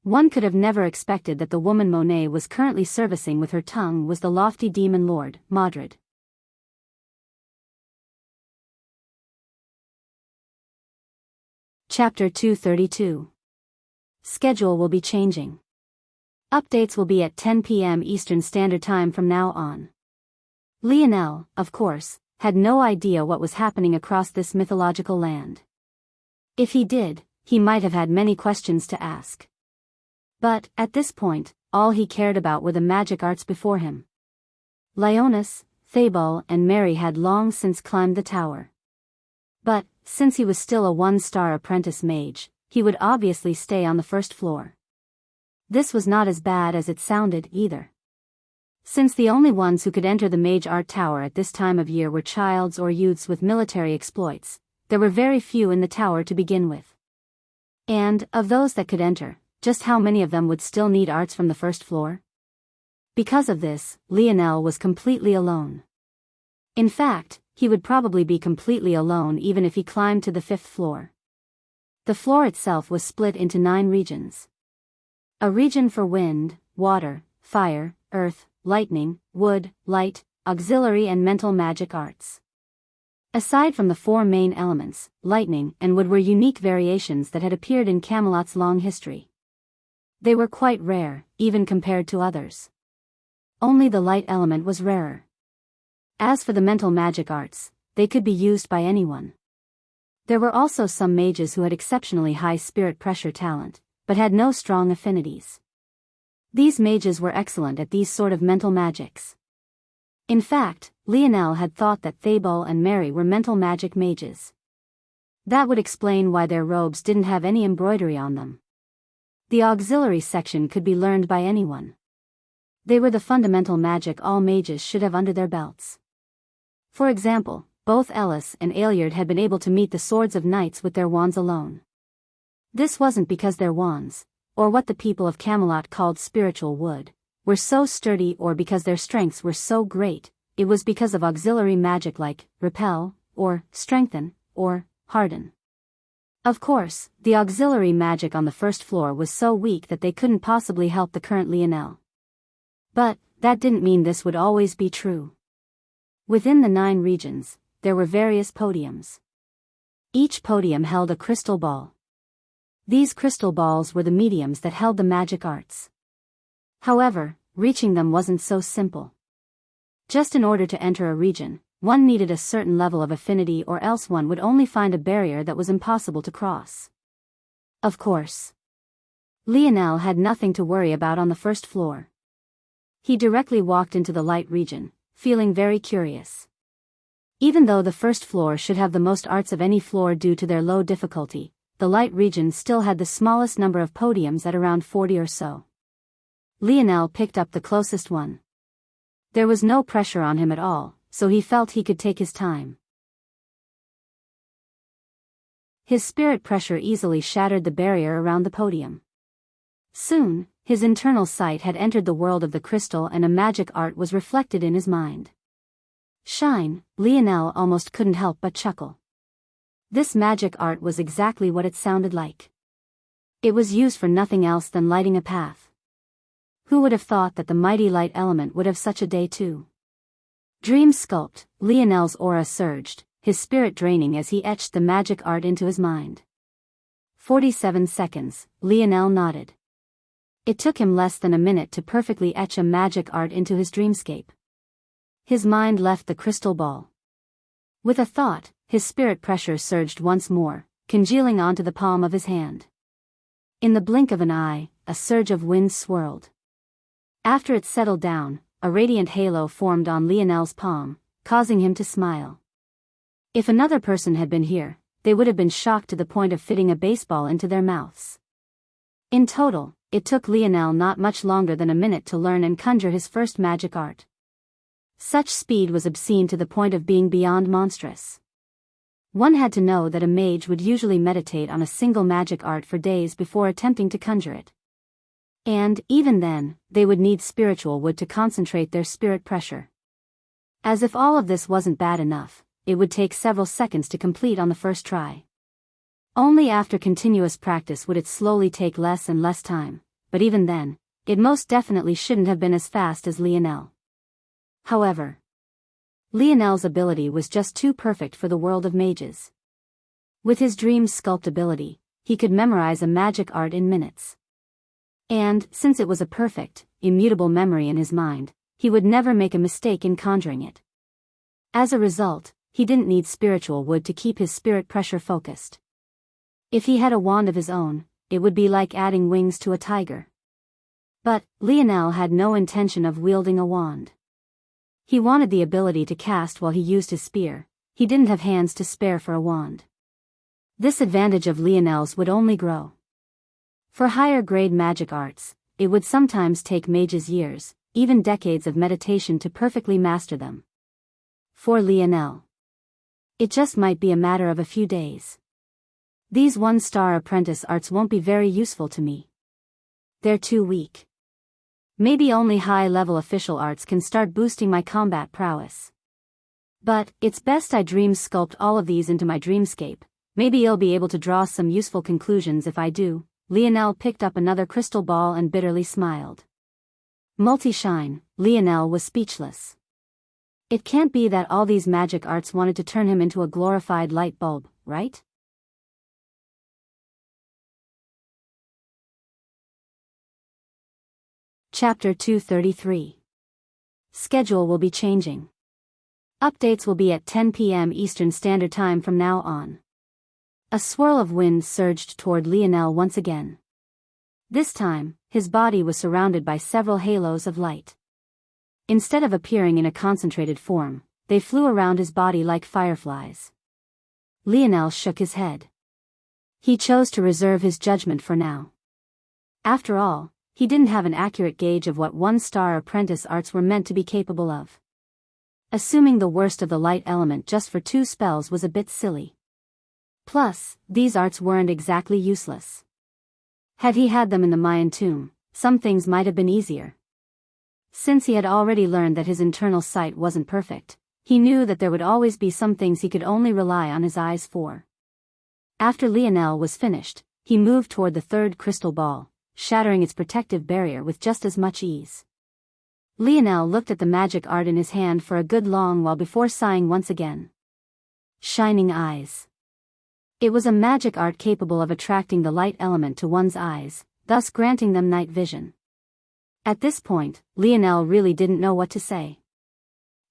One could have never expected that the woman Monet was currently servicing with her tongue was the lofty demon lord, Madrid. Chapter 232. Schedule will be changing. Updates will be at 10 p.m. Eastern Standard Time from now on. Lionel, of course, had no idea what was happening across this mythological land. If he did, he might have had many questions to ask. But, at this point, all he cared about were the magic arts before him. Leonis, Thabal and Mary had long since climbed the tower. But, since he was still a one-star apprentice mage, he would obviously stay on the first floor. This was not as bad as it sounded, either. Since the only ones who could enter the Mage Art Tower at this time of year were childs or youths with military exploits, there were very few in the tower to begin with. And, of those that could enter, just how many of them would still need arts from the first floor? Because of this, Lionel was completely alone. In fact, he would probably be completely alone even if he climbed to the 5th floor. The floor itself was split into 9 regions. A region for wind, water, fire, earth, lightning, wood, light, auxiliary and mental magic arts. Aside from the 4 main elements, lightning and wood were unique variations that had appeared in Camelot's long history. They were quite rare, even compared to others. Only the light element was rarer. As for the mental magic arts, they could be used by anyone. There were also some mages who had exceptionally high spirit pressure talent, but had no strong affinities. These mages were excellent at these sort of mental magics. In fact, Lionel had thought that Thabal and Mary were mental magic mages. That would explain why their robes didn't have any embroidery on them. The auxiliary section could be learned by anyone. They were the fundamental magic all mages should have under their belts. For example, both Ellis and Aeliard had been able to meet the swords of knights with their wands alone. This wasn't because their wands, or what the people of Camelot called spiritual wood, were so sturdy or because their strengths were so great, it was because of auxiliary magic like repel, or strengthen, or harden. Of course, the auxiliary magic on the first floor was so weak that they couldn't possibly help the current Lionel. But, that didn't mean this would always be true. Within the 9 regions, there were various podiums. Each podium held a crystal ball. These crystal balls were the mediums that held the magic arts. However, reaching them wasn't so simple. Just in order to enter a region, one needed a certain level of affinity or else one would only find a barrier that was impossible to cross. Of course. Lionel had nothing to worry about on the first floor. He directly walked into the light region, feeling very curious. Even though the first floor should have the most arts of any floor due to their low difficulty, the light region still had the smallest number of podiums at around 40 or so. Lionel picked up the closest one. There was no pressure on him at all, so he felt he could take his time. His spirit pressure easily shattered the barrier around the podium. Soon, his internal sight had entered the world of the crystal and a magic art was reflected in his mind. Shine, Lionel almost couldn't help but chuckle. This magic art was exactly what it sounded like. It was used for nothing else than lighting a path. Who would have thought that the mighty light element would have such a day too? Dream sculpt, Lionel's aura surged, his spirit draining as he etched the magic art into his mind. 47 seconds, Lionel nodded. It took him less than a minute to perfectly etch a magic art into his dreamscape. His mind left the crystal ball. With a thought, his spirit pressure surged once more, congealing onto the palm of his hand. In the blink of an eye, a surge of wind swirled. After it settled down, a radiant halo formed on Lionel's palm, causing him to smile. If another person had been here, they would have been shocked to the point of fitting a baseball into their mouths. In total, it took Lionel not much longer than a minute to learn and conjure his first magic art. Such speed was obscene to the point of being beyond monstrous. One had to know that a mage would usually meditate on a single magic art for days before attempting to conjure it. And, even then, they would need spiritual wood to concentrate their spirit pressure. As if all of this wasn't bad enough, it would take several seconds to complete on the first try. Only after continuous practice would it slowly take less and less time, but even then, it most definitely shouldn't have been as fast as Lionel. However, Lionel's ability was just too perfect for the world of mages. With his dream sculpt ability, he could memorize a magic art in minutes. And, since it was a perfect, immutable memory in his mind, he would never make a mistake in conjuring it. As a result, he didn't need spiritual wood to keep his spirit pressure focused. If he had a wand of his own, it would be like adding wings to a tiger. But Lionel had no intention of wielding a wand. He wanted the ability to cast while he used his spear. He didn't have hands to spare for a wand. This advantage of Lionel's would only grow. For higher-grade magic arts, it would sometimes take mages years, even decades of meditation to perfectly master them. For Lionel, it just might be a matter of a few days. These one-star apprentice arts won't be very useful to me. They're too weak. Maybe only high-level official arts can start boosting my combat prowess. But it's best I dream sculpt all of these into my dreamscape. Maybe I'll be able to draw some useful conclusions if I do. Lionel picked up another crystal ball and bitterly smiled. Multi-shine, Lionel was speechless. It can't be that all these magic arts wanted to turn him into a glorified light bulb, right? Chapter 233. Schedule will be changing. Updates will be at 10 p.m. Eastern Standard Time from now on. A swirl of wind surged toward Lionel once again. This time, his body was surrounded by several halos of light. Instead of appearing in a concentrated form, they flew around his body like fireflies. Lionel shook his head. He chose to reserve his judgment for now. After all, he didn't have an accurate gauge of what one-star apprentice arts were meant to be capable of. Assuming the worst of the light element just for 2 spells was a bit silly. Plus, these arts weren't exactly useless. Had he had them in the Mayan tomb, some things might have been easier. Since he had already learned that his internal sight wasn't perfect, he knew that there would always be some things he could only rely on his eyes for. After Lionel was finished, he moved toward the third crystal ball, shattering its protective barrier with just as much ease. Lionel looked at the magic art in his hand for a good long while before sighing once again. Shining eyes. It was a magic art capable of attracting the light element to one's eyes, thus granting them night vision. At this point, Lionel really didn't know what to say.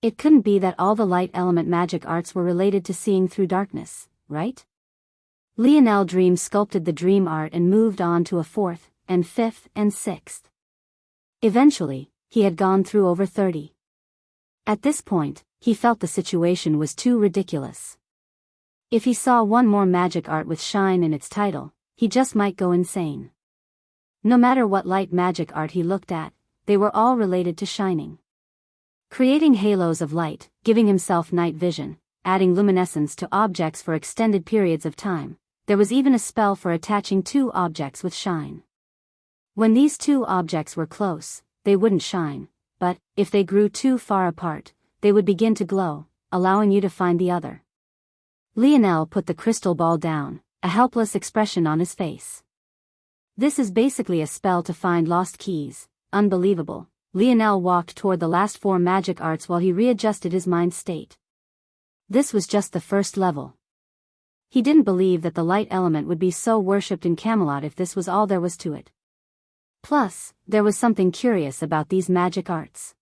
It couldn't be that all the light element magic arts were related to seeing through darkness, right? Lionel dream sculpted the dream art and moved on to a 4th, and 5th, and 6th. Eventually, he had gone through over 30. At this point, he felt the situation was too ridiculous. If he saw one more magic art with shine in its title, he just might go insane. No matter what light magic art he looked at, they were all related to shining. Creating halos of light, giving himself night vision, adding luminescence to objects for extended periods of time. There was even a spell for attaching 2 objects with shine. When these 2 objects were close, they wouldn't shine, but, if they grew too far apart, they would begin to glow, allowing you to find the other. Lionel put the crystal ball down, a helpless expression on his face. This is basically a spell to find lost keys. Unbelievable. Lionel walked toward the last 4 magic arts while he readjusted his mind state. This was just the first level. He didn't believe that the light element would be so worshipped in Camelot if this was all there was to it. Plus, there was something curious about these magic arts.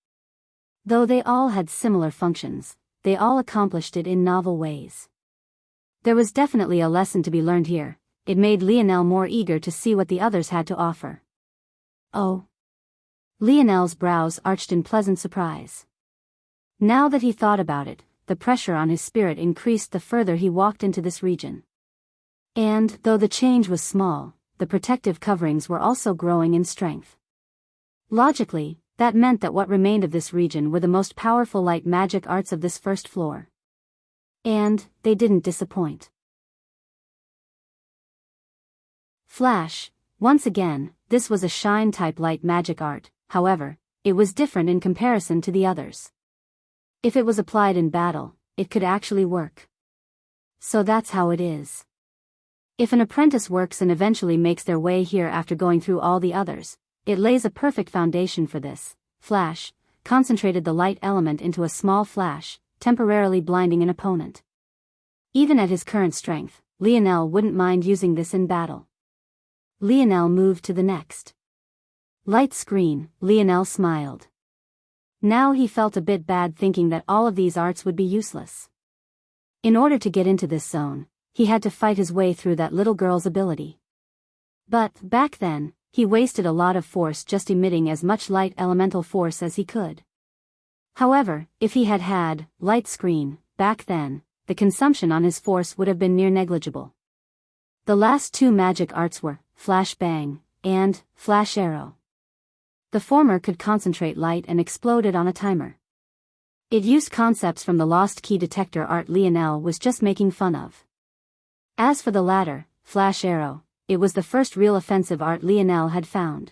Though they all had similar functions, they all accomplished it in novel ways. There was definitely a lesson to be learned here. It made Lionel more eager to see what the others had to offer. Oh. Lionel's brows arched in pleasant surprise. Now that he thought about it, the pressure on his spirit increased the further he walked into this region. And, though the change was small, the protective coverings were also growing in strength. Logically, that meant that what remained of this region were the most powerful light magic arts of this first floor. And, they didn't disappoint. Flash. Once again, this was a shine-type light magic art, however, it was different in comparison to the others. If it was applied in battle, it could actually work. So that's how it is. If an apprentice works and eventually makes their way here after going through all the others, it lays a perfect foundation for this. Flash concentrated the light element into a small flash, temporarily blinding an opponent. Even at his current strength, Lionel wouldn't mind using this in battle. Lionel moved to the next light screen. Lionel smiled. Now he felt a bit bad thinking that all of these arts would be useless. In order to get into this zone, he had to fight his way through that little girl's ability. But, back then, he wasted a lot of force just emitting as much light elemental force as he could. However, if he had had light screen back then, the consumption on his force would have been near negligible. The last two magic arts were Flash Bang and Flash Arrow. The former could concentrate light and explode it on a timer. It used concepts from the lost key detector art Lionel was just making fun of. As for the latter, Flash Arrow, it was the first real offensive art Lionel had found.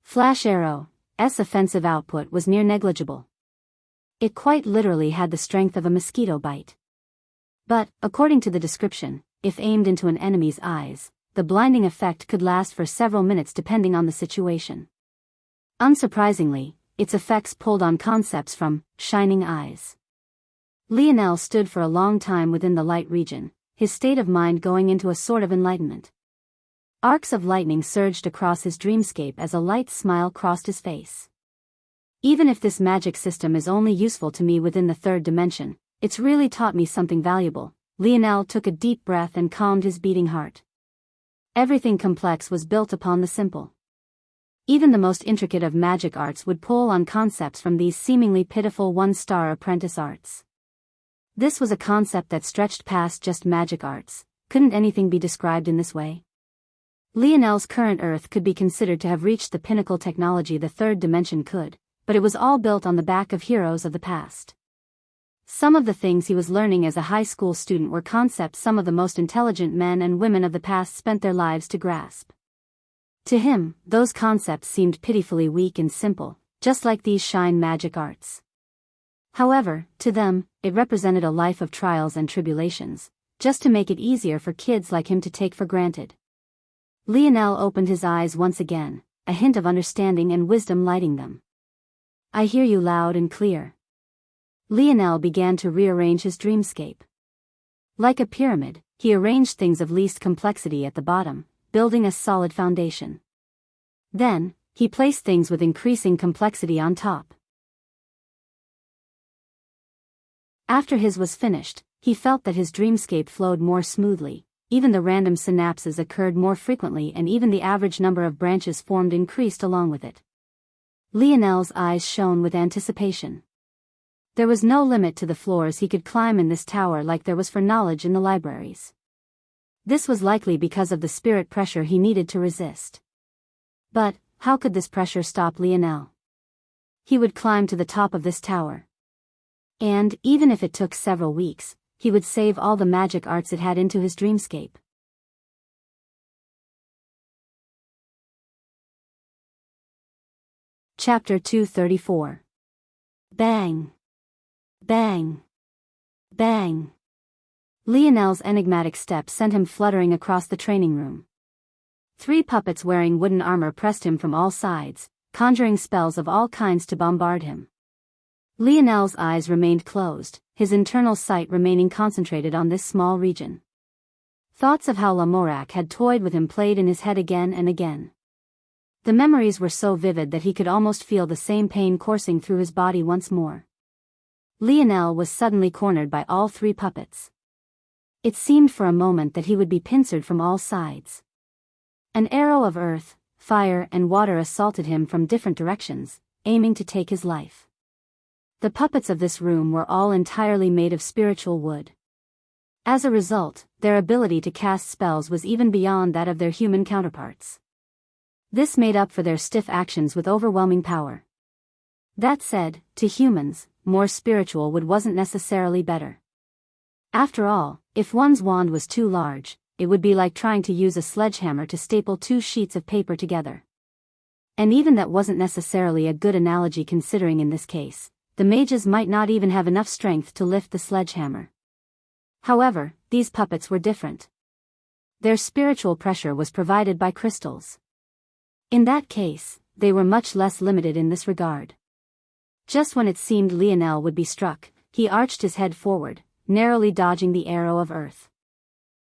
Flash Arrow's offensive output was near negligible. It quite literally had the strength of a mosquito bite. But, according to the description, if aimed into an enemy's eyes, the blinding effect could last for several minutes depending on the situation. Unsurprisingly, its effects pulled on concepts from Shining Eyes. Lionel stood for a long time within the light region, his state of mind going into a sort of enlightenment. Arcs of lightning surged across his dreamscape as a light smile crossed his face. Even if this magic system is only useful to me within the third dimension, it's really taught me something valuable. Lionel took a deep breath and calmed his beating heart. Everything complex was built upon the simple. Even the most intricate of magic arts would pull on concepts from these seemingly pitiful one-star apprentice arts. This was a concept that stretched past just magic arts. Couldn't anything be described in this way? Lionel's current Earth could be considered to have reached the pinnacle technology the third dimension could, but it was all built on the back of heroes of the past. Some of the things he was learning as a high school student were concepts some of the most intelligent men and women of the past spent their lives to grasp. To him, those concepts seemed pitifully weak and simple, just like these shine magic arts. However, to them, it represented a life of trials and tribulations, just to make it easier for kids like him to take for granted. Lionel opened his eyes once again, a hint of understanding and wisdom lighting them. I hear you loud and clear. Lionel began to rearrange his dreamscape. Like a pyramid, he arranged things of least complexity at the bottom, building a solid foundation. Then, he placed things with increasing complexity on top. After his was finished, he felt that his dreamscape flowed more smoothly, even the random synapses occurred more frequently and even the average number of branches formed increased along with it. Lionel's eyes shone with anticipation. There was no limit to the floors he could climb in this tower like there was for knowledge in the libraries. This was likely because of the spirit pressure he needed to resist. But, how could this pressure stop Lionel? He would climb to the top of this tower. And, even if it took several weeks, he would save all the magic arts it had into his dreamscape. Chapter 234. Bang! Bang! Bang! Lionel's enigmatic step sent him fluttering across the training room. 3 puppets wearing wooden armor pressed him from all sides, conjuring spells of all kinds to bombard him. Lionel's eyes remained closed, his internal sight remaining concentrated on this small region. Thoughts of how Lamorak had toyed with him played in his head again and again. The memories were so vivid that he could almost feel the same pain coursing through his body once more. Lionel was suddenly cornered by all 3 puppets. It seemed for a moment that he would be pincered from all sides. An arrow of earth, fire and water assaulted him from different directions, aiming to take his life. The puppets of this room were all entirely made of spiritual wood. As a result, their ability to cast spells was even beyond that of their human counterparts. This made up for their stiff actions with overwhelming power. That said, to humans, more spiritual wood wasn't necessarily better. After all, if one's wand was too large, it would be like trying to use a sledgehammer to staple 2 sheets of paper together. And even that wasn't necessarily a good analogy considering in this case, the mages might not even have enough strength to lift the sledgehammer. However, these puppets were different. Their spiritual pressure was provided by crystals. In that case, they were much less limited in this regard. Just when it seemed Lionel would be struck, he arched his head forward, narrowly dodging the arrow of earth.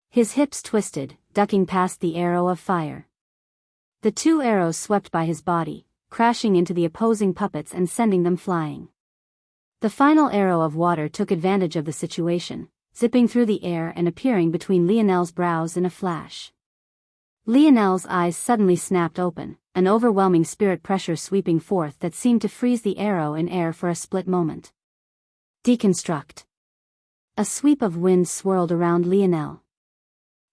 His hips twisted, ducking past the arrow of fire. The 2 arrows swept by his body, crashing into the opposing puppets and sending them flying. The final arrow of water took advantage of the situation, zipping through the air and appearing between Lionel's brows in a flash. Lionel's eyes suddenly snapped open, an overwhelming spirit pressure sweeping forth that seemed to freeze the arrow in air for a split moment. Deconstruct. A sweep of wind swirled around Lionel.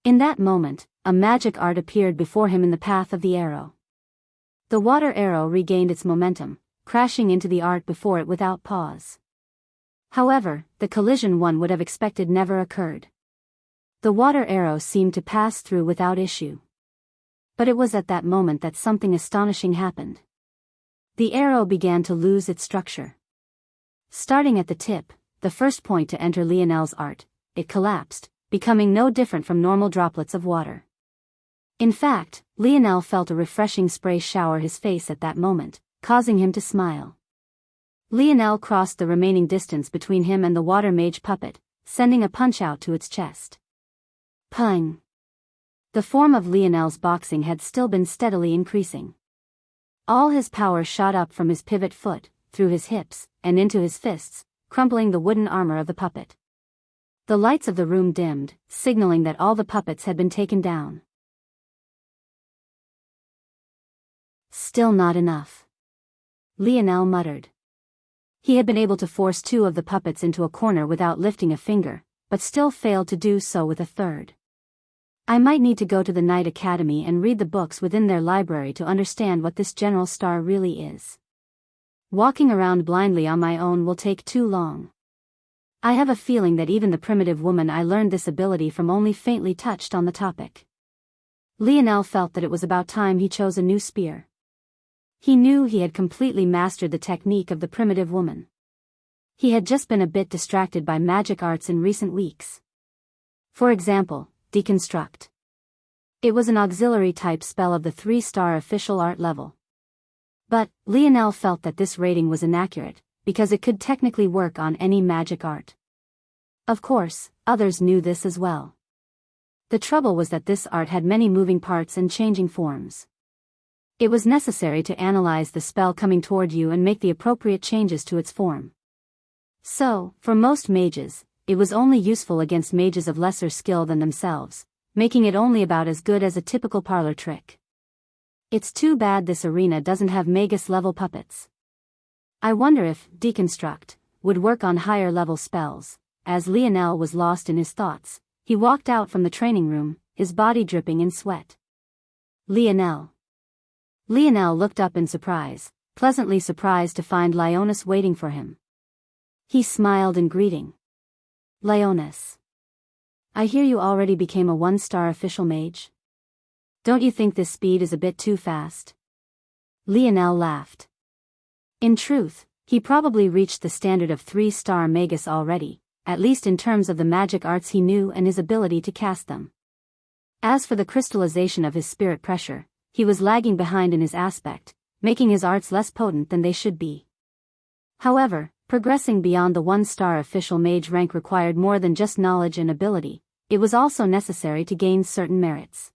In that moment, a magic art appeared before him in the path of the arrow. The water arrow regained its momentum, crashing into the art before it without pause. However, the collision one would have expected never occurred. The water arrow seemed to pass through without issue. But it was at that moment that something astonishing happened. The arrow began to lose its structure. Starting at the tip, the first point to enter Lionel's art, it collapsed, becoming no different from normal droplets of water. In fact, Lionel felt a refreshing spray shower his face at that moment, causing him to smile. Lionel crossed the remaining distance between him and the water mage puppet, sending a punch out to its chest. Pung! The form of Lionel's boxing had still been steadily increasing. All his power shot up from his pivot foot, through his hips, and into his fists, crumpling the wooden armor of the puppet. The lights of the room dimmed, signaling that all the puppets had been taken down. Still not enough. Lionel muttered. He had been able to force 2 of the puppets into a corner without lifting a finger, but still failed to do so with a third. I might need to go to the Knight Academy and read the books within their library to understand what this General Star really is. Walking around blindly on my own will take too long. I have a feeling that even the primitive woman I learned this ability from only faintly touched on the topic. Lionel felt that it was about time he chose a new spear. He knew he had completely mastered the technique of the primitive woman. He had just been a bit distracted by magic arts in recent weeks. For example, Deconstruct. It was an auxiliary type spell of the 3-star official art level. But, Lionel felt that this rating was inaccurate, because it could technically work on any magic art. Of course, others knew this as well. The trouble was that this art had many moving parts and changing forms. It was necessary to analyze the spell coming toward you and make the appropriate changes to its form. So, for most mages, it was only useful against mages of lesser skill than themselves, making it only about as good as a typical parlor trick. It's too bad this arena doesn't have Magus-level puppets. I wonder if Deconstruct would work on higher-level spells. As Lionel was lost in his thoughts, he walked out from the training room, his body dripping in sweat. Lionel looked up in surprise, pleasantly surprised to find Leonis waiting for him. He smiled in greeting. Leonis. I hear you already became a 1-star official mage. Don't you think this speed is a bit too fast? Lionel laughed. In truth, he probably reached the standard of 3-star magus already, at least in terms of the magic arts he knew and his ability to cast them. As for the crystallization of his spirit pressure, he was lagging behind in his aspect, making his arts less potent than they should be. However, progressing beyond the 1-star official mage rank required more than just knowledge and ability, it was also necessary to gain certain merits.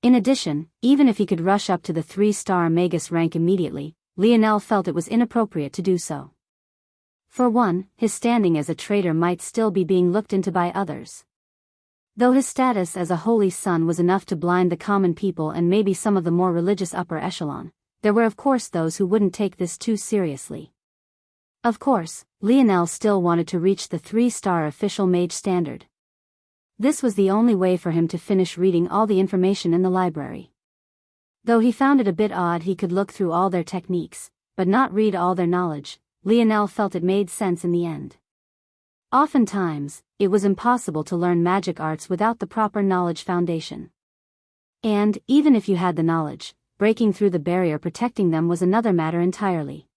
In addition, even if he could rush up to the 3-star magus rank immediately, Lionel felt it was inappropriate to do so. For one, his standing as a traitor might still be being looked into by others. Though his status as a holy son was enough to blind the common people and maybe some of the more religious upper echelon, there were of course those who wouldn't take this too seriously. Of course, Lionel still wanted to reach the 3-star official mage standard. This was the only way for him to finish reading all the information in the library. Though he found it a bit odd he could look through all their techniques, but not read all their knowledge, Lionel felt it made sense in the end. Oftentimes, it was impossible to learn magic arts without the proper knowledge foundation. And, even if you had the knowledge, breaking through the barrier protecting them was another matter entirely.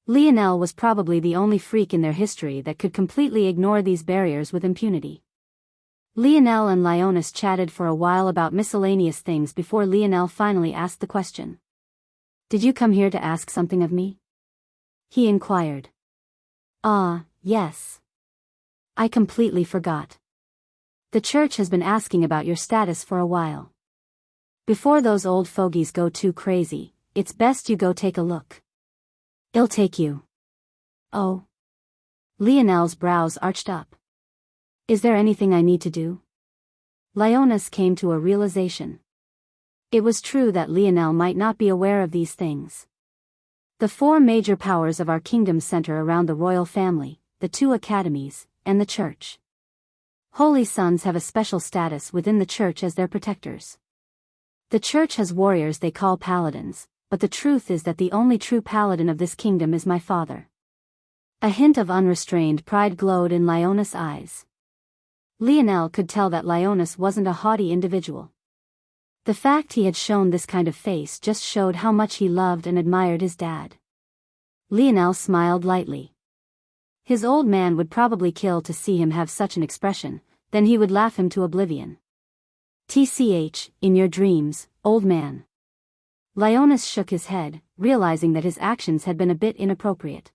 Lionel was probably the only freak in their history that could completely ignore these barriers with impunity. Lionel and Leonis chatted for a while about miscellaneous things before Lionel finally asked the question. Did you come here to ask something of me? He inquired. Ah, yes. I completely forgot. The church has been asking about your status for a while. Before those old fogies go too crazy, it's best you go take a look. I'll take you. Oh. Lionel's brows arched up. Is there anything I need to do? Leonis came to a realization. It was true that Lionel might not be aware of these things. The four major powers of our kingdom center around the royal family, the two academies, and the church. Holy sons have a special status within the church as their protectors. The church has warriors they call paladins, but the truth is that the only true paladin of this kingdom is my father. A hint of unrestrained pride glowed in Leonis' eyes. Lionel could tell that Leonis wasn't a haughty individual. The fact he had shown this kind of face just showed how much he loved and admired his dad. Lionel smiled lightly. His old man would probably kill to see him have such an expression, then he would laugh him to oblivion. TCH, in your dreams, old man. Leonis shook his head, realizing that his actions had been a bit inappropriate.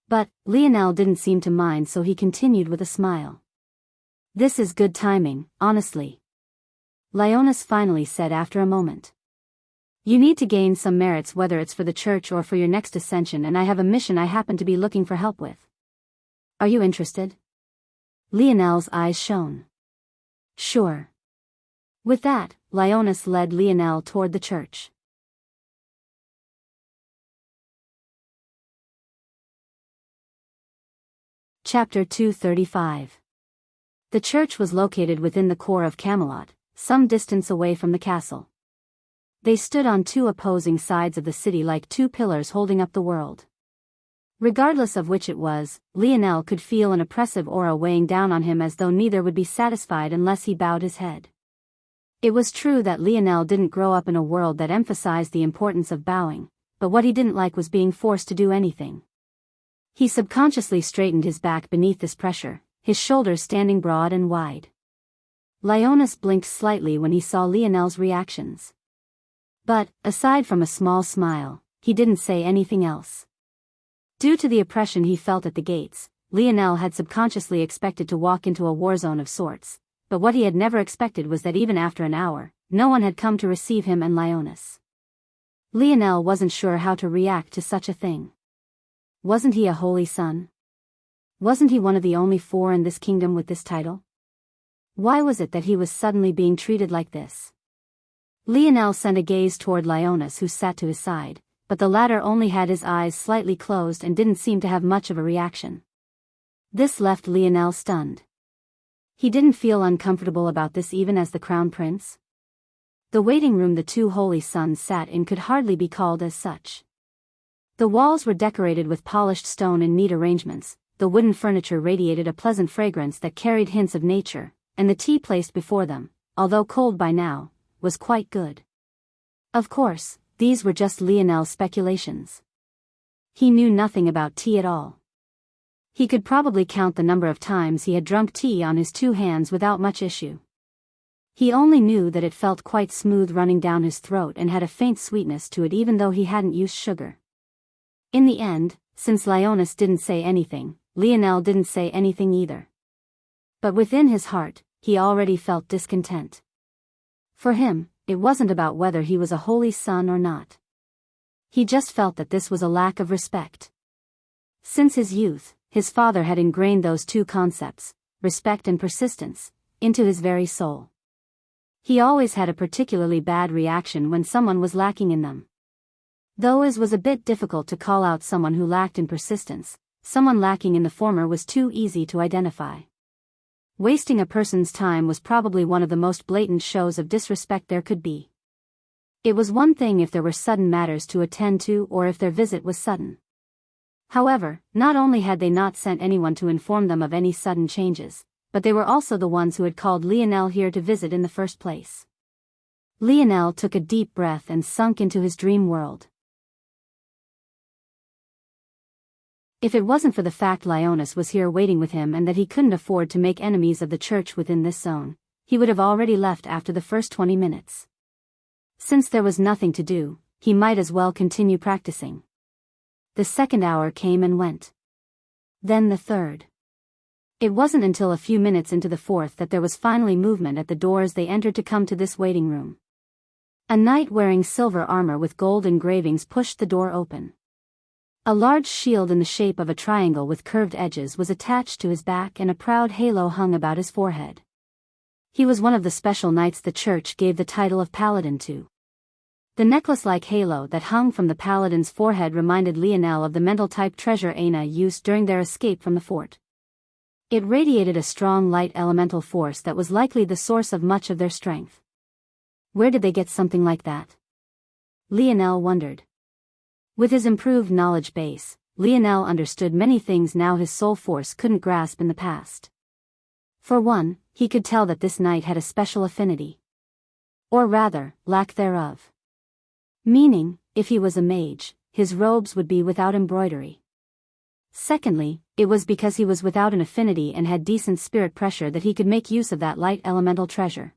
But Lionel didn't seem to mind, so he continued with a smile. This is good timing, honestly. Leonis finally said after a moment. You need to gain some merits, whether it's for the church or for your next ascension, and I have a mission I happen to be looking for help with. Are you interested? Lionel's eyes shone. Sure. With that, Leonis led Lionel toward the church. Chapter 235. The church was located within the core of Camelot, some distance away from the castle. They stood on two opposing sides of the city like two pillars holding up the world. Regardless of which it was, Lionel could feel an oppressive aura weighing down on him, as though neither would be satisfied unless he bowed his head. It was true that Lionel didn't grow up in a world that emphasized the importance of bowing, but what he didn't like was being forced to do anything. He subconsciously straightened his back beneath this pressure, his shoulders standing broad and wide. Leonis blinked slightly when he saw Lionel's reactions. But, aside from a small smile, he didn't say anything else. Due to the oppression he felt at the gates, Lionel had subconsciously expected to walk into a war zone of sorts, but what he had never expected was that even after an hour, no one had come to receive him and Leonis. Lionel wasn't sure how to react to such a thing. Wasn't he a holy son? Wasn't he one of the only four in this kingdom with this title? Why was it that he was suddenly being treated like this? Lionel sent a gaze toward Leonis, who sat to his side, but the latter only had his eyes slightly closed and didn't seem to have much of a reaction. This left Lionel stunned. He didn't feel uncomfortable about this even as the crown prince. The waiting room the two holy sons sat in could hardly be called as such. The walls were decorated with polished stone in neat arrangements, the wooden furniture radiated a pleasant fragrance that carried hints of nature, and the tea placed before them, although cold by now, was quite good. Of course, these were just Lionel's speculations. He knew nothing about tea at all. He could probably count the number of times he had drunk tea on his two hands without much issue. He only knew that it felt quite smooth running down his throat and had a faint sweetness to it even though he hadn't used sugar. In the end, since Leonis didn't say anything, Lionel didn't say anything either. But within his heart, he already felt discontent. For him, it wasn't about whether he was a holy son or not. He just felt that this was a lack of respect. Since his youth, his father had ingrained those two concepts, respect and persistence, into his very soul. He always had a particularly bad reaction when someone was lacking in them. Though it was a bit difficult to call out someone who lacked in persistence, someone lacking in the former was too easy to identify. Wasting a person's time was probably one of the most blatant shows of disrespect there could be. It was one thing if there were sudden matters to attend to or if their visit was sudden. However, not only had they not sent anyone to inform them of any sudden changes, but they were also the ones who had called Lionel here to visit in the first place. Lionel took a deep breath and sunk into his dream world. If it wasn't for the fact Leonis was here waiting with him and that he couldn't afford to make enemies of the church within this zone, he would have already left after the first 20 minutes. Since there was nothing to do, he might as well continue practicing. The second hour came and went. Then the third. It wasn't until a few minutes into the fourth that there was finally movement at the doors they entered to come to this waiting room. A knight wearing silver armor with gold engravings pushed the door open. A large shield in the shape of a triangle with curved edges was attached to his back and a proud halo hung about his forehead. He was one of the special knights the church gave the title of paladin to. The necklace-like halo that hung from the paladin's forehead reminded Lionel of the mental-type treasure Aina used during their escape from the fort. It radiated a strong light elemental force that was likely the source of much of their strength. Where did they get something like that? Lionel wondered. With his improved knowledge base, Lionel understood many things now his soul force couldn't grasp in the past. For one, he could tell that this knight had a special affinity. Or rather, lack thereof. Meaning, if he was a mage, his robes would be without embroidery. Secondly, it was because he was without an affinity and had decent spirit pressure that he could make use of that light elemental treasure.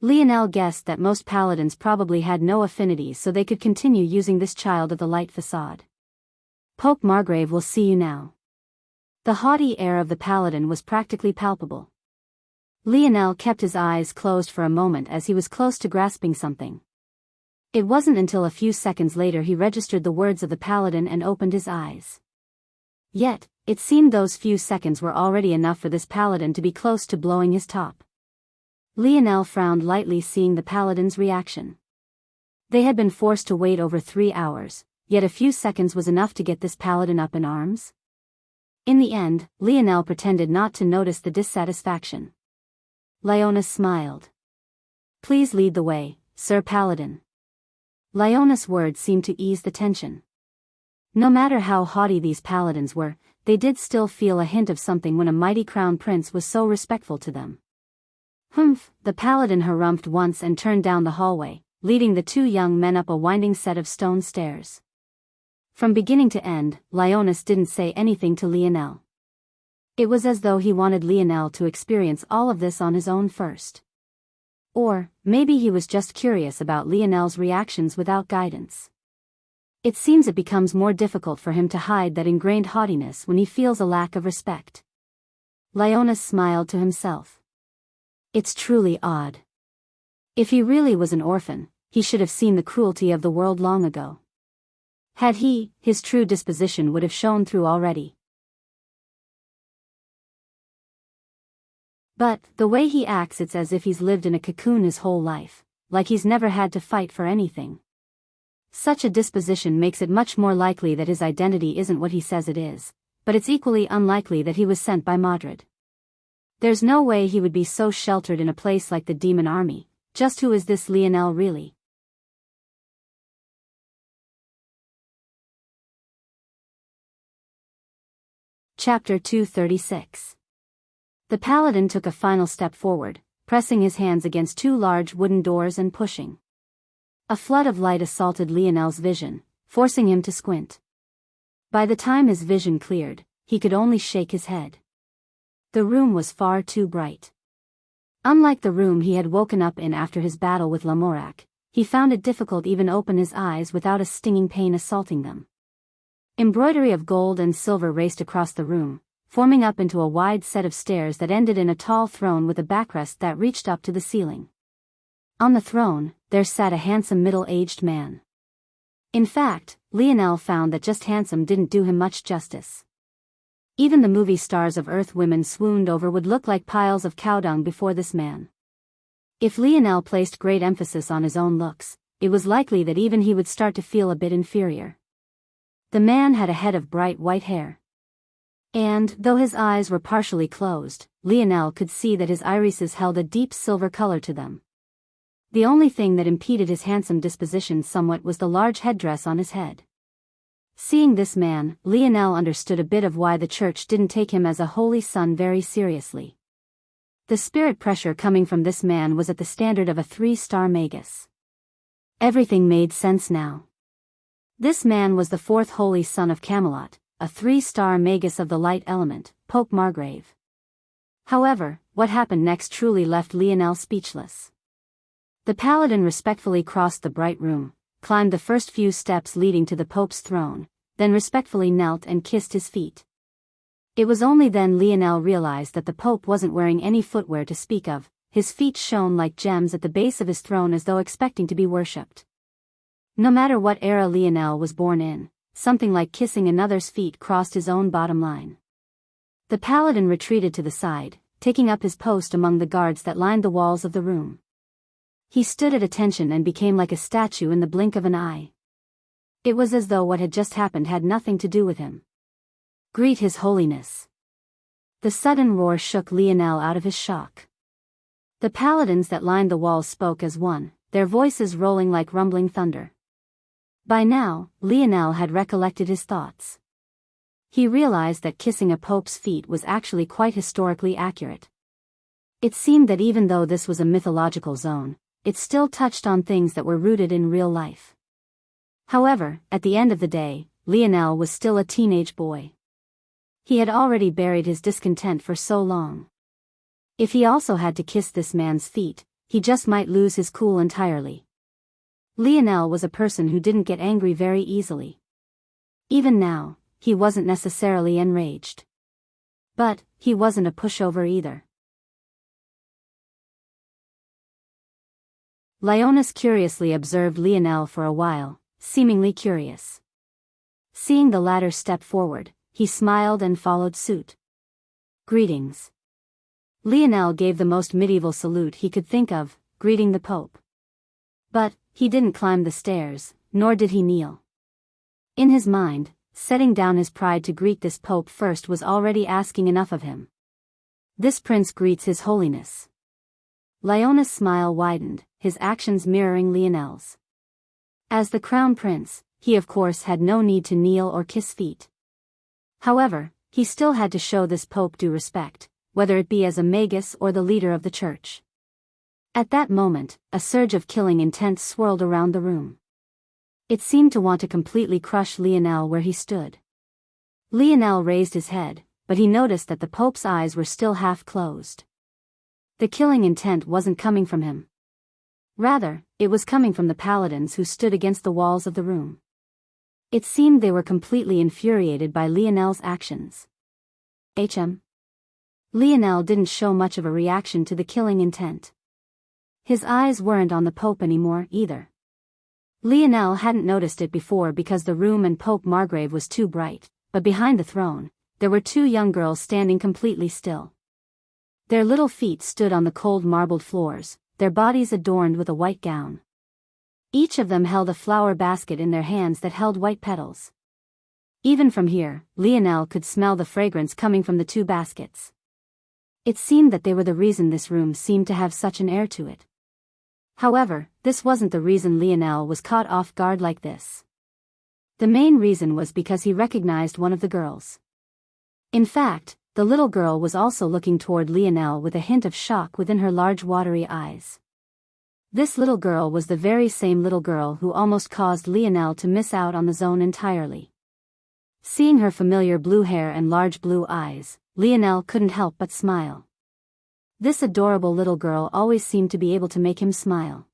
Lionel guessed that most paladins probably had no affinities, so they could continue using this child of the light facade. Pope Margrave will see you now. The haughty air of the paladin was practically palpable. Lionel kept his eyes closed for a moment as he was close to grasping something. It wasn't until a few seconds later he registered the words of the paladin and opened his eyes. Yet, it seemed those few seconds were already enough for this paladin to be close to blowing his top. Lionel frowned lightly seeing the paladin's reaction. They had been forced to wait over 3 hours, yet a few seconds was enough to get this paladin up in arms. In the end, Lionel pretended not to notice the dissatisfaction. Leonis smiled. "Please lead the way, Sir Paladin." Leonis' words seemed to ease the tension. No matter how haughty these paladins were, they did still feel a hint of something when a mighty crown prince was so respectful to them. "Humph," the paladin harumphed once and turned down the hallway, leading the two young men up a winding set of stone stairs. From beginning to end, Leonis didn't say anything to Lionel. It was as though he wanted Lionel to experience all of this on his own first. Or, maybe he was just curious about Lionel's reactions without guidance. It seems it becomes more difficult for him to hide that ingrained haughtiness when he feels a lack of respect. Leonis smiled to himself. It's truly odd. If he really was an orphan, he should have seen the cruelty of the world long ago. Had he, his true disposition would have shown through already. But, the way he acts, it's as if he's lived in a cocoon his whole life, like he's never had to fight for anything. Such a disposition makes it much more likely that his identity isn't what he says it is, but it's equally unlikely that he was sent by Madrid. There's no way he would be so sheltered in a place like the Demon Army. Just who is this Lionel really? Chapter 236. The paladin took a final step forward, pressing his hands against 2 large wooden doors and pushing. A flood of light assaulted Lionel's vision, forcing him to squint. By the time his vision cleared, he could only shake his head. The room was far too bright. Unlike the room he had woken up in after his battle with Lamorak, he found it difficult even open his eyes without a stinging pain assaulting them. Embroidery of gold and silver raced across the room, forming up into a wide set of stairs that ended in a tall throne with a backrest that reached up to the ceiling. On the throne, there sat a handsome middle-aged man. In fact, Lionel found that just handsome didn't do him much justice. Even the movie stars of Earth women swooned over would look like piles of cow dung before this man. If Lionel placed great emphasis on his own looks, it was likely that even he would start to feel a bit inferior. The man had a head of bright white hair. And, though his eyes were partially closed, Lionel could see that his irises held a deep silver color to them. The only thing that impeded his handsome disposition somewhat was the large headdress on his head. Seeing this man, Lionel understood a bit of why the church didn't take him as a holy son very seriously. The spirit pressure coming from this man was at the standard of a 3-star magus. Everything made sense now. This man was the 4th holy son of Camelot, a 3-star magus of the light element, Pope Margrave. However, what happened next truly left Lionel speechless. The paladin respectfully crossed the bright room, climbed the first few steps leading to the Pope's throne, then respectfully knelt and kissed his feet. It was only then Lionel realized that the Pope wasn't wearing any footwear to speak of. His feet shone like gems at the base of his throne as though expecting to be worshipped. No matter what era Lionel was born in, something like kissing another's feet crossed his own bottom line. The paladin retreated to the side, taking up his post among the guards that lined the walls of the room. He stood at attention and became like a statue in the blink of an eye. It was as though what had just happened had nothing to do with him. "Greet His Holiness." The sudden roar shook Lionel out of his shock. The paladins that lined the walls spoke as one, their voices rolling like rumbling thunder. By now, Lionel had recollected his thoughts. He realized that kissing a pope's feet was actually quite historically accurate. It seemed that even though this was a mythological zone, it still touched on things that were rooted in real life. However, at the end of the day, Lionel was still a teenage boy. He had already buried his discontent for so long. If he also had to kiss this man's feet, he just might lose his cool entirely. Lionel was a person who didn't get angry very easily. Even now, he wasn't necessarily enraged. But, he wasn't a pushover either. Leonis curiously observed Lionel for a while, seemingly curious. Seeing the latter step forward, he smiled and followed suit. "Greetings." Lionel gave the most medieval salute he could think of, greeting the Pope. But, he didn't climb the stairs, nor did he kneel. In his mind, setting down his pride to greet this Pope first was already asking enough of him. "This prince greets His Holiness." Leonis' smile widened, his actions mirroring Lionel's. As the crown prince, he of course had no need to kneel or kiss feet. However, he still had to show this Pope due respect, whether it be as a magus or the leader of the church. At that moment, a surge of killing intent swirled around the room. It seemed to want to completely crush Lionel where he stood. Lionel raised his head, but he noticed that the Pope's eyes were still half closed. The killing intent wasn't coming from him. Rather, it was coming from the paladins who stood against the walls of the room. It seemed they were completely infuriated by Lionel's actions. Lionel didn't show much of a reaction to the killing intent. His eyes weren't on the Pope anymore, either. Lionel hadn't noticed it before because the room and Pope Margrave was too bright, but behind the throne, there were two young girls standing completely still. Their little feet stood on the cold marbled floors, their bodies adorned with a white gown. Each of them held a flower basket in their hands that held white petals. Even from here, Lionel could smell the fragrance coming from the two baskets. It seemed that they were the reason this room seemed to have such an air to it. However, this wasn't the reason Lionel was caught off guard like this. The main reason was because he recognized one of the girls. In fact, the little girl was also looking toward Lionel with a hint of shock within her large watery eyes. This little girl was the very same little girl who almost caused Lionel to miss out on the zone entirely. Seeing her familiar blue hair and large blue eyes, Lionel couldn't help but smile. This adorable little girl always seemed to be able to make him smile.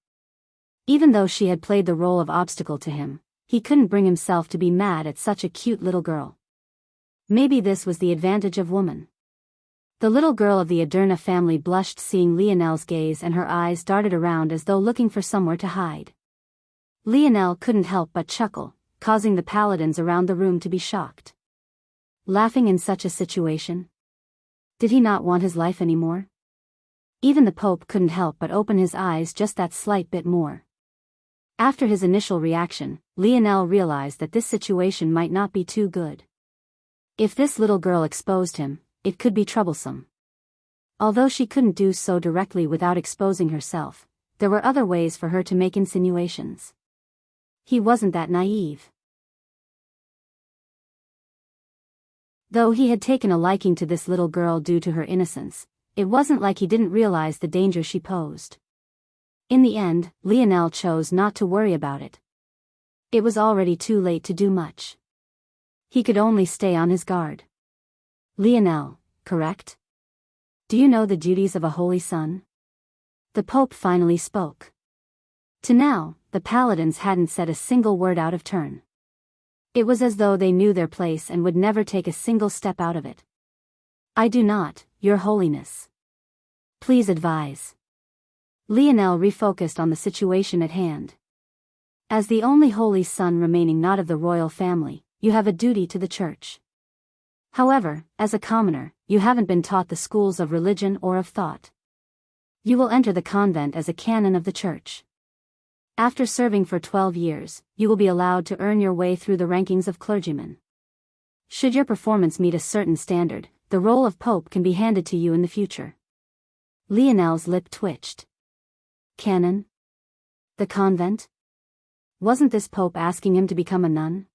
Even though she had played the role of obstacle to him, he couldn't bring himself to be mad at such a cute little girl. Maybe this was the advantage of woman. The little girl of the Aderna family blushed seeing Lionel's gaze and her eyes darted around as though looking for somewhere to hide. Lionel couldn't help but chuckle, causing the paladins around the room to be shocked. Laughing in such a situation? Did he not want his life anymore? Even the Pope couldn't help but open his eyes just that slight bit more. After his initial reaction, Lionel realized that this situation might not be too good. If this little girl exposed him, it could be troublesome. Although she couldn't do so directly without exposing herself, there were other ways for her to make insinuations. He wasn't that naive. Though he had taken a liking to this little girl due to her innocence, it wasn't like he didn't realize the danger she posed. In the end, Lionel chose not to worry about it. It was already too late to do much. He could only stay on his guard. "Lionel, correct? Do you know the duties of a holy son?" The Pope finally spoke. To now, the paladins hadn't said a single word out of turn. It was as though they knew their place and would never take a single step out of it. "I do not, Your Holiness. Please advise." Lionel refocused on the situation at hand. As the only holy son remaining not of the royal family, you have a duty to the church. However, as a commoner, you haven't been taught the schools of religion or of thought. You will enter the convent as a canon of the church. After serving for 12 years, you will be allowed to earn your way through the rankings of clergymen. Should your performance meet a certain standard, the role of pope can be handed to you in the future. Lionel's lip twitched. Canon? The convent? Wasn't this pope asking him to become a nun?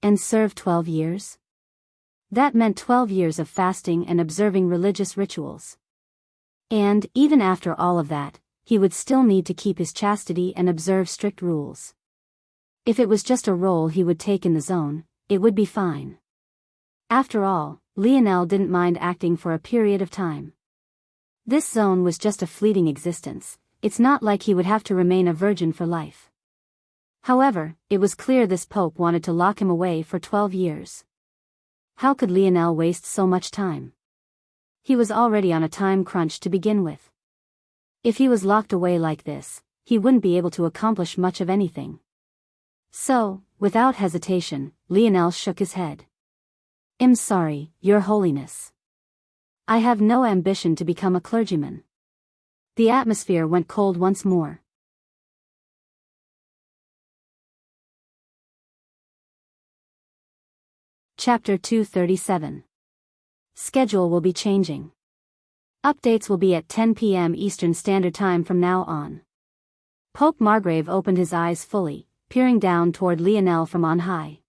And serve 12 years? That meant 12 years of fasting and observing religious rituals. And, even after all of that, he would still need to keep his chastity and observe strict rules. If it was just a role he would take in the zone, it would be fine. After all, Lionel didn't mind acting for a period of time. This zone was just a fleeting existence, it's not like he would have to remain a virgin for life. However, it was clear this pope wanted to lock him away for 12 years. How could Lionel waste so much time? He was already on a time crunch to begin with. If he was locked away like this, he wouldn't be able to accomplish much of anything. So, without hesitation, Lionel shook his head. I'm sorry, Your Holiness. I have no ambition to become a clergyman. The atmosphere went cold once more. Chapter 237. Schedule will be changing. Updates will be at 10 p.m. Eastern Standard Time from now on. Pope Margrave opened his eyes fully, peering down toward Lionel from on high.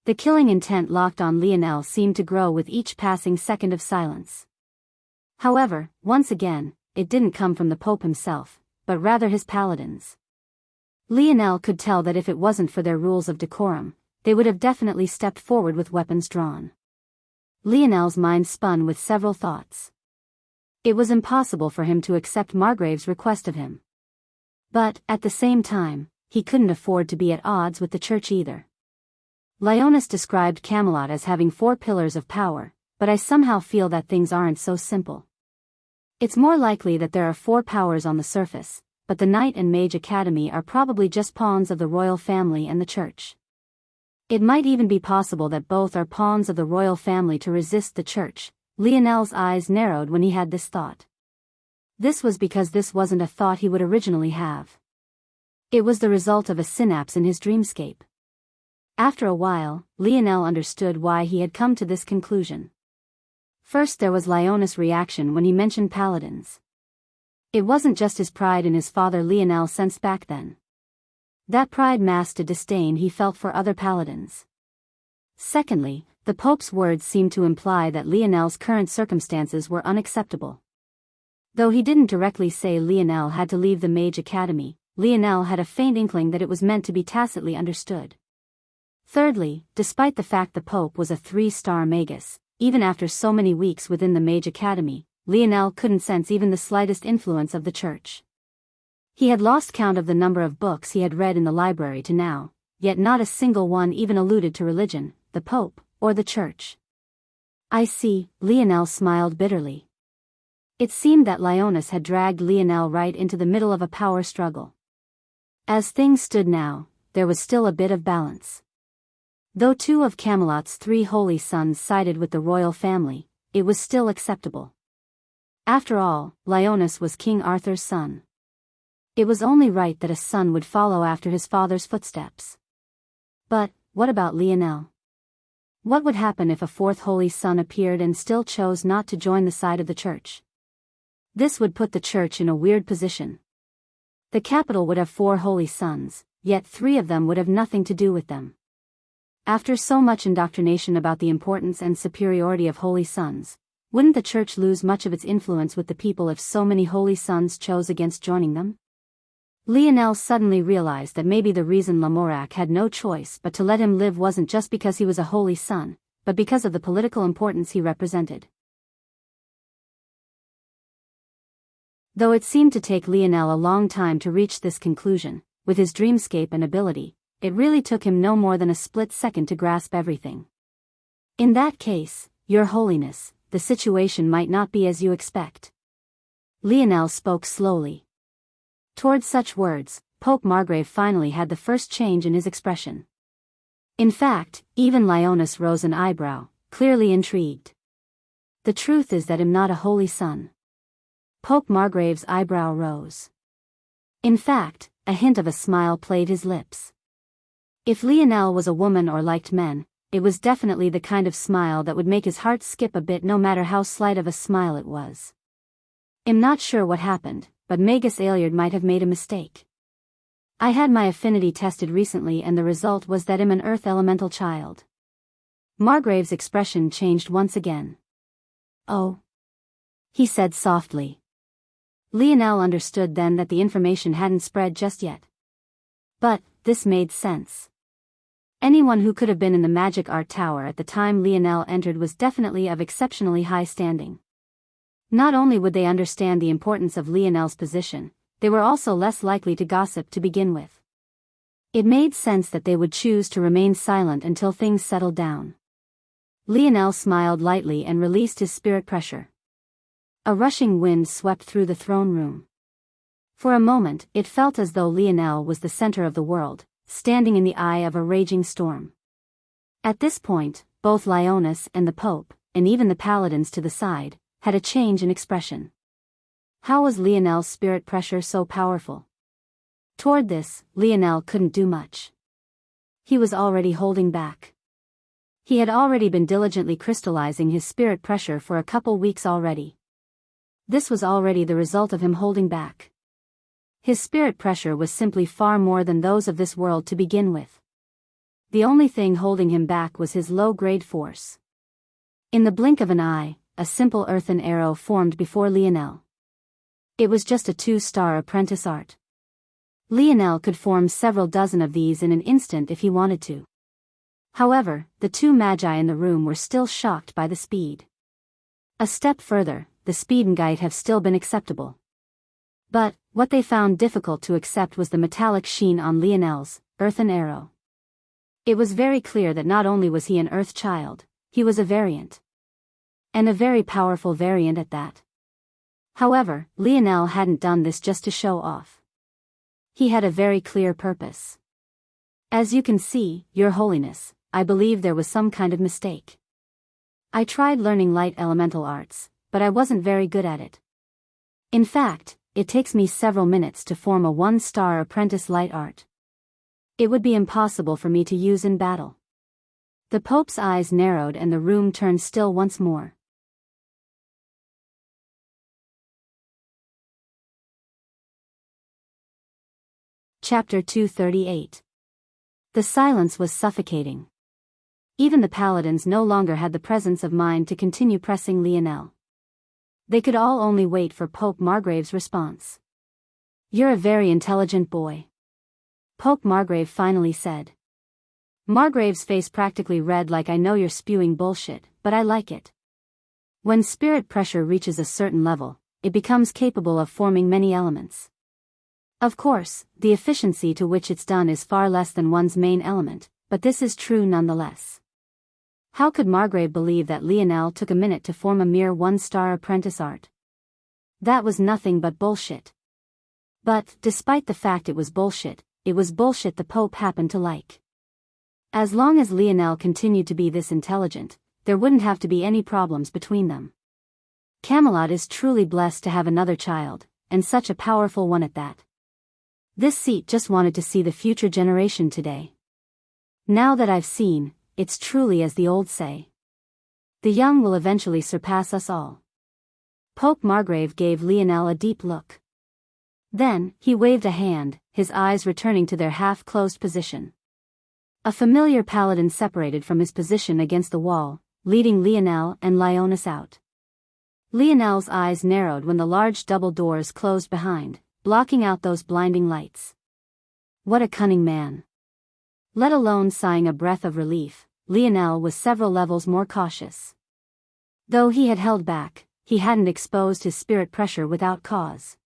The killing intent locked on Lionel seemed to grow with each passing second of silence. However, once again, it didn't come from the Pope himself, but rather his paladins. Lionel could tell that if it wasn't for their rules of decorum, they would have definitely stepped forward with weapons drawn. Lionel's mind spun with several thoughts. It was impossible for him to accept Margrave's request of him. But, at the same time, he couldn't afford to be at odds with the church either. Leonis described Camelot as having 4 pillars of power, but I somehow feel that things aren't so simple. It's more likely that there are 4 powers on the surface, but the Knight and Mage Academy are probably just pawns of the royal family and the church. It might even be possible that both are pawns of the royal family to resist the church. Lionel's eyes narrowed when he had this thought. This was because this wasn't a thought he would originally have. It was the result of a synapse in his dreamscape. After a while, Lionel understood why he had come to this conclusion. First there was Leonis' reaction when he mentioned paladins. It wasn't just his pride in his father Lionel sensed back then. That pride masked a disdain he felt for other paladins. Secondly, the Pope's words seemed to imply that Lionel's current circumstances were unacceptable. Though he didn't directly say Lionel had to leave the Mage Academy, Lionel had a faint inkling that it was meant to be tacitly understood. Thirdly, despite the fact the Pope was a 3-star magus, even after so many weeks within the Mage Academy, Lionel couldn't sense even the slightest influence of the church. He had lost count of the number of books he had read in the library to now, yet not a single one even alluded to religion, the Pope, or the church. I see, Lionel smiled bitterly. It seemed that Leonis had dragged Lionel right into the middle of a power struggle. As things stood now, there was still a bit of balance. Though 2 of Camelot's 3 holy sons sided with the royal family, it was still acceptable. After all, Leonis was King Arthur's son. It was only right that a son would follow after his father's footsteps. But, what about Lionel? What would happen if a 4th holy son appeared and still chose not to join the side of the church? This would put the church in a weird position. The capital would have 4 holy sons, yet 3 of them would have nothing to do with them. After so much indoctrination about the importance and superiority of holy sons, wouldn't the church lose much of its influence with the people if so many holy sons chose against joining them? Lionel suddenly realized that maybe the reason Lamorak had no choice but to let him live wasn't just because he was a holy son, but because of the political importance he represented. Though it seemed to take Lionel a long time to reach this conclusion, with his dreamscape and ability, it really took him no more than a split second to grasp everything. In that case, Your Holiness, the situation might not be as you expect. Lionel spoke slowly. Towards such words, Pope Margrave finally had the first change in his expression. In fact, even Leonis rose an eyebrow, clearly intrigued. The truth is that I'm not a holy son. Pope Margrave's eyebrow rose. In fact, a hint of a smile played his lips. If Lionel was a woman or liked men, it was definitely the kind of smile that would make his heart skip a bit no matter how slight of a smile it was. I'm not sure what happened, but Magus Ailiard might have made a mistake. I had my affinity tested recently and the result was that I'm an earth elemental child. Margrave's expression changed once again. Oh, he said softly. Lionel understood then that the information hadn't spread just yet. But this made sense. Anyone who could have been in the magic art tower at the time Lionel entered was definitely of exceptionally high standing. Not only would they understand the importance of Lionel's position, they were also less likely to gossip to begin with. It made sense that they would choose to remain silent until things settled down. Lionel smiled lightly and released his spirit pressure. A rushing wind swept through the throne room. For a moment, it felt as though Lionel was the center of the world, standing in the eye of a raging storm. At this point, both Leonis and the Pope, and even the paladins to the side, had a change in expression. How was Lionel's spirit pressure so powerful? Toward this, Lionel couldn't do much. He was already holding back. He had already been diligently crystallizing his spirit pressure for a couple weeks already. This was already the result of him holding back. His spirit pressure was simply far more than those of this world to begin with. The only thing holding him back was his low-grade force. In the blink of an eye, a simple earthen arrow formed before Lionel. It was just a 2-star apprentice art. Lionel could form several dozen of these in an instant if he wanted to. However, the two magi in the room were still shocked by the speed. A step further, the speed might have still been acceptable. But what they found difficult to accept was the metallic sheen on Lionel's earthen arrow. It was very clear that not only was he an earth child, he was a variant. And a very powerful variant at that. However, Lionel hadn't done this just to show off. He had a very clear purpose. As you can see, Your Holiness, I believe there was some kind of mistake. I tried learning light elemental arts, but I wasn't very good at it. In fact, it takes me several minutes to form a 1-star apprentice light art. It would be impossible for me to use in battle. The Pope's eyes narrowed and the room turned still once more. Chapter 238. The silence was suffocating. Even the paladins no longer had the presence of mind to continue pressing Lionel. They could all only wait for Pope Margrave's response. You're a very intelligent boy. Pope Margrave finally said. Margrave's face practically read like I know you're spewing bullshit, but I like it. When spirit pressure reaches a certain level, it becomes capable of forming many elements. Of course, the efficiency to which it's done is far less than one's main element, but this is true nonetheless. How could Margrave believe that Lionel took a minute to form a mere 1-star apprentice art? That was nothing but bullshit. But, despite the fact it was bullshit the Pope happened to like. As long as Lionel continued to be this intelligent, there wouldn't have to be any problems between them. Camelot is truly blessed to have another child, and such a powerful one at that. This seat just wanted to see the future generation today. Now that I've seen, it's truly as the old say. The young will eventually surpass us all. Pope Margrave gave Lionel a deep look. Then, he waved a hand, his eyes returning to their half-closed position. A familiar paladin separated from his position against the wall, leading Lionel and Leonis out. Lionel's eyes narrowed when the large double doors closed behind, blocking out those blinding lights. What a cunning man. Let alone sighing a breath of relief, Lionel was several levels more cautious. Though he had held back, he hadn't exposed his spirit pressure without cause.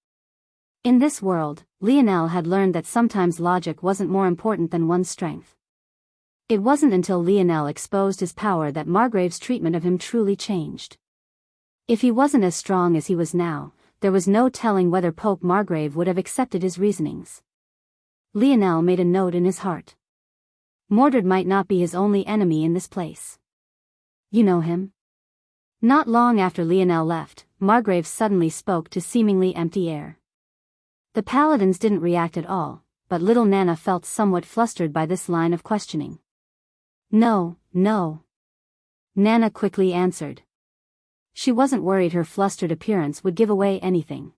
In this world, Lionel had learned that sometimes logic wasn't more important than one's strength. It wasn't until Lionel exposed his power that Margrave's treatment of him truly changed. If he wasn't as strong as he was now, there was no telling whether Pope Margrave would have accepted his reasonings. Lionel made a note in his heart. Mordred might not be his only enemy in this place. You know him? Not long after Lionel left, Margrave suddenly spoke to seemingly empty air. The paladins didn't react at all, but little Nana felt somewhat flustered by this line of questioning. No, no. Nana quickly answered. She wasn't worried her flustered appearance would give away anything.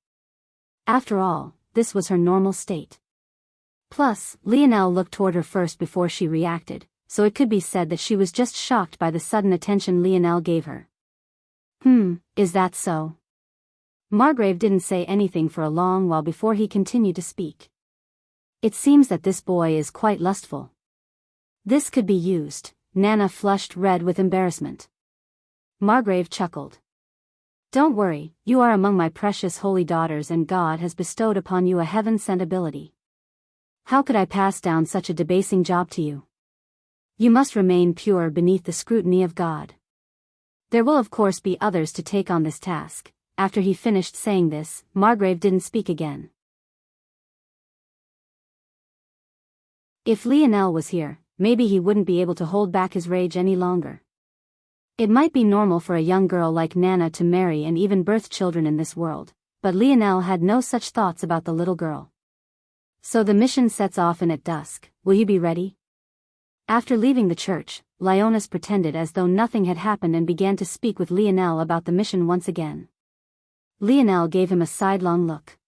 After all, this was her normal state. Plus, Lionel looked toward her first before she reacted, so it could be said that she was just shocked by the sudden attention Lionel gave her. Is that so? Margrave didn't say anything for a long while before he continued to speak. It seems that this boy is quite lustful. This could be used. Nana flushed red with embarrassment. Margrave chuckled. Don't worry, you are among my precious holy daughters and God has bestowed upon you a heaven-sent ability. How could I pass down such a debasing job to you? You must remain pure beneath the scrutiny of God. There will of course be others to take on this task. After he finished saying this, Margrave didn't speak again. If Lionel was here, maybe he wouldn't be able to hold back his rage any longer. It might be normal for a young girl like Nana to marry and even birth children in this world, but Lionel had no such thoughts about the little girl. So the mission sets off in at dusk. Will you be ready? After leaving the church, Lionel pretended as though nothing had happened and began to speak with Lionel about the mission once again. Lionel gave him a sidelong look.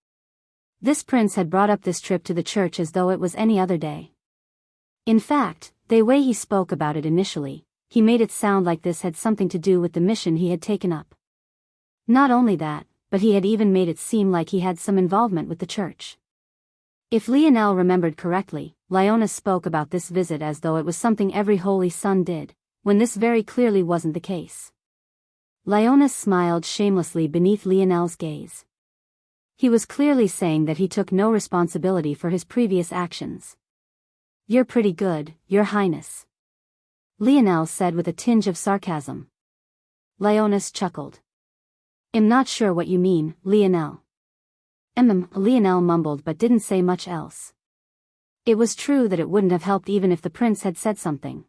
This prince had brought up this trip to the church as though it was any other day. In fact, the way he spoke about it initially, he made it sound like this had something to do with the mission he had taken up. Not only that, but he had even made it seem like he had some involvement with the church. If Lionel remembered correctly, Lionel spoke about this visit as though it was something every holy son did, when this very clearly wasn't the case. Lionel smiled shamelessly beneath Lionel's gaze. He was clearly saying that he took no responsibility for his previous actions. You're pretty good, Your Highness. Lionel said with a tinge of sarcasm. Lionel chuckled. I'm not sure what you mean, Lionel. Lionel mumbled but didn't say much else. It was true that it wouldn't have helped even if the prince had said something.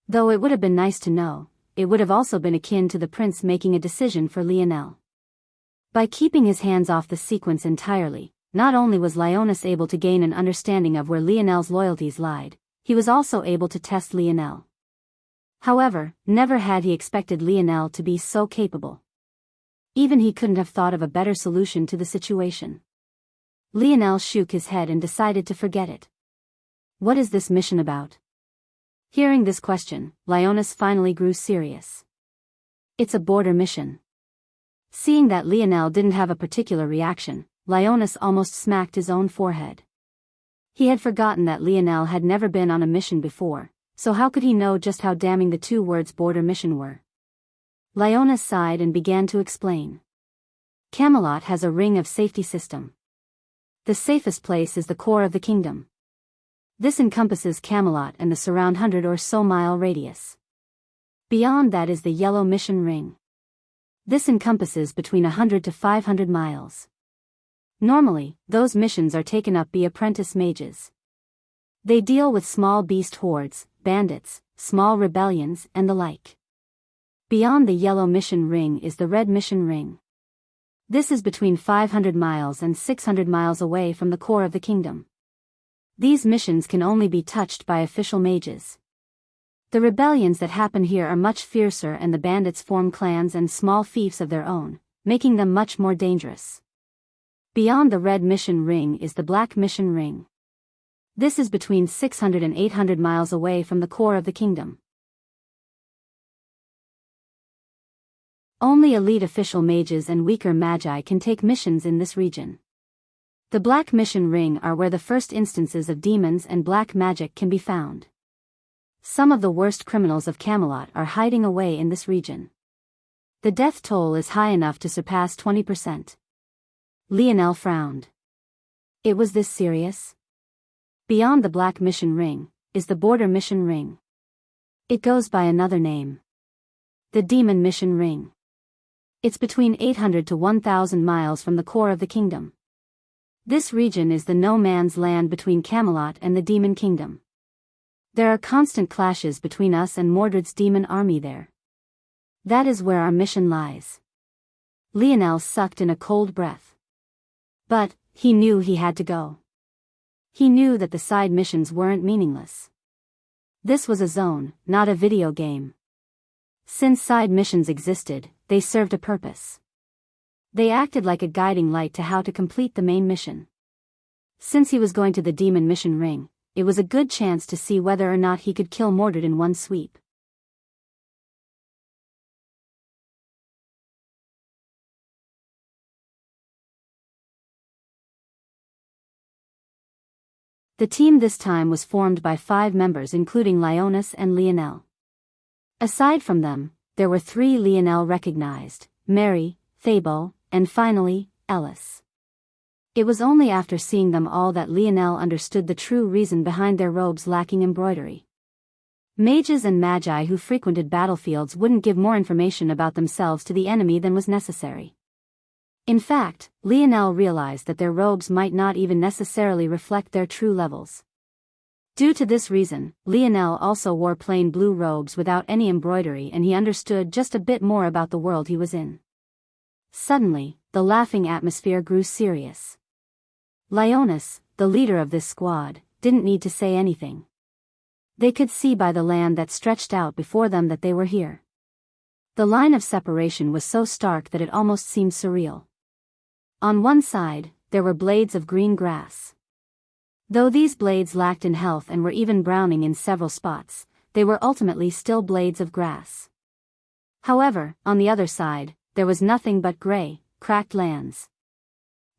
Though it would have been nice to know, it would have also been akin to the prince making a decision for Lionel. By keeping his hands off the sequence entirely, not only was Lionel able to gain an understanding of where Lionel's loyalties lied, he was also able to test Lionel. However, never had he expected Lionel to be so capable. Even he couldn't have thought of a better solution to the situation. Lionel shook his head and decided to forget it. What is this mission about? Hearing this question, Lionel finally grew serious. It's a border mission. Seeing that Lionel didn't have a particular reaction, Lionel almost smacked his own forehead. He had forgotten that Lionel had never been on a mission before, so how could he know just how damning the two words border mission were? Lionel sighed and began to explain. Camelot has a ring of safety system. The safest place is the core of the kingdom. This encompasses Camelot and the surround 100 or so mile radius. Beyond that is the Yellow Mission Ring. This encompasses between 100 to 500 miles. Normally, those missions are taken up by apprentice mages. They deal with small beast hordes, bandits, small rebellions, and the like. Beyond the Yellow Mission Ring is the Red Mission Ring. This is between 500 miles and 600 miles away from the core of the kingdom. These missions can only be touched by official mages. The rebellions that happen here are much fiercer and the bandits form clans and small fiefs of their own, making them much more dangerous. Beyond the Red Mission Ring is the Black Mission Ring. This is between 600 and 800 miles away from the core of the kingdom. Only elite official mages and weaker magi can take missions in this region. The Black Mission Ring are where the first instances of demons and black magic can be found. Some of the worst criminals of Camelot are hiding away in this region. The death toll is high enough to surpass 20%. Lionel frowned. It was this serious? Beyond the Black Mission Ring is the Border Mission Ring. It goes by another name. The Demon Mission Ring. It's between 800 to 1,000 miles from the core of the kingdom. This region is the no man's land between Camelot and the Demon Kingdom. There are constant clashes between us and Mordred's demon army there. That is where our mission lies. Lionel sucked in a cold breath. But, he knew he had to go. He knew that the side missions weren't meaningless. This was a zone, not a video game. Since side missions existed, they served a purpose. They acted like a guiding light to how to complete the main mission. Since he was going to the demon mission ring, it was a good chance to see whether or not he could kill Mordred in one sweep. The team this time was formed by 5 members including Lioness and Lionel. Aside from them, there were 3 Lionel recognized, Mary, Fable, and finally, Ellis. It was only after seeing them all that Lionel understood the true reason behind their robes lacking embroidery. Mages and magi who frequented battlefields wouldn't give more information about themselves to the enemy than was necessary. In fact, Lionel realized that their robes might not even necessarily reflect their true levels. Due to this reason, Lionel also wore plain blue robes without any embroidery, and he understood just a bit more about the world he was in. Suddenly, the laughing atmosphere grew serious. Lioness, the leader of this squad, didn't need to say anything. They could see by the land that stretched out before them that they were here. The line of separation was so stark that it almost seemed surreal. On one side, there were blades of green grass. Though these blades lacked in health and were even browning in several spots, they were ultimately still blades of grass. However, on the other side, there was nothing but gray, cracked lands.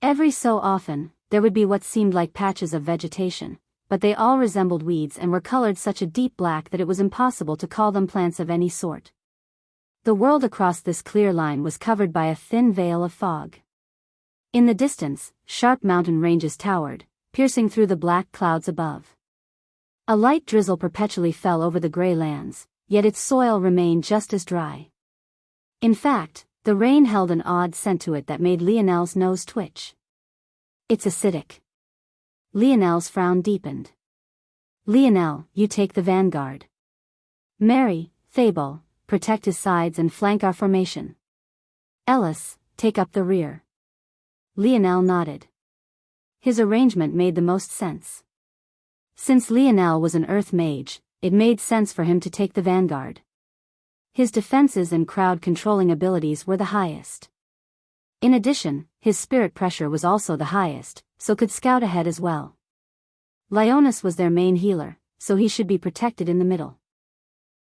Every so often, there would be what seemed like patches of vegetation, but they all resembled weeds and were colored such a deep black that it was impossible to call them plants of any sort. The world across this clear line was covered by a thin veil of fog. In the distance, sharp mountain ranges towered, piercing through the black clouds above. A light drizzle perpetually fell over the gray lands, yet its soil remained just as dry. In fact, the rain held an odd scent to it that made Lionel's nose twitch. It's acidic. Lionel's frown deepened. Lionel, you take the vanguard. Mary, Fable, protect his sides and flank our formation. Ellis, take up the rear. Lionel nodded. His arrangement made the most sense. Since Lionel was an earth mage, it made sense for him to take the vanguard. His defenses and crowd-controlling abilities were the highest. In addition, his spirit pressure was also the highest, so could scout ahead as well. Lioness was their main healer, so he should be protected in the middle.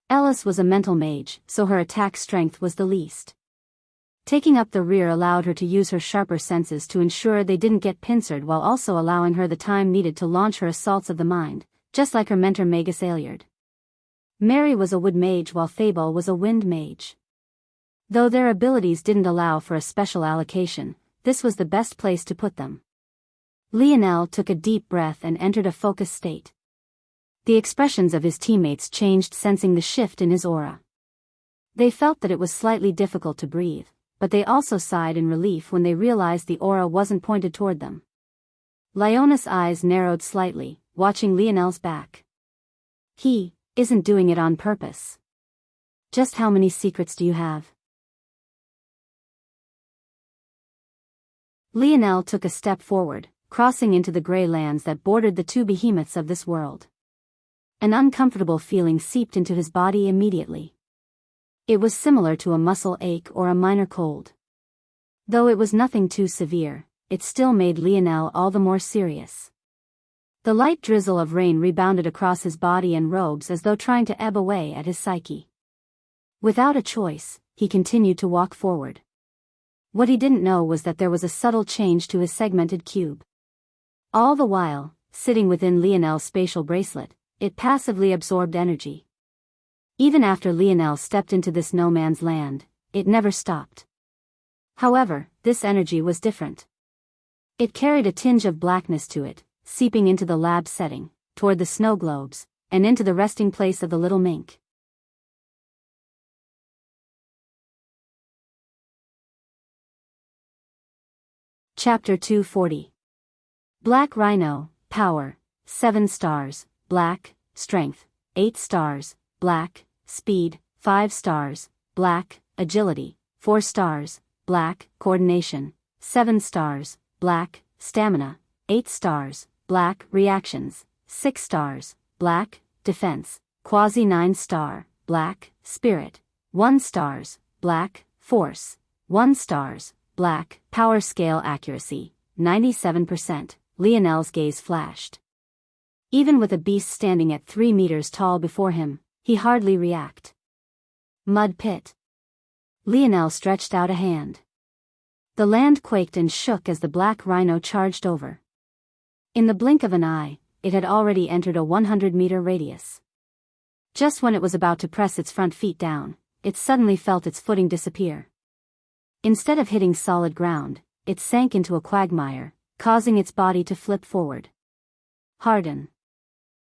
Ellis was a mental mage, so her attack strength was the least. Taking up the rear allowed her to use her sharper senses to ensure they didn't get pincered, while also allowing her the time needed to launch her assaults of the mind, just like her mentor Magus Aeliard. Mary was a wood mage while Fable was a wind mage. Though their abilities didn't allow for a special allocation, this was the best place to put them. Lionel took a deep breath and entered a focused state. The expressions of his teammates changed, sensing the shift in his aura. They felt that it was slightly difficult to breathe, but they also sighed in relief when they realized the aura wasn't pointed toward them. Lioness' eyes narrowed slightly, watching Lionel's back. He isn't doing it on purpose. Just how many secrets do you have? Lionel took a step forward, crossing into the gray lands that bordered the 2 behemoths of this world. An uncomfortable feeling seeped into his body immediately. It was similar to a muscle ache or a minor cold. Though it was nothing too severe, it still made Lionel all the more serious. The light drizzle of rain rebounded across his body and robes as though trying to ebb away at his psyche. Without a choice, he continued to walk forward. What he didn't know was that there was a subtle change to his segmented cube. All the while, sitting within Lionel's spatial bracelet, it passively absorbed energy. Even after Lionel stepped into this no man's land, it never stopped. However, this energy was different. It carried a tinge of blackness to it, seeping into the lab setting, toward the snow globes, and into the resting place of the little mink. Chapter 240. Black Rhino, Power, 7 stars, Black, Strength, 8 stars, black, speed, 5 stars, black, agility, 4 stars, black, coordination, 7 stars, black, stamina, 8 stars, black, reactions, 6 stars, black, defense, quasi 9 star, black, spirit, 1 stars, black, force, 1 stars, black, power scale accuracy, 97%. Lionel's gaze flashed. Even with a beast standing at 3 meters tall before him, he hardly react. Mud pit. Lionel stretched out a hand. The land quaked and shook as the black rhino charged over. In the blink of an eye, it had already entered a 100-meter radius. Just when it was about to press its front feet down, it suddenly felt its footing disappear. Instead of hitting solid ground, it sank into a quagmire, causing its body to flip forward. Harden.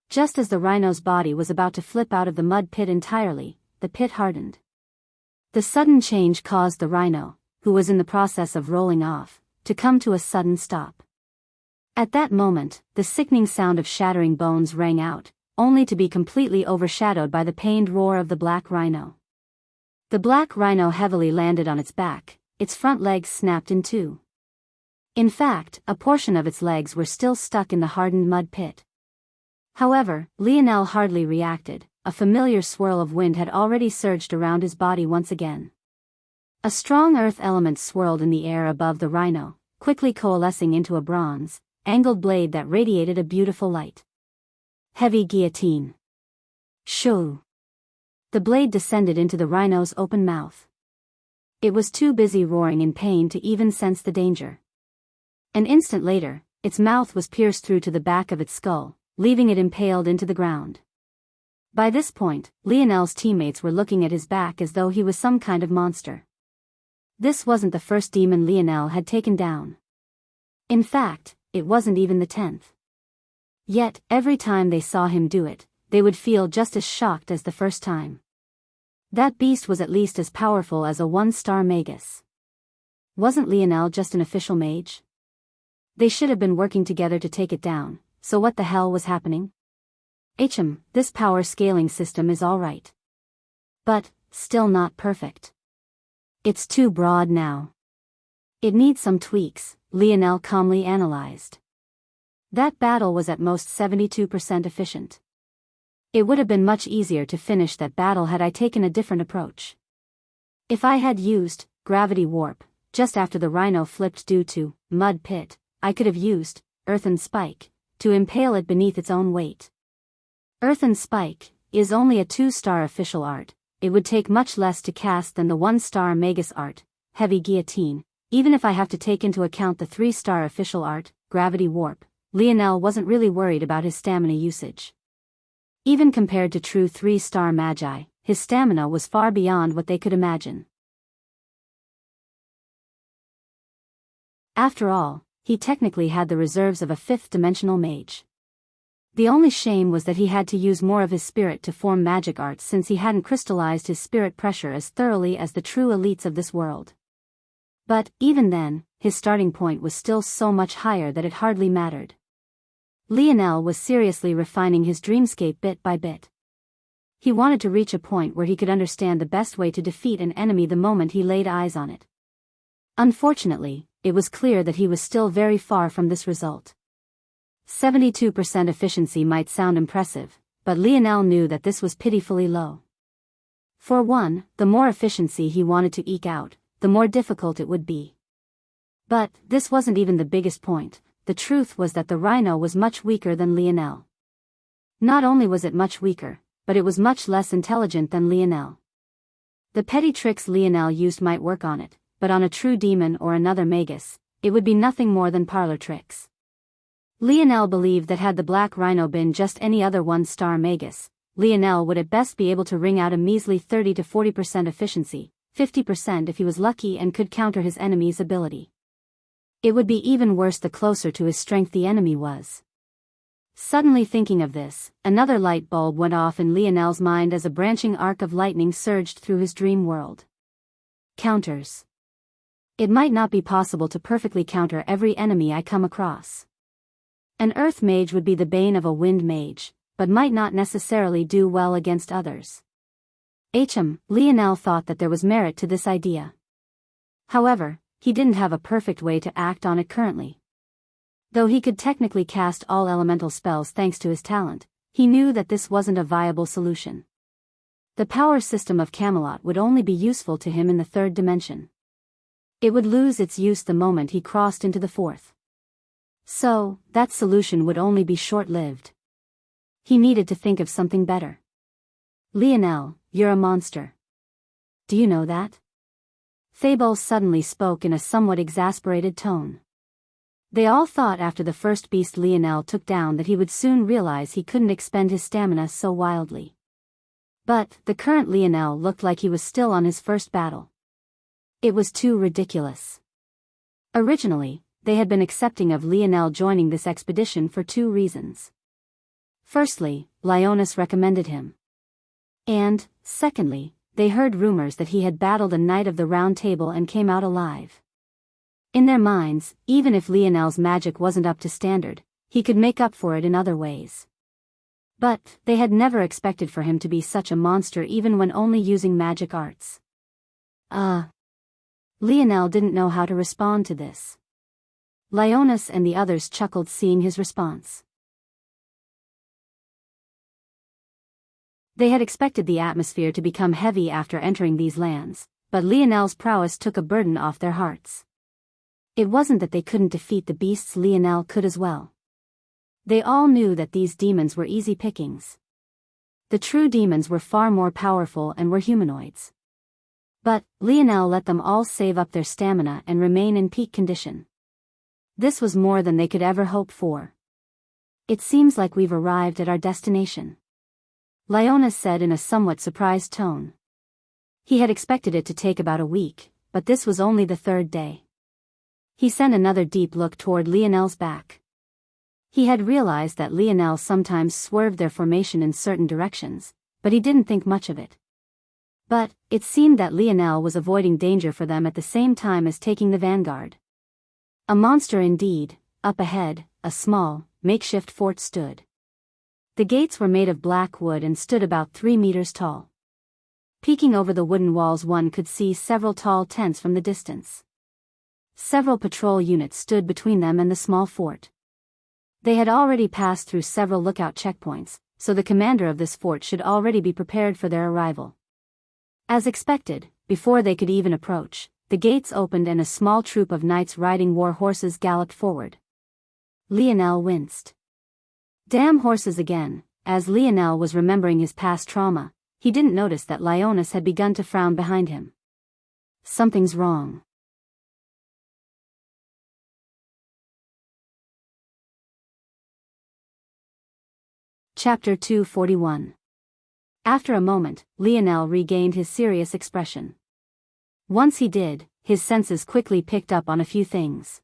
Just as the rhino's body was about to flip out of the mud pit entirely, the pit hardened. The sudden change caused the rhino, who was in the process of rolling off, to come to a sudden stop. At that moment, the sickening sound of shattering bones rang out, only to be completely overshadowed by the pained roar of the black rhino. The black rhino heavily landed on its back, its front legs snapped in two. In fact, a portion of its legs were still stuck in the hardened mud pit. However, Lionel hardly reacted. A familiar swirl of wind had already surged around his body once again. A strong earth element swirled in the air above the rhino, quickly coalescing into a bronze, angled blade that radiated a beautiful light. Heavy guillotine. Shoo! The blade descended into the rhino's open mouth. It was too busy roaring in pain to even sense the danger. An instant later, its mouth was pierced through to the back of its skull, leaving it impaled into the ground. By this point, Lionel's teammates were looking at his back as though he was some kind of monster. This wasn't the first demon Lionel had taken down. In fact, it wasn't even the 10th. Yet, every time they saw him do it, they would feel just as shocked as the first time. That beast was at least as powerful as a 1-star magus. Wasn't Lionel just an official mage? They should have been working together to take it down, so what the hell was happening? This power scaling system is alright. But, still not perfect. It's too broad now. It needs some tweaks, Lionel calmly analyzed. That battle was at most 72% efficient. It would have been much easier to finish that battle had I taken a different approach. If I had used gravity warp just after the rhino flipped due to mud pit, I could have used earthen spike to impale it beneath its own weight. Earthen spike is only a 2-star official art. It would take much less to cast than the 1-star magus art, heavy guillotine. Even if I have to take into account the 3-star official art, gravity warp, Lionel wasn't really worried about his stamina usage. Even compared to true 3-star magi, his stamina was far beyond what they could imagine. After all, he technically had the reserves of a 5th-dimensional mage. The only shame was that he had to use more of his spirit to form magic arts since he hadn't crystallized his spirit pressure as thoroughly as the true elites of this world. But, even then, his starting point was still so much higher that it hardly mattered. Lionel was seriously refining his dreamscape bit by bit. He wanted to reach a point where he could understand the best way to defeat an enemy the moment he laid eyes on it. Unfortunately, it was clear that he was still very far from this result. 72% efficiency might sound impressive, but Lionel knew that this was pitifully low. For one, the more efficiency he wanted to eke out, the more difficult it would be. But, this wasn't even the biggest point. The truth was that the rhino was much weaker than Lionel. Not only was it much weaker, but it was much less intelligent than Lionel. The petty tricks Lionel used might work on it, but on a true demon or another magus, it would be nothing more than parlor tricks. Lionel believed that had the black rhino been just any other 1-star magus, Lionel would at best be able to wring out a measly 30 to 40% efficiency, 50% if he was lucky and could counter his enemy's ability. It would be even worse the closer to his strength the enemy was. Suddenly thinking of this, another light bulb went off in Lionel's mind as a branching arc of lightning surged through his dream world. Counters. It might not be possible to perfectly counter every enemy I come across. An earth mage would be the bane of a wind mage, but might not necessarily do well against others. Lionel thought that there was merit to this idea. However, he didn't have a perfect way to act on it currently. Though he could technically cast all elemental spells thanks to his talent, he knew that this wasn't a viable solution. The power system of Camelot would only be useful to him in the third dimension. It would lose its use the moment he crossed into the fourth. So, that solution would only be short-lived. He needed to think of something better. Lionel, you're a monster. Do you know that? Fable suddenly spoke in a somewhat exasperated tone. They all thought after the first beast Lionel took down that he would soon realize he couldn't expend his stamina so wildly. But, the current Lionel looked like he was still on his first battle. It was too ridiculous. Originally, they had been accepting of Lionel joining this expedition for two reasons. Firstly, Lioness recommended him. And, secondly, they heard rumors that he had battled a Knight of the Round Table and came out alive. In their minds, even if Lionel's magic wasn't up to standard, he could make up for it in other ways. But, they had never expected for him to be such a monster even when only using magic arts. Lionel didn't know how to respond to this. Lioness and the others chuckled seeing his response. They had expected the atmosphere to become heavy after entering these lands, but Lionel's prowess took a burden off their hearts. It wasn't that they couldn't defeat the beasts, Lionel could as well. They all knew that these demons were easy pickings. The true demons were far more powerful and were humanoids. But, Lionel let them all save up their stamina and remain in peak condition. This was more than they could ever hope for. It seems like we've arrived at our destination, Lioness said in a somewhat surprised tone. He had expected it to take about a week, but this was only the third day. He sent another deep look toward Lionel's back. He had realized that Lionel sometimes swerved their formation in certain directions, but he didn't think much of it. But, it seemed that Lionel was avoiding danger for them at the same time as taking the vanguard. A monster indeed. Up ahead, a small, makeshift fort stood. The gates were made of black wood and stood about 3 meters tall. Peeking over the wooden walls one could see several tall tents from the distance. Several patrol units stood between them and the small fort. They had already passed through several lookout checkpoints, so the commander of this fort should already be prepared for their arrival. As expected, before they could even approach, the gates opened and a small troop of knights riding war horses galloped forward. Lionel winced. Damn horses again. As Lionel was remembering his past trauma, he didn't notice that Lioness had begun to frown behind him. Something's wrong. Chapter 241. After a moment, Lionel regained his serious expression. Once he did, his senses quickly picked up on a few things.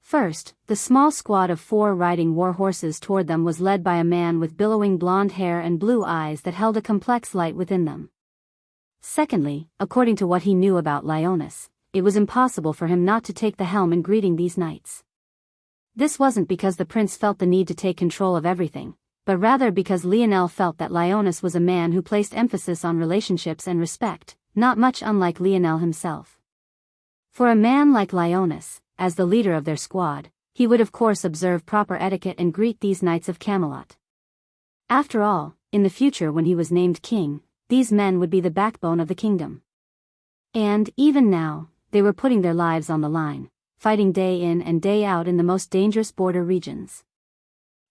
First, the small squad of 4 riding war horses toward them was led by a man with billowing blonde hair and blue eyes that held a complex light within them. Secondly, according to what he knew about Lioness, it was impossible for him not to take the helm in greeting these knights. This wasn't because the prince felt the need to take control of everything, but rather because Lionel felt that Lioness was a man who placed emphasis on relationships and respect, not much unlike Lionel himself. For a man like Lioness, as the leader of their squad, he would of course observe proper etiquette and greet these knights of Camelot. After all, in the future when he was named king, these men would be the backbone of the kingdom. And, even now, they were putting their lives on the line, fighting day in and day out in the most dangerous border regions.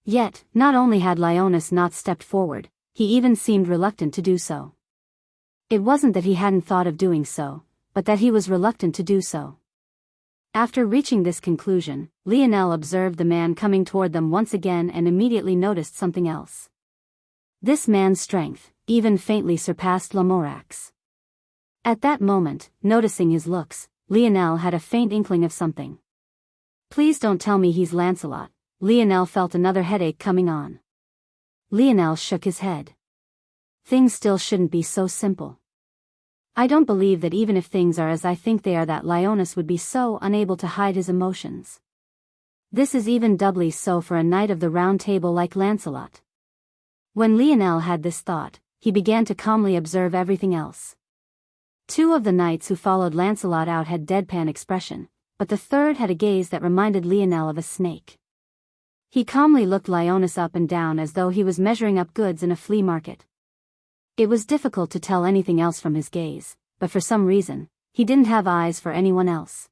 Yet, not only had Lioness not stepped forward, he even seemed reluctant to do so. It wasn't that he hadn't thought of doing so, but that he was reluctant to do so. After reaching this conclusion, Lionel observed the man coming toward them once again and immediately noticed something else. This man's strength, even faintly surpassed Lamorac's. At that moment, noticing his looks, Lionel had a faint inkling of something. Please don't tell me he's Lancelot. Lionel felt another headache coming on. Lionel shook his head. Things still shouldn't be so simple. I don't believe that even if things are as I think they are that Lioness would be so unable to hide his emotions. This is even doubly so for a knight of the Round Table like Lancelot. When Lionel had this thought, he began to calmly observe everything else. 2 of the knights who followed Lancelot out had deadpan expression, but the third had a gaze that reminded Lionel of a snake. He calmly looked Leonis up and down as though he was measuring up goods in a flea market. It was difficult to tell anything else from his gaze, but for some reason, he didn't have eyes for anyone else.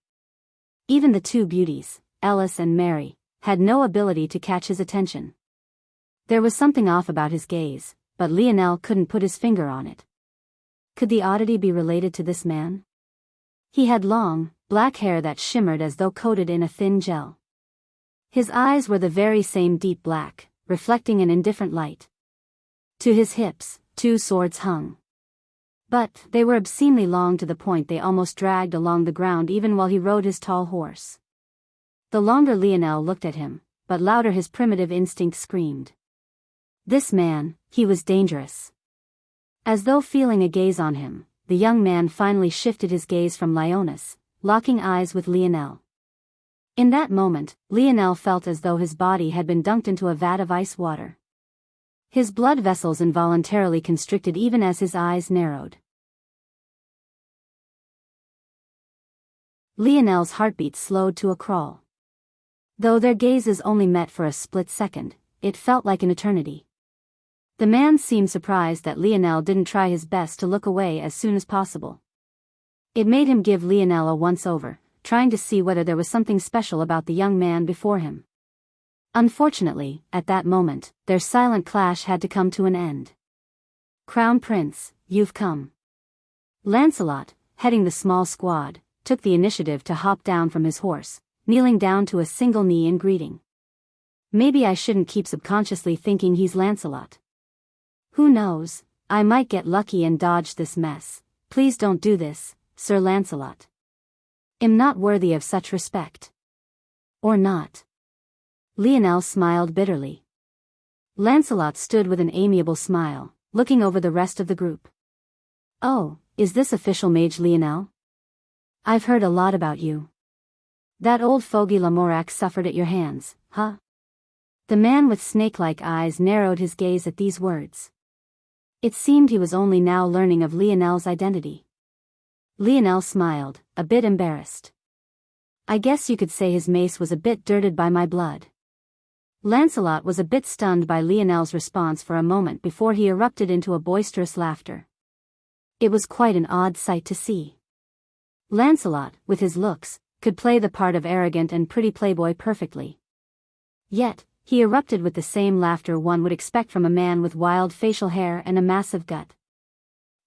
Even the 2 beauties, Ellis and Mary, had no ability to catch his attention. There was something off about his gaze, but Lionel couldn't put his finger on it. Could the oddity be related to this man? He had long, black hair that shimmered as though coated in a thin gel. His eyes were the very same deep black, reflecting an indifferent light. To his hips, 2 swords hung. But they were obscenely long to the point they almost dragged along the ground even while he rode his tall horse. The longer Lionel looked at him, but louder his primitive instinct screamed. This man, he was dangerous. As though feeling a gaze on him, the young man finally shifted his gaze from Leonis, locking eyes with Lionel. In that moment, Lionel felt as though his body had been dunked into a vat of ice water. His blood vessels involuntarily constricted even as his eyes narrowed. Lionel's heartbeat slowed to a crawl. Though their gazes only met for a split second, it felt like an eternity. The man seemed surprised that Lionel didn't try his best to look away as soon as possible. It made him give Lionel a once-over, trying to see whether there was something special about the young man before him. Unfortunately, at that moment, their silent clash had to come to an end. "Crown Prince, you've come." Lancelot, heading the small squad, took the initiative to hop down from his horse, kneeling down to a single knee in greeting. Maybe I shouldn't keep subconsciously thinking he's Lancelot. Who knows, I might get lucky and dodge this mess. Please don't do this, Sir Lancelot. I'm not worthy of such respect. Or not. Lionel smiled bitterly. Lancelot stood with an amiable smile, looking over the rest of the group. "Oh, is this official Mage Lionel? I've heard a lot about you. That old fogey Lamorak suffered at your hands, huh?" The man with snake-like eyes narrowed his gaze at these words. It seemed he was only now learning of Lionel's identity. Lionel smiled, a bit embarrassed. "I guess you could say his mace was a bit dirted by my blood." Lancelot was a bit stunned by Lionel's response for a moment before he erupted into a boisterous laughter. It was quite an odd sight to see. Lancelot, with his looks, could play the part of arrogant and pretty playboy perfectly. Yet, he erupted with the same laughter one would expect from a man with wild facial hair and a massive gut.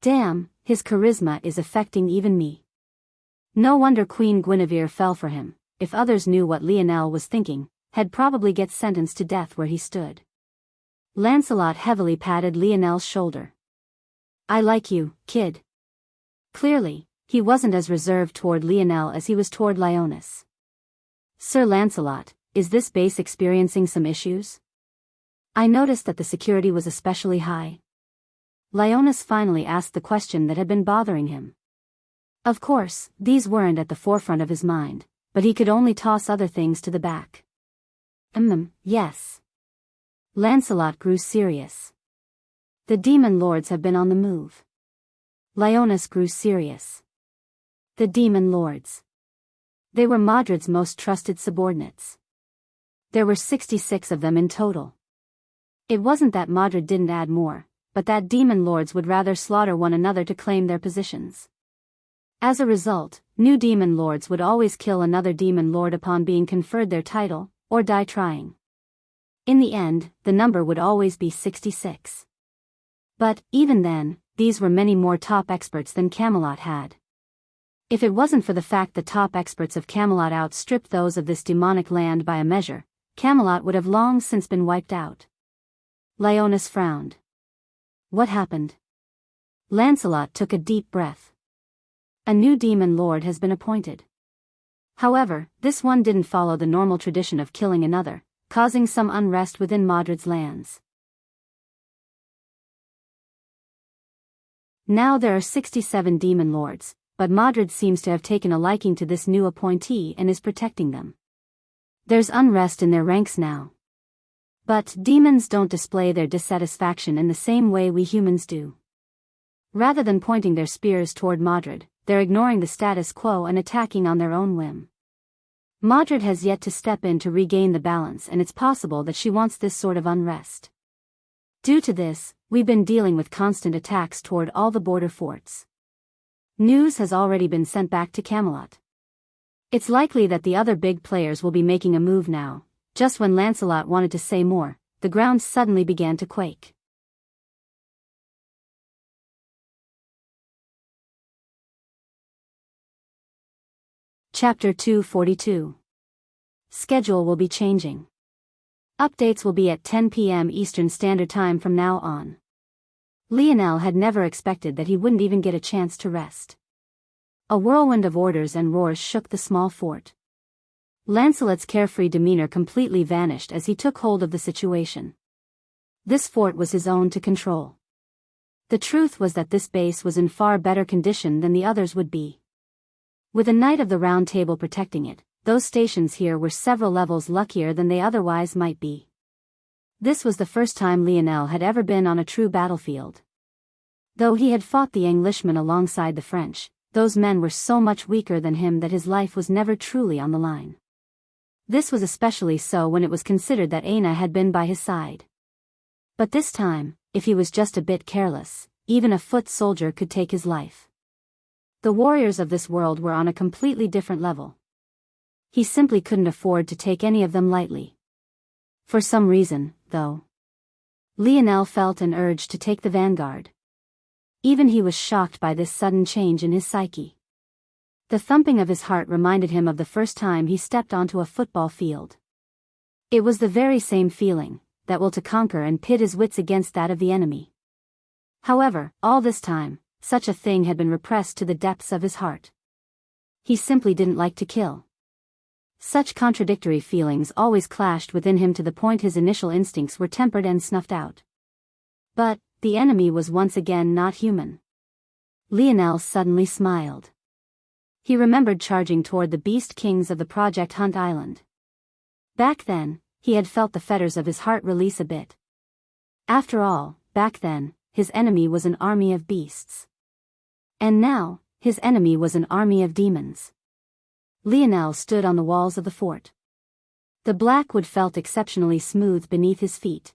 Damn, his charisma is affecting even me. No wonder Queen Guinevere fell for him. If others knew what Lionel was thinking, he'd probably get sentenced to death where he stood. Lancelot heavily patted Lionel's shoulder. "I like you, kid." Clearly, he wasn't as reserved toward Lionel as he was toward Leonis. "Sir Lancelot, is this base experiencing some issues? I noticed that the security was especially high." Leonis finally asked the question that had been bothering him. Of course, these weren't at the forefront of his mind, but he could only toss other things to the back. Yes. Lancelot grew serious. "The demon lords have been on the move." Leonis grew serious. The demon lords. They were Modred's most trusted subordinates. There were 66 of them in total. It wasn't that Modred didn't add more, but that demon lords would rather slaughter one another to claim their positions. As a result, new demon lords would always kill another demon lord upon being conferred their title, or die trying. In the end, the number would always be 66. But, even then, these were many more top experts than Camelot had. If it wasn't for the fact the top experts of Camelot outstripped those of this demonic land by a measure, Camelot would have long since been wiped out. Leonis frowned. What happened? Lancelot took a deep breath. A new demon lord has been appointed. However, this one didn't follow the normal tradition of killing another, causing some unrest within Modred's lands. Now there are 67 demon lords, but Modred seems to have taken a liking to this new appointee and is protecting them. There's unrest in their ranks now. But demons don't display their dissatisfaction in the same way we humans do. Rather than pointing their spears toward Madrid, they're ignoring the status quo and attacking on their own whim. Madrid has yet to step in to regain the balance, and it's possible that she wants this sort of unrest. Due to this, we've been dealing with constant attacks toward all the border forts. News has already been sent back to Camelot. It's likely that the other big players will be making a move now. Just when Lancelot wanted to say more, the ground suddenly began to quake. Chapter 242. Schedule will be changing. Updates will be at 10 p.m. Eastern Standard Time from now on. Lionel had never expected that he wouldn't even get a chance to rest. A whirlwind of orders and roars shook the small fort. Lancelot's carefree demeanor completely vanished as he took hold of the situation. This fort was his own to control. The truth was that this base was in far better condition than the others would be. With a Knight of the Round Table protecting it, those stations here were several levels luckier than they otherwise might be. This was the first time Lionel had ever been on a true battlefield. Though he had fought the Englishmen alongside the French, those men were so much weaker than him that his life was never truly on the line. This was especially so when it was considered that Aina had been by his side. But this time, if he was just a bit careless, even a foot soldier could take his life. The warriors of this world were on a completely different level. He simply couldn't afford to take any of them lightly. For some reason, though, Lionel felt an urge to take the vanguard. Even he was shocked by this sudden change in his psyche. The thumping of his heart reminded him of the first time he stepped onto a football field. It was the very same feeling, that will to conquer and pit his wits against that of the enemy. However, all this time, such a thing had been repressed to the depths of his heart. He simply didn't like to kill. Such contradictory feelings always clashed within him to the point his initial instincts were tempered and snuffed out. But the enemy was once again not human. Lionel suddenly smiled. He remembered charging toward the beast kings of the Project Hunt Island. Back then, he had felt the fetters of his heart release a bit. After all, back then, his enemy was an army of beasts. And now, his enemy was an army of demons. Lionel stood on the walls of the fort. The black wood felt exceptionally smooth beneath his feet.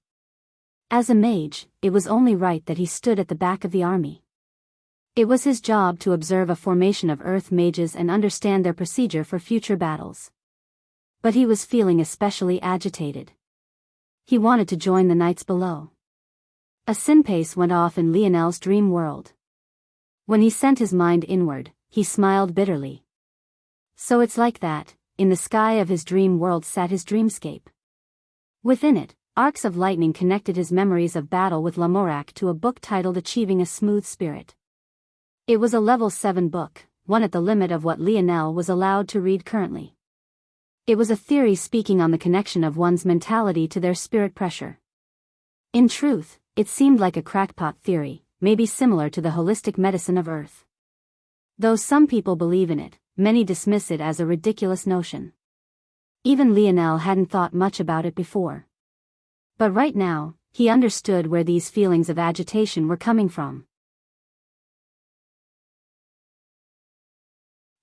As a mage, it was only right that he stood at the back of the army. It was his job to observe a formation of earth mages and understand their procedure for future battles. But he was feeling especially agitated. He wanted to join the knights below. A synpace went off in Lionel's dream world. When he sent his mind inward, he smiled bitterly. So it's like that, in the sky of his dream world sat his dreamscape. Within it, arcs of lightning connected his memories of battle with Lamorak to a book titled Achieving a Smooth Spirit. It was a level 7 book, one at the limit of what Lionel was allowed to read currently. It was a theory speaking on the connection of one's mentality to their spirit pressure. In truth, it seemed like a crackpot theory, maybe similar to the holistic medicine of Earth. Though some people believe in it, many dismiss it as a ridiculous notion. Even Lionel hadn't thought much about it before. But right now, he understood where these feelings of agitation were coming from.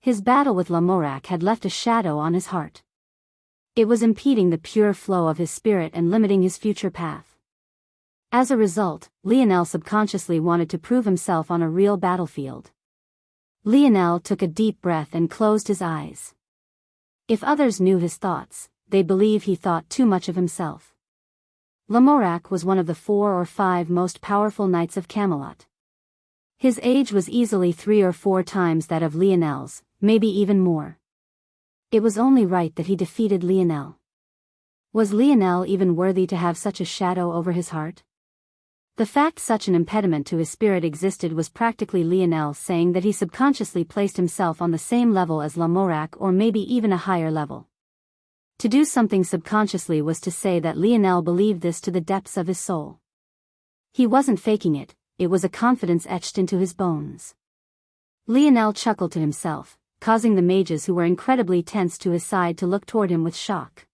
His battle with Lamorak had left a shadow on his heart. It was impeding the pure flow of his spirit and limiting his future path. As a result, Lionel subconsciously wanted to prove himself on a real battlefield. Lionel took a deep breath and closed his eyes. If others knew his thoughts, they'd believe he thought too much of himself. Lamorak was one of the 4 or 5 most powerful knights of Camelot. His age was easily 3 or 4 times that of Lionel's, maybe even more. It was only right that he defeated Lionel. Was Lionel even worthy to have such a shadow over his heart? The fact such an impediment to his spirit existed was practically Lionel saying that he subconsciously placed himself on the same level as Lamorak or maybe even a higher level. To do something subconsciously was to say that Lionel believed this to the depths of his soul. He wasn't faking it, it was a confidence etched into his bones. Lionel chuckled to himself, causing the mages who were incredibly tense to his side to look toward him with shock.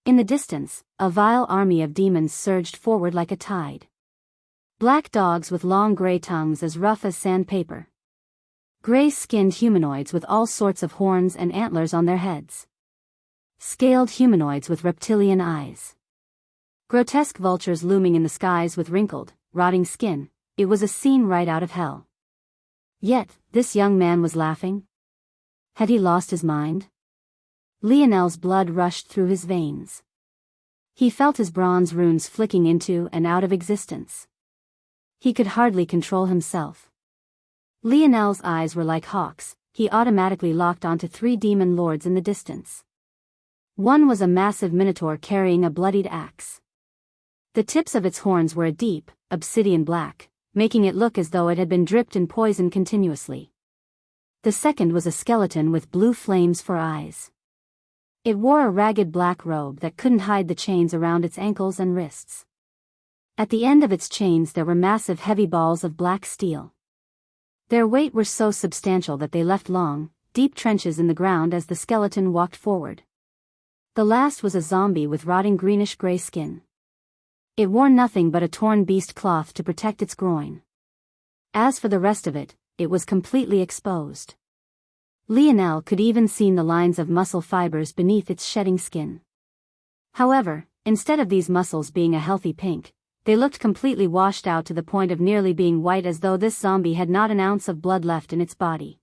In the distance, a vile army of demons surged forward like a tide. Black dogs with long gray tongues as rough as sandpaper. Gray-skinned humanoids with all sorts of horns and antlers on their heads. Scaled humanoids with reptilian eyes. Grotesque vultures looming in the skies with wrinkled, rotting skin. It was a scene right out of hell. Yet, this young man was laughing. Had he lost his mind? Lionel's blood rushed through his veins. He felt his bronze runes flicking into and out of existence. He could hardly control himself. Lionel's eyes were like hawks. He automatically locked onto 3 demon lords in the distance. One was a massive minotaur carrying a bloodied axe. The tips of its horns were a deep, obsidian black, making it look as though it had been dripped in poison continuously. The second was a skeleton with blue flames for eyes. It wore a ragged black robe that couldn't hide the chains around its ankles and wrists. At the end of its chains there were massive heavy balls of black steel. Their weight were so substantial that they left long, deep trenches in the ground as the skeleton walked forward. The last was a zombie with rotting greenish-gray skin. It wore nothing but a torn beast cloth to protect its groin. As for the rest of it, it was completely exposed. Lionel could even see the lines of muscle fibers beneath its shedding skin. However, instead of these muscles being a healthy pink, they looked completely washed out to the point of nearly being white, as though this zombie had not an ounce of blood left in its body.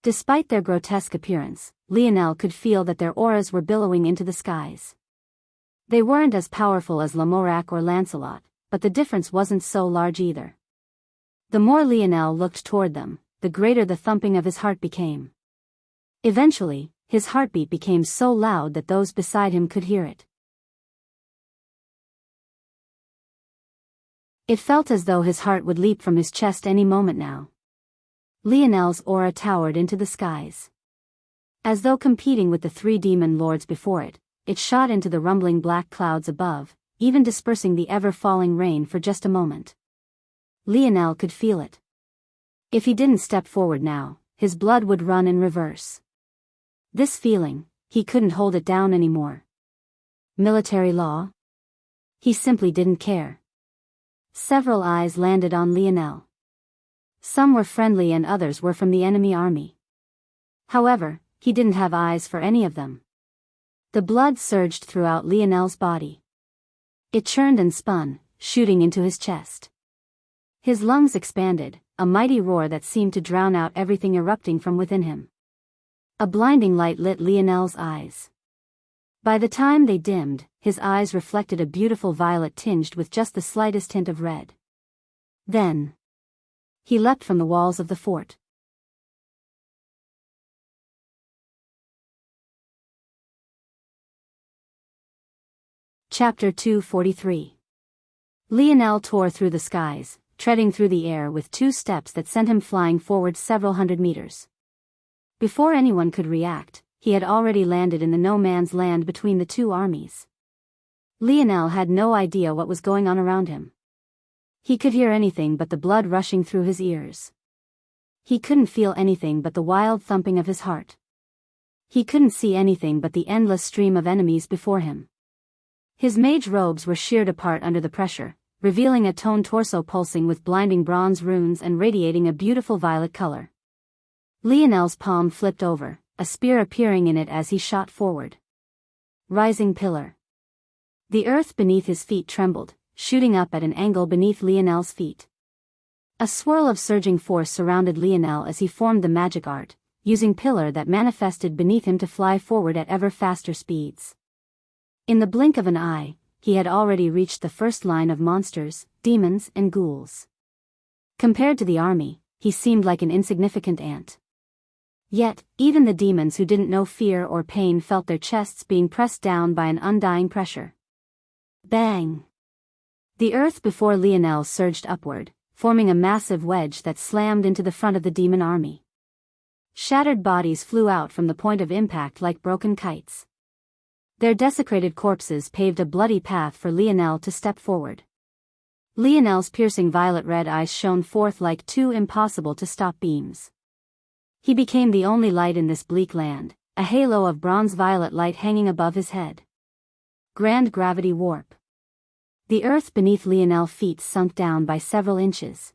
Despite their grotesque appearance, Lionel could feel that their auras were billowing into the skies. They weren't as powerful as Lamorak or Lancelot, but the difference wasn't so large either. The more Lionel looked toward them, the greater the thumping of his heart became. Eventually, his heartbeat became so loud that those beside him could hear it. It felt as though his heart would leap from his chest any moment now. Lionel's aura towered into the skies. As though competing with the 3 demon lords before it, it shot into the rumbling black clouds above, even dispersing the ever-falling rain for just a moment. Lionel could feel it. If he didn't step forward now, his blood would run in reverse. This feeling, he couldn't hold it down anymore. Military law? He simply didn't care. Several eyes landed on Lionel. Some were friendly and others were from the enemy army. However, he didn't have eyes for any of them. The blood surged throughout Lionel's body. It churned and spun, shooting into his chest. His lungs expanded, a mighty roar that seemed to drown out everything erupting from within him. A blinding light lit Lionel's eyes. By the time they dimmed, his eyes reflected a beautiful violet tinged with just the slightest hint of red. Then, he leapt from the walls of the fort. Chapter 243. Lionel tore through the skies, treading through the air with 2 steps that sent him flying forward several hundred meters. Before anyone could react, he had already landed in the no-man's land between the 2 armies. Lionel had no idea what was going on around him. He could hear anything but the blood rushing through his ears. He couldn't feel anything but the wild thumping of his heart. He couldn't see anything but the endless stream of enemies before him. His mage robes were sheared apart under the pressure, revealing a toned torso pulsing with blinding bronze runes and radiating a beautiful violet color. Lionel's palm flipped over, a spear appearing in it as he shot forward. Rising pillar. The earth beneath his feet trembled, shooting up at an angle beneath Lionel's feet. A swirl of surging force surrounded Lionel as he formed the magic art, using pillar that manifested beneath him to fly forward at ever faster speeds. In the blink of an eye, he had already reached the first line of monsters, demons, and ghouls. Compared to the army, he seemed like an insignificant ant. Yet, even the demons who didn't know fear or pain felt their chests being pressed down by an undying pressure. Bang! The earth before Lionel surged upward, forming a massive wedge that slammed into the front of the demon army. Shattered bodies flew out from the point of impact like broken kites. Their desecrated corpses paved a bloody path for Lionel to step forward. Lionel's piercing violet-red eyes shone forth like 2 impossible-to-stop beams. He became the only light in this bleak land, a halo of bronze-violet light hanging above his head. Grand gravity warp. The earth beneath Lionel's feet sunk down by several inches.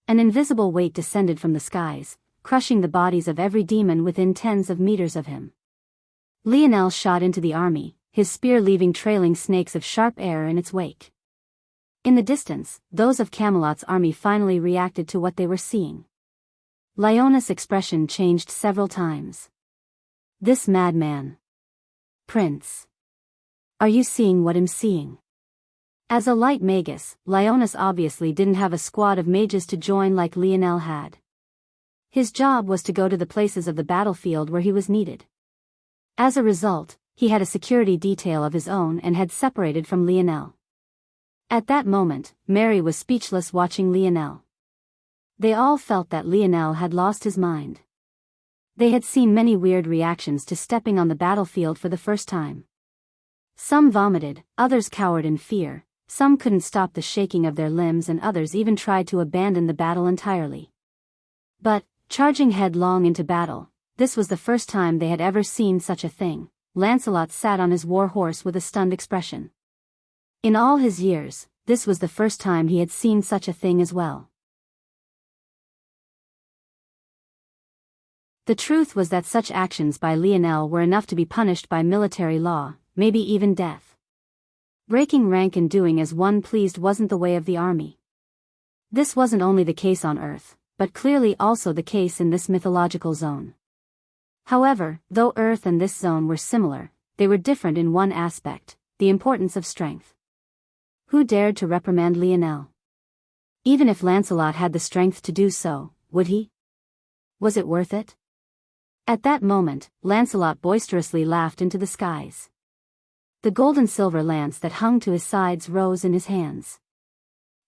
An invisible weight descended from the skies, crushing the bodies of every demon within tens of meters of him. Lionel shot into the army, his spear leaving trailing snakes of sharp air in its wake. In the distance, those of Camelot's army finally reacted to what they were seeing. Liona's expression changed several times. This madman. Prince. Are you seeing what I'm seeing? As a light magus, Lionas obviously didn't have a squad of mages to join like Lionel had. His job was to go to the places of the battlefield where he was needed. As a result, he had a security detail of his own and had separated from Lionel. At that moment, Mary was speechless watching Lionel. They all felt that Lionel had lost his mind. They had seen many weird reactions to stepping on the battlefield for the first time. Some vomited, others cowered in fear, some couldn't stop the shaking of their limbs, and others even tried to abandon the battle entirely. But, charging headlong into battle, this was the first time they had ever seen such a thing. Lancelot sat on his war horse with a stunned expression. In all his years, this was the first time he had seen such a thing as well. The truth was that such actions by Lionel were enough to be punished by military law, maybe even death. Breaking rank and doing as one pleased wasn't the way of the army. This wasn't only the case on Earth, but clearly also the case in this mythological zone. However, though Earth and this zone were similar, they were different in one aspect: the importance of strength. Who dared to reprimand Lionel? Even if Lancelot had the strength to do so, would he? Was it worth it? At that moment, Lancelot boisterously laughed into the skies. The gold and silver lance that hung to his sides rose in his hands.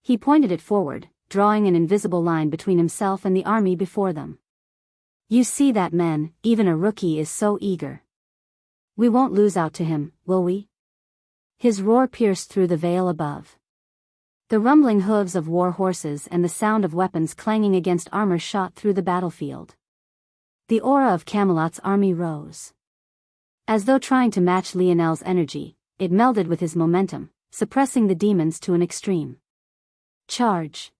He pointed it forward, drawing an invisible line between himself and the army before them. You see that, men, even a rookie is so eager. We won't lose out to him, will we? His roar pierced through the veil above. The rumbling hooves of war horses and the sound of weapons clanging against armor shot through the battlefield. The aura of Camelot's army rose. As though trying to match Lionel's energy, it melded with his momentum, suppressing the demons to an extreme. Charge!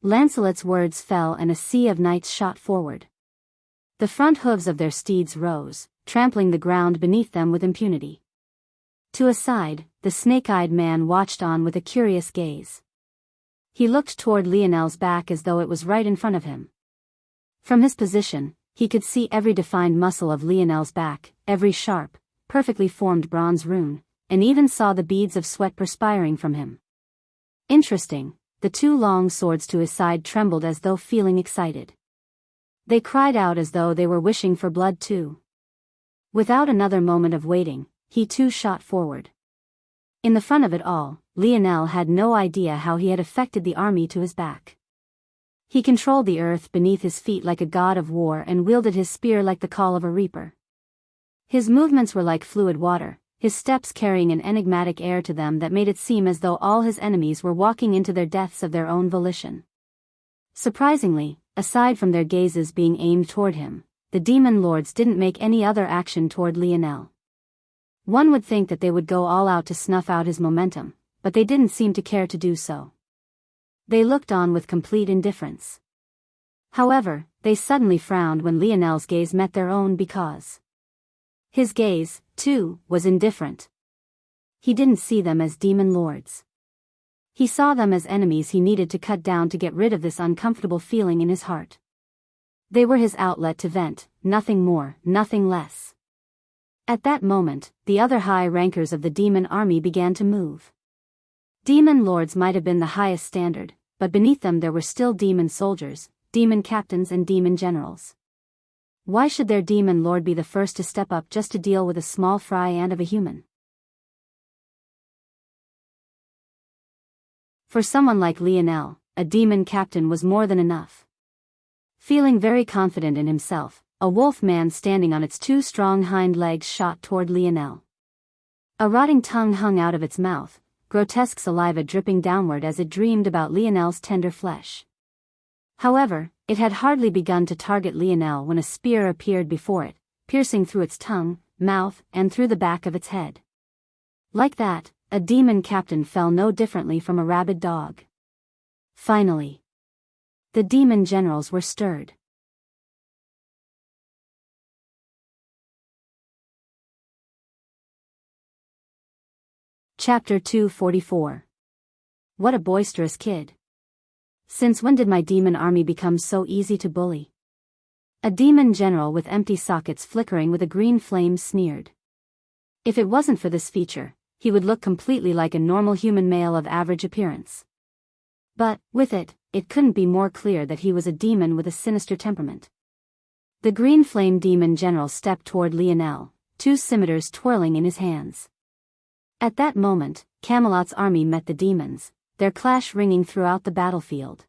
Lancelot's words fell and a sea of knights shot forward. The front hooves of their steeds rose, trampling the ground beneath them with impunity. To a side, the snake-eyed man watched on with a curious gaze. He looked toward Lionel's back as though it was right in front of him. From his position, he could see every defined muscle of Lionel's back, every sharp, perfectly formed bronze rune, and even saw the beads of sweat perspiring from him. Interesting, the two long swords to his side trembled as though feeling excited. They cried out as though they were wishing for blood too. Without another moment of waiting, he too shot forward. In the fun of it all, Lionel had no idea how he had affected the army to his back. He controlled the earth beneath his feet like a god of war and wielded his spear like the call of a reaper. His movements were like fluid water, his steps carrying an enigmatic air to them that made it seem as though all his enemies were walking into their deaths of their own volition. Surprisingly, aside from their gazes being aimed toward him, the demon lords didn't make any other action toward Lionel. One would think that they would go all out to snuff out his momentum, but they didn't seem to care to do so. They looked on with complete indifference. However, they suddenly frowned when Lionel's gaze met their own because his gaze, too, was indifferent. He didn't see them as demon lords. He saw them as enemies he needed to cut down to get rid of this uncomfortable feeling in his heart. They were his outlet to vent, nothing more, nothing less. At that moment, the other high rankers of the demon army began to move. Demon lords might have been the highest standard, but beneath them there were still demon soldiers, demon captains and demon generals. Why should their demon lord be the first to step up just to deal with a small fry ant of a human? For someone like Lionel, a demon captain was more than enough. Feeling very confident in himself, a wolf man standing on its two strong hind legs shot toward Lionel. A rotting tongue hung out of its mouth, grotesque saliva dripping downward as it dreamed about Lionel's tender flesh. However, it had hardly begun to target Lionel when a spear appeared before it, piercing through its tongue, mouth, and through the back of its head. Like that, a demon captain fell no differently from a rabid dog. Finally, the demon generals were stirred. Chapter 244. What a boisterous kid. Since when did my demon army become so easy to bully? A demon general with empty sockets flickering with a green flame sneered. If it wasn't for this feature, he would look completely like a normal human male of average appearance. But, with it, it couldn't be more clear that he was a demon with a sinister temperament. The green flame demon general stepped toward Lionel, two scimitars twirling in his hands. At that moment, Camelot's army met the demons, their clash ringing throughout the battlefield.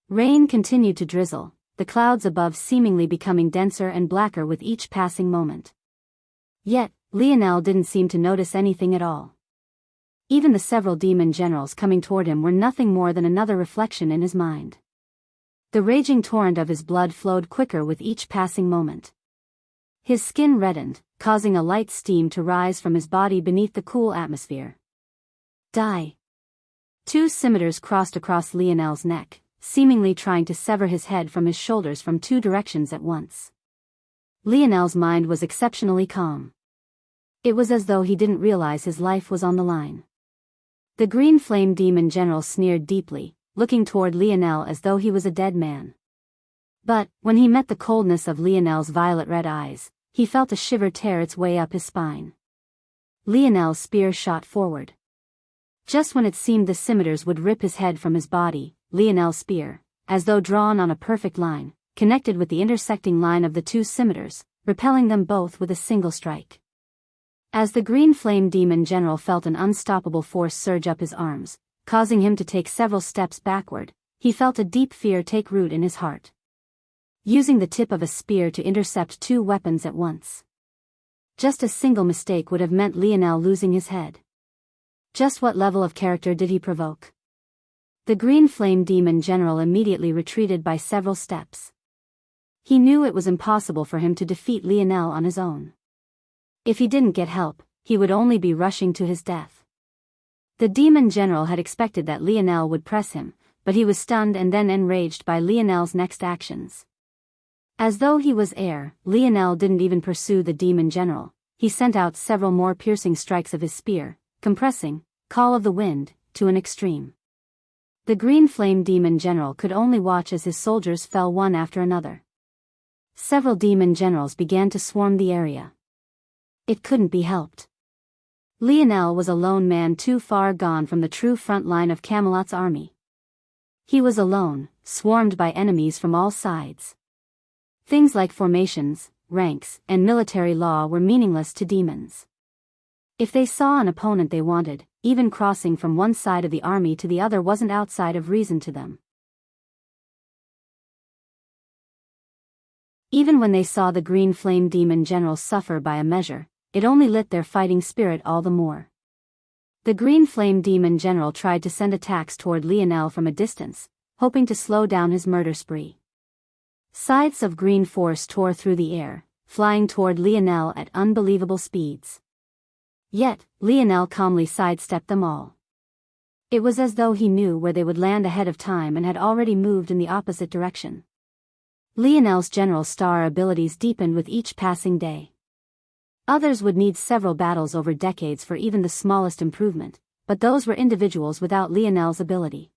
Rain continued to drizzle, the clouds above seemingly becoming denser and blacker with each passing moment. Yet, Lionel didn't seem to notice anything at all. Even the several demon generals coming toward him were nothing more than another reflection in his mind. The raging torrent of his blood flowed quicker with each passing moment. His skin reddened, causing a light steam to rise from his body beneath the cool atmosphere. Die! Two scimitars crossed across Lionel's neck, seemingly trying to sever his head from his shoulders from two directions at once. Lionel's mind was exceptionally calm. It was as though he didn't realize his life was on the line. The green flame demon general sneered deeply, looking toward Lionel as though he was a dead man. But, when he met the coldness of Lionel's violet-red eyes, he felt a shiver tear its way up his spine. Lionel's spear shot forward. Just when it seemed the scimitars would rip his head from his body, Lionel's spear, as though drawn on a perfect line, connected with the intersecting line of the two scimitars, repelling them both with a single strike. As the green flame demon general felt an unstoppable force surge up his arms, causing him to take several steps backward, he felt a deep fear take root in his heart. Using the tip of a spear to intercept two weapons at once. Just a single mistake would have meant Lionel losing his head. Just what level of character did he provoke? The green flame demon general immediately retreated by several steps. He knew it was impossible for him to defeat Lionel on his own. If he didn't get help, he would only be rushing to his death. The demon general had expected that Lionel would press him, but he was stunned and then enraged by Lionel's next actions. As though he was air, Lionel didn't even pursue the demon general. He sent out several more piercing strikes of his spear, compressing, call of the wind, to an extreme. The green flame demon general could only watch as his soldiers fell one after another. Several demon generals began to swarm the area. It couldn't be helped. Lionel was a lone man too far gone from the true front line of Camelot's army. He was alone, swarmed by enemies from all sides. Things like formations, ranks, and military law were meaningless to demons. If they saw an opponent they wanted, even crossing from one side of the army to the other wasn't outside of reason to them. Even when they saw the green flame demon general suffer by a measure, it only lit their fighting spirit all the more. The green flame demon general tried to send attacks toward Lionel from a distance, hoping to slow down his murder spree. Scythes of green force tore through the air, flying toward Lionel at unbelievable speeds. Yet, Lionel calmly sidestepped them all. It was as though he knew where they would land ahead of time and had already moved in the opposite direction. Lionel's general star abilities deepened with each passing day. Others would need several battles over decades for even the smallest improvement, but those were individuals without Lionel's ability.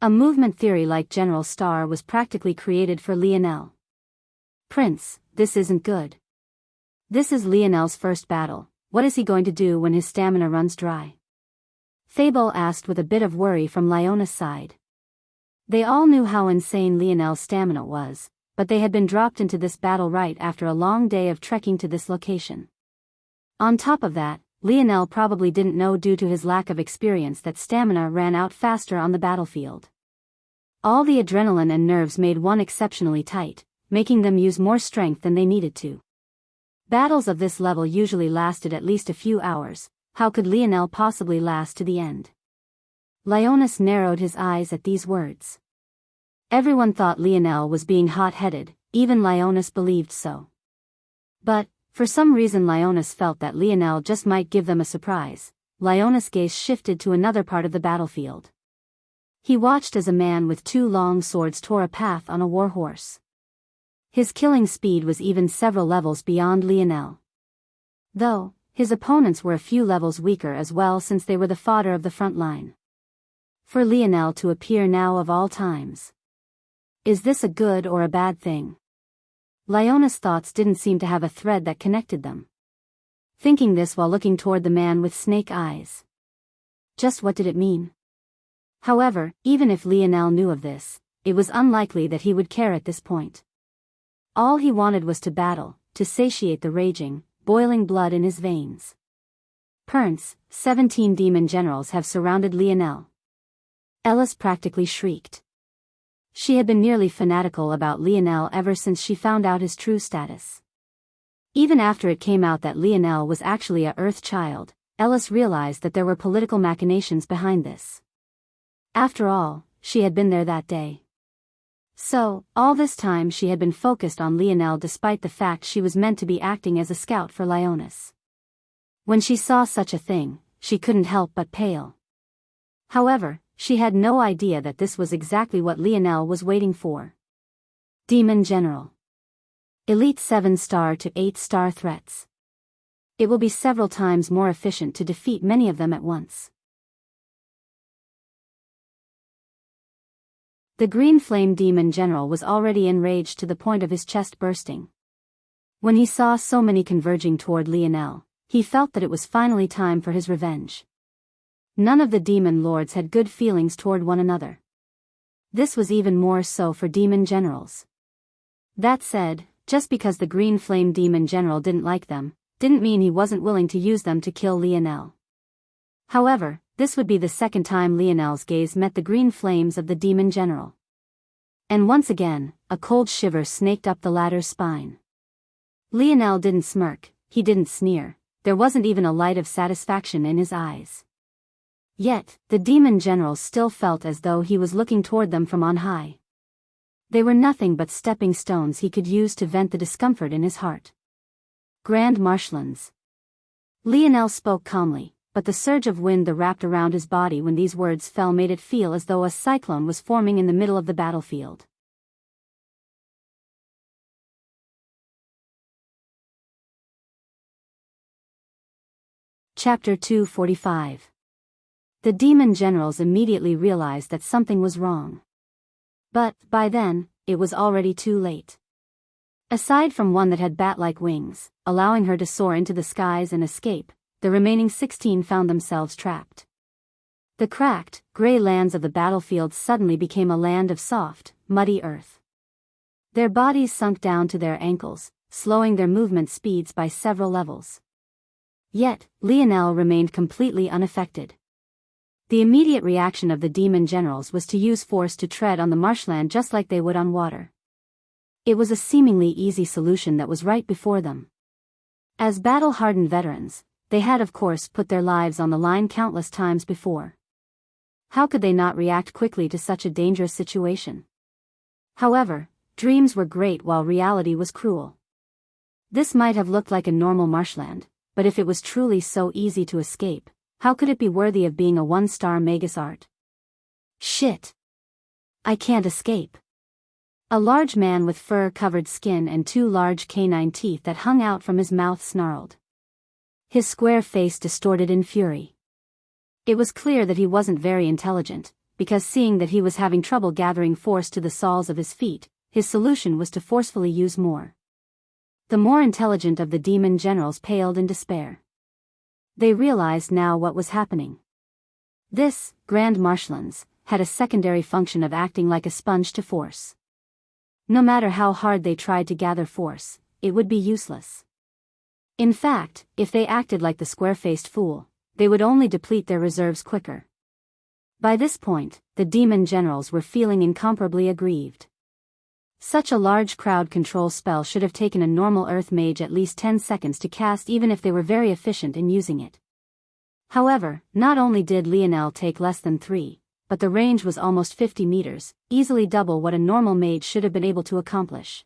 A movement theory like General Star was practically created for Lionel. Prince, this isn't good. This is Lionel's first battle. What is he going to do when his stamina runs dry? Fable asked with a bit of worry from Liona's side. They all knew how insane Lionel's stamina was, but they had been dropped into this battle right after a long day of trekking to this location. On top of that, Lionel probably didn't know due to his lack of experience that stamina ran out faster on the battlefield. All the adrenaline and nerves made one exceptionally tight, making them use more strength than they needed to. Battles of this level usually lasted at least a few hours. How could Lionel possibly last to the end? Leonis narrowed his eyes at these words. Everyone thought Lionel was being hot-headed, even Leonis believed so. But, For some reason Leonis felt that Lionel just might give them a surprise. Leonis' gaze shifted to another part of the battlefield. He watched as a man with 2 long swords tore a path on a war horse. His killing speed was even several levels beyond Lionel. Though, his opponents were a few levels weaker as well since they were the fodder of the front line. For Lionel to appear now of all times. Is this a good or a bad thing? Leonis' thoughts didn't seem to have a thread that connected them. Thinking this while looking toward the man with snake eyes. Just what did it mean? However, even if Lionel knew of this, it was unlikely that he would care at this point. All he wanted was to battle, to satiate the raging, boiling blood in his veins. Prince, 17 demon generals have surrounded Lionel. Ellis practically shrieked. She had been nearly fanatical about Lionel ever since she found out his true status. Even after it came out that Lionel was actually a Earth child, Ellis realized that there were political machinations behind this. After all, she had been there that day. So, all this time she had been focused on Lionel despite the fact she was meant to be acting as a scout for Leonis. When she saw such a thing, she couldn't help but pale. However, she had no idea that this was exactly what Lionel was waiting for. Demon General. Elite 7-star to 8-star threats. It will be several times more efficient to defeat many of them at once. The Green Flame Demon General was already enraged to the point of his chest bursting. When he saw so many converging toward Lionel, he felt that it was finally time for his revenge. None of the demon lords had good feelings toward one another. This was even more so for demon generals. That said, just because the Green Flame Demon General didn't like them, didn't mean he wasn't willing to use them to kill Lionel. However, this would be the second time Lionel's gaze met the green flames of the Demon General. And once again, a cold shiver snaked up the latter's spine. Lionel didn't smirk, he didn't sneer, there wasn't even a light of satisfaction in his eyes. Yet, the Demon General still felt as though he was looking toward them from on high. They were nothing but stepping stones he could use to vent the discomfort in his heart. Grand Marshlands. Lionel spoke calmly, but the surge of wind that wrapped around his body when these words fell made it feel as though a cyclone was forming in the middle of the battlefield. Chapter 245. The demon generals immediately realized that something was wrong. But, by then, it was already too late. Aside from one that had bat-like wings, allowing her to soar into the skies and escape, the remaining 16 found themselves trapped. The cracked, gray lands of the battlefield suddenly became a land of soft, muddy earth. Their bodies sunk down to their ankles, slowing their movement speeds by several levels. Yet, Lionel remained completely unaffected. The immediate reaction of the demon generals was to use force to tread on the marshland just like they would on water. It was a seemingly easy solution that was right before them. As battle-hardened veterans, they had of course put their lives on the line countless times before. How could they not react quickly to such a dangerous situation? However, dreams were great while reality was cruel. This might have looked like a normal marshland, but if it was truly so easy to escape, how could it be worthy of being a 1-star Magus art? Shit! I can't escape. A large man with fur-covered skin and 2 large canine teeth that hung out from his mouth snarled. His square face distorted in fury. It was clear that he wasn't very intelligent, because seeing that he was having trouble gathering force to the soles of his feet, his solution was to forcefully use more. The more intelligent of the demon generals paled in despair. They realized now what was happening. This, Grand Marshlands, had a secondary function of acting like a sponge to force. No matter how hard they tried to gather force, it would be useless. In fact, if they acted like the square-faced fool, they would only deplete their reserves quicker. By this point, the demon generals were feeling incomparably aggrieved. Such a large crowd control spell should have taken a normal Earth mage at least 10 seconds to cast even if they were very efficient in using it. However, not only did Lionel take less than 3, but the range was almost 50 meters, easily double what a normal mage should have been able to accomplish.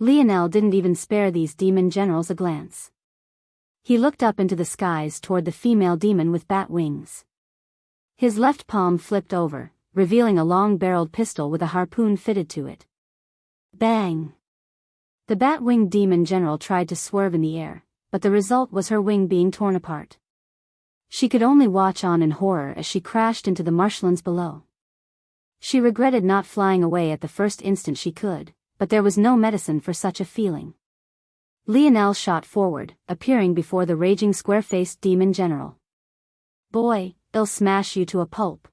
Lionel didn't even spare these demon generals a glance. He looked up into the skies toward the female demon with bat wings. His left palm flipped over, revealing a long-barreled pistol with a harpoon fitted to it. Bang! The bat-winged demon general tried to swerve in the air, but the result was her wing being torn apart. She could only watch on in horror as she crashed into the marshlands below. She regretted not flying away at the first instant she could, but there was no medicine for such a feeling. Lionel shot forward, appearing before the raging square-faced demon general. "Boy, I'll smash you to a pulp."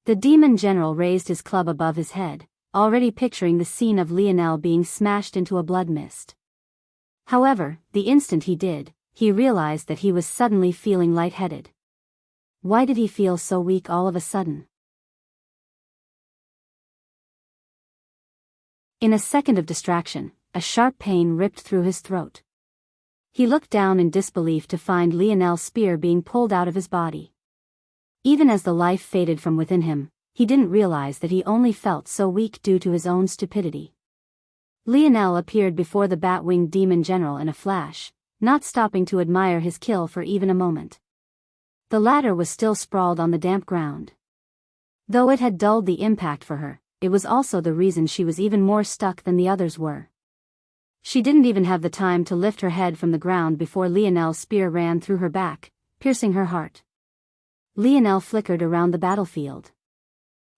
The demon general raised his club above his head, already picturing the scene of Lionel being smashed into a blood mist. However, the instant he did, he realized that he was suddenly feeling lightheaded. Why did he feel so weak all of a sudden? In a second of distraction, a sharp pain ripped through his throat. He looked down in disbelief to find Lionel's spear being pulled out of his body. Even as the life faded from within him, he didn't realize that he only felt so weak due to his own stupidity. Lionel appeared before the bat-winged demon general in a flash, not stopping to admire his kill for even a moment. The latter was still sprawled on the damp ground. Though it had dulled the impact for her, it was also the reason she was even more stuck than the others were. She didn't even have the time to lift her head from the ground before Lionel's spear ran through her back, piercing her heart. Lionel flickered around the battlefield.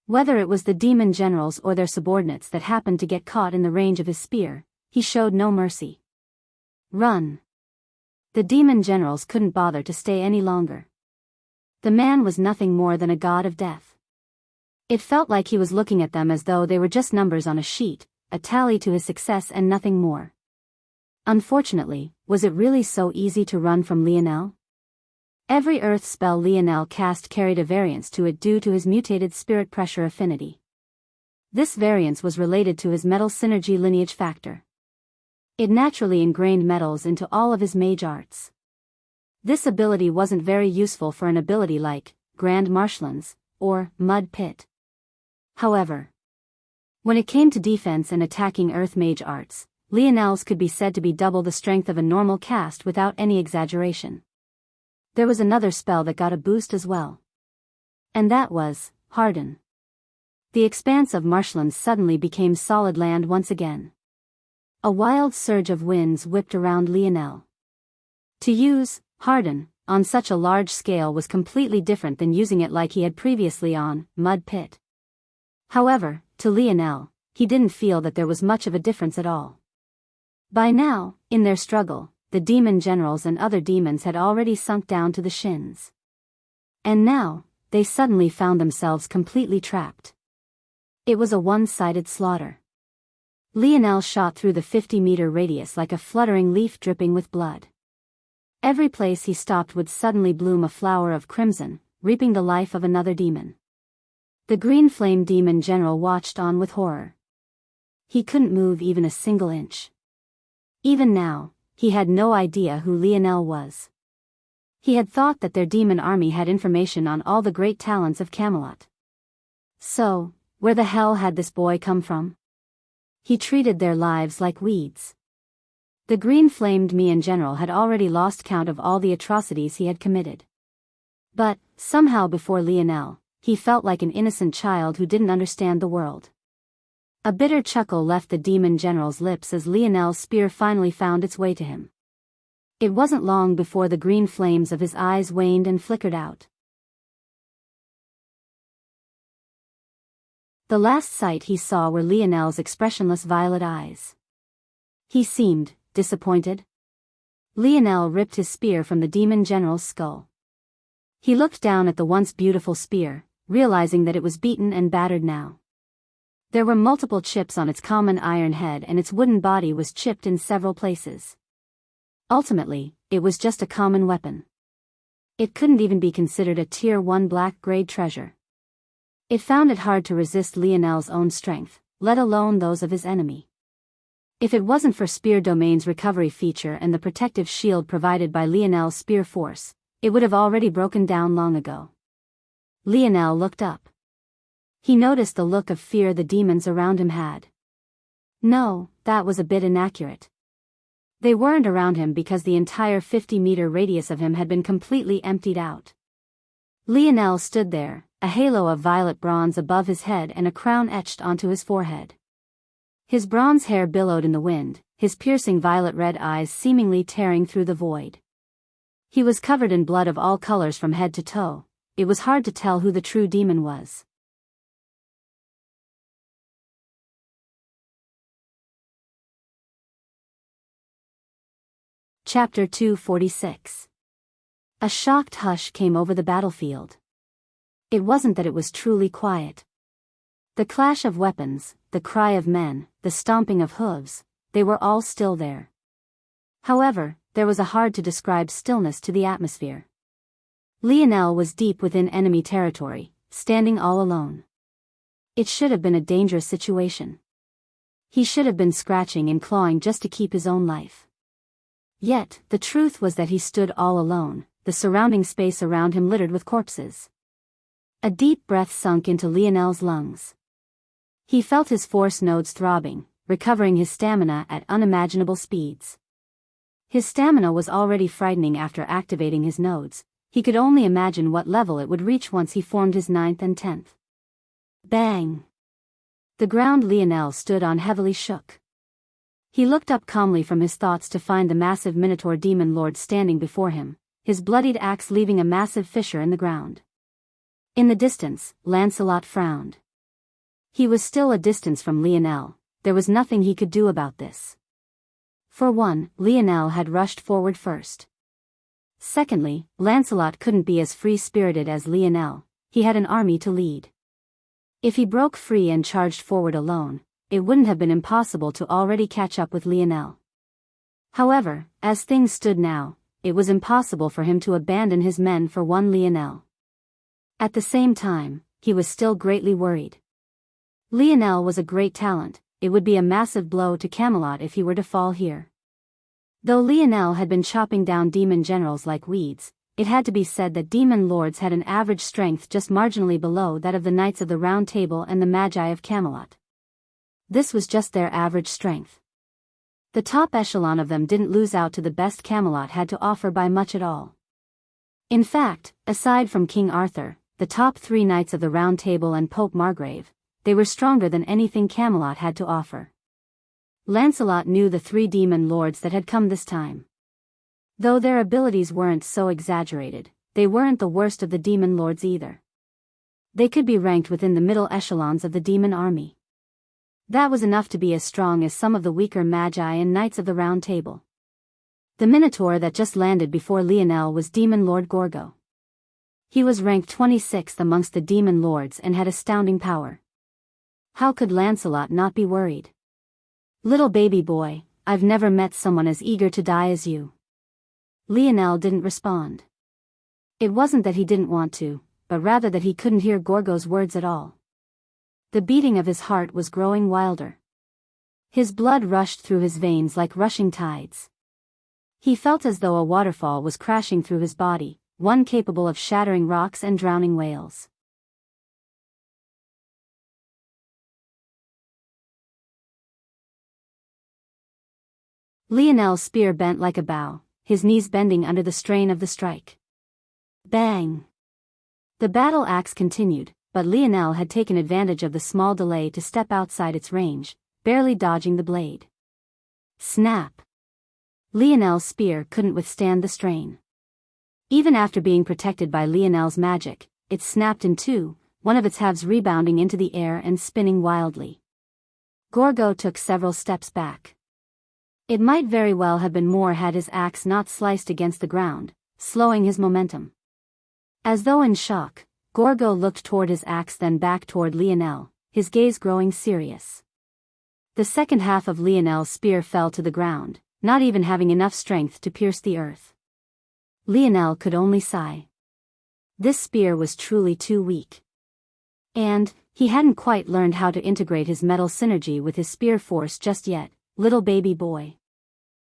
Whether it was the demon generals or their subordinates that happened to get caught in the range of his spear, he showed no mercy. Run! The demon generals couldn't bother to stay any longer. The man was nothing more than a god of death. It felt like he was looking at them as though they were just numbers on a sheet, a tally to his success and nothing more. Unfortunately, was it really so easy to run from Lionel? Every earth spell Lionel cast carried a variance to it due to his mutated spirit pressure affinity. This variance was related to his metal synergy lineage factor. It naturally ingrained metals into all of his mage arts. This ability wasn't very useful for an ability like Grand Marshlands or Mud Pit. However, when it came to defense and attacking earth mage arts, Lionel's could be said to be double the strength of a normal cast without any exaggeration. There was another spell that got a boost as well. And that was Harden. The expanse of marshlands suddenly became solid land once again. A wild surge of winds whipped around Lionel. To use Harden on such a large scale was completely different than using it like he had previously on Mud Pit. However, to Lionel, he didn't feel that there was much of a difference at all. By now, in their struggle, the demon generals and other demons had already sunk down to the shins. And now, they suddenly found themselves completely trapped. It was a one-sided slaughter. Lionel shot through the 50-meter radius like a fluttering leaf dripping with blood. Every place he stopped would suddenly bloom a flower of crimson, reaping the life of another demon. The green flame demon general watched on with horror. He couldn't move even a single inch. Even now, he had no idea who Lionel was. He had thought that their demon army had information on all the great talents of Camelot. So, where the hell had this boy come from? He treated their lives like weeds. The green-flamed Mian general had already lost count of all the atrocities he had committed. But, somehow before Lionel, he felt like an innocent child who didn't understand the world. A bitter chuckle left the demon general's lips as Lionel's spear finally found its way to him. It wasn't long before the green flames of his eyes waned and flickered out. The last sight he saw were Lionel's expressionless violet eyes. He seemed disappointed. Lionel ripped his spear from the demon general's skull. He looked down at the once beautiful spear, realizing that it was beaten and battered now. There were multiple chips on its common iron head and its wooden body was chipped in several places. Ultimately, it was just a common weapon. It couldn't even be considered a Tier 1 black-grade treasure. It found it hard to resist Lionel's own strength, let alone those of his enemy. If it wasn't for Spear Domain's recovery feature and the protective shield provided by Lionel's spear force, it would have already broken down long ago. Lionel looked up. He noticed the look of fear the demons around him had. No, that was a bit inaccurate. They weren't around him because the entire 50-meter radius of him had been completely emptied out. Lionel stood there, a halo of violet bronze above his head and a crown etched onto his forehead. His bronze hair billowed in the wind, his piercing violet-red eyes seemingly tearing through the void. He was covered in blood of all colors from head to toe. It was hard to tell who the true demon was. Chapter 246. A shocked hush came over the battlefield. It wasn't that it was truly quiet. The clash of weapons, the cry of men, the stomping of hooves, they were all still there. However, there was a hard-to-describe stillness to the atmosphere. Lionel was deep within enemy territory, standing all alone. It should have been a dangerous situation. He should have been scratching and clawing just to keep his own life. Yet, the truth was that he stood all alone, the surrounding space around him littered with corpses. A deep breath sunk into Lionel's lungs. He felt his force nodes throbbing, recovering his stamina at unimaginable speeds. His stamina was already frightening after activating his nodes. He could only imagine what level it would reach once he formed his 9th and 10th. Bang! The ground Lionel stood on heavily shook. He looked up calmly from his thoughts to find the massive Minotaur demon lord standing before him, his bloodied axe leaving a massive fissure in the ground. In the distance, Lancelot frowned. He was still a distance from Lionel. There was nothing he could do about this. For one, Lionel had rushed forward first. Secondly, Lancelot couldn't be as free-spirited as Lionel. He had an army to lead. If he broke free and charged forward alone, it wouldn't have been impossible to already catch up with Lionel. However, as things stood now, it was impossible for him to abandon his men for one Lionel. At the same time, he was still greatly worried. Lionel was a great talent. It would be a massive blow to Camelot if he were to fall here. Though Lionel had been chopping down demon generals like weeds, it had to be said that demon lords had an average strength just marginally below that of the Knights of the Round Table and the Magi of Camelot. This was just their average strength. The top echelon of them didn't lose out to the best Camelot had to offer by much at all. In fact, aside from King Arthur, the top 3 Knights of the Round Table and Pope Margrave, they were stronger than anything Camelot had to offer. Lancelot knew the 3 demon lords that had come this time. Though their abilities weren't so exaggerated, they weren't the worst of the demon lords either. They could be ranked within the middle echelons of the demon army. That was enough to be as strong as some of the weaker Magi and Knights of the Round Table. The Minotaur that just landed before Lionel was Demon Lord Gorgo. He was ranked 26th amongst the demon lords and had astounding power. How could Lancelot not be worried? Little baby boy, I've never met someone as eager to die as you. Lionel didn't respond. It wasn't that he didn't want to, but rather that he couldn't hear Gorgo's words at all. The beating of his heart was growing wilder. His blood rushed through his veins like rushing tides. He felt as though a waterfall was crashing through his body, one capable of shattering rocks and drowning whales. Lionel's spear bent like a bow, his knees bending under the strain of the strike. Bang! The battle axe continued, but Lionel had taken advantage of the small delay to step outside its range, barely dodging the blade. Snap! Lionel's spear couldn't withstand the strain. Even after being protected by Lionel's magic, it snapped in two, one of its halves rebounding into the air and spinning wildly. Gorgo took several steps back. It might very well have been more had his axe not sliced against the ground, slowing his momentum. As though in shock, Gorgo looked toward his axe then back toward Lionel, his gaze growing serious. The second half of Lionel's spear fell to the ground, not even having enough strength to pierce the earth. Lionel could only sigh. This spear was truly too weak. And, he hadn't quite learned how to integrate his metal synergy with his spear force just yet, little baby boy.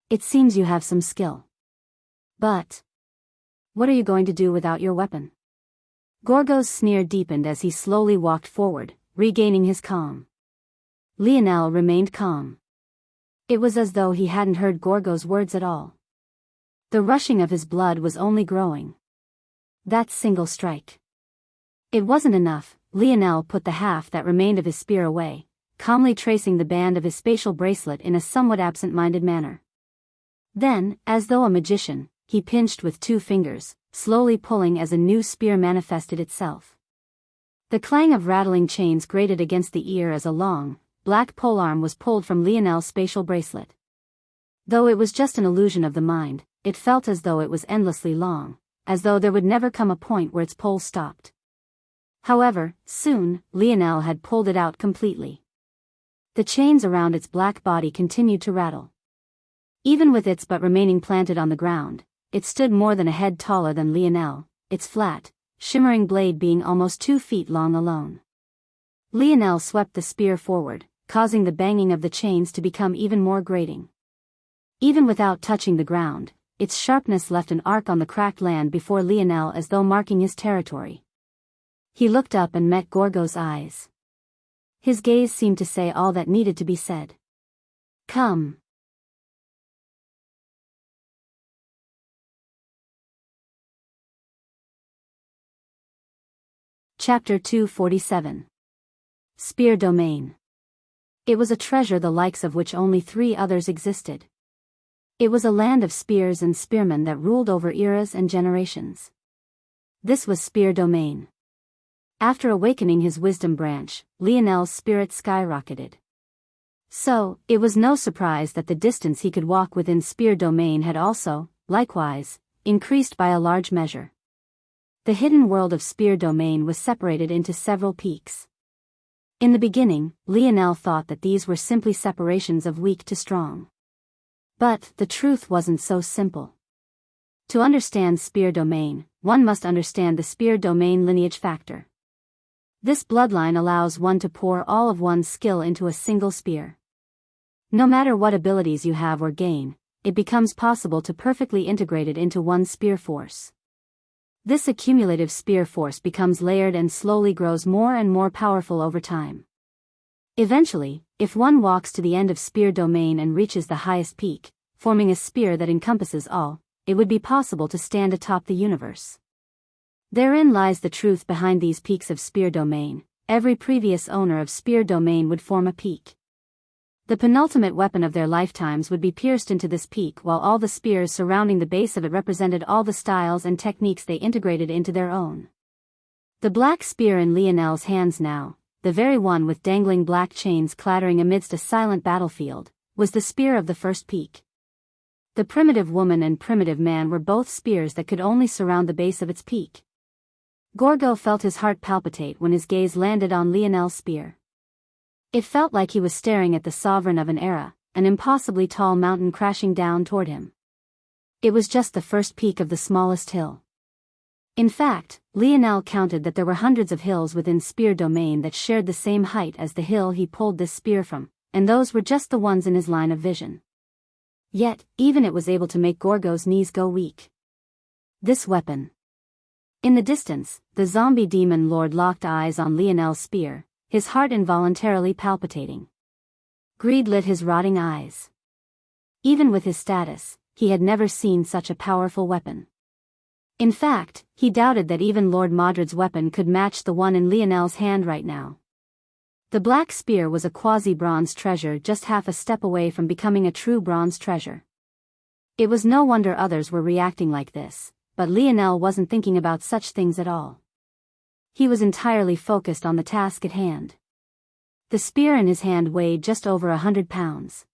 It seems you have some skill. But what are you going to do without your weapon? Gorgo's sneer deepened as he slowly walked forward, regaining his calm. Lionel remained calm. It was as though he hadn't heard Gorgo's words at all. The rushing of his blood was only growing. That single strike. It wasn't enough. Lionel put the half that remained of his spear away, calmly tracing the band of his spatial bracelet in a somewhat absent-minded manner. Then, as though a magician, he pinched with 2 fingers, slowly pulling as a new spear manifested itself. The clang of rattling chains grated against the ear as a long, black polearm was pulled from Lionel's spatial bracelet. Though it was just an illusion of the mind, it felt as though it was endlessly long, as though there would never come a point where its pole stopped. However, soon, Lionel had pulled it out completely. The chains around its black body continued to rattle. Even with its butt remaining planted on the ground, it stood more than a head taller than Lionel, its flat, shimmering blade being almost 2 feet long alone. Lionel swept the spear forward, causing the banging of the chains to become even more grating. Even without touching the ground, its sharpness left an arc on the cracked land before Lionel as though marking his territory. He looked up and met Gorgo's eyes. His gaze seemed to say all that needed to be said. Come. Chapter 247. Spear Domain. It was a treasure the likes of which only 3 others existed. It was a land of spears and spearmen that ruled over eras and generations. This was Spear Domain. After awakening his wisdom branch, Lionel's spirit skyrocketed. So, it was no surprise that the distance he could walk within Spear Domain had also, likewise, increased by a large measure. The hidden world of Spear Domain was separated into several peaks. In the beginning, Lionel thought that these were simply separations of weak to strong. But the truth wasn't so simple. To understand Spear Domain, one must understand the Spear Domain lineage factor. This bloodline allows one to pour all of one's skill into a single spear. No matter what abilities you have or gain, it becomes possible to perfectly integrate it into one's spear force. This accumulative spear force becomes layered and slowly grows more and more powerful over time. Eventually, if one walks to the end of Spear Domain and reaches the highest peak, forming a spear that encompasses all, it would be possible to stand atop the universe. Therein lies the truth behind these peaks of Spear Domain. Every previous owner of Spear Domain would form a peak. The penultimate weapon of their lifetimes would be pierced into this peak, while all the spears surrounding the base of it represented all the styles and techniques they integrated into their own. The black spear in Lionel's hands now, the very one with dangling black chains clattering amidst a silent battlefield, was the spear of the first peak. The primitive woman and primitive man were both spears that could only surround the base of its peak. Gorgo felt his heart palpitate when his gaze landed on Lionel's spear. It felt like he was staring at the sovereign of an era, an impossibly tall mountain crashing down toward him. It was just the first peak of the smallest hill. In fact, Lionel counted that there were hundreds of hills within Spear Domain that shared the same height as the hill he pulled this spear from, and those were just the ones in his line of vision. Yet, even it was able to make Gorgo's knees go weak. This weapon. In the distance, the zombie demon lord locked eyes on Lionel's spear, his heart involuntarily palpitating. Greed lit his rotting eyes. Even with his status, he had never seen such a powerful weapon. In fact, he doubted that even Lord Modred's weapon could match the one in Lionel's hand right now. The black spear was a quasi-bronze treasure, just half a step away from becoming a true bronze treasure. It was no wonder others were reacting like this, but Lionel wasn't thinking about such things at all. He was entirely focused on the task at hand. The spear in his hand weighed just over 100 pounds.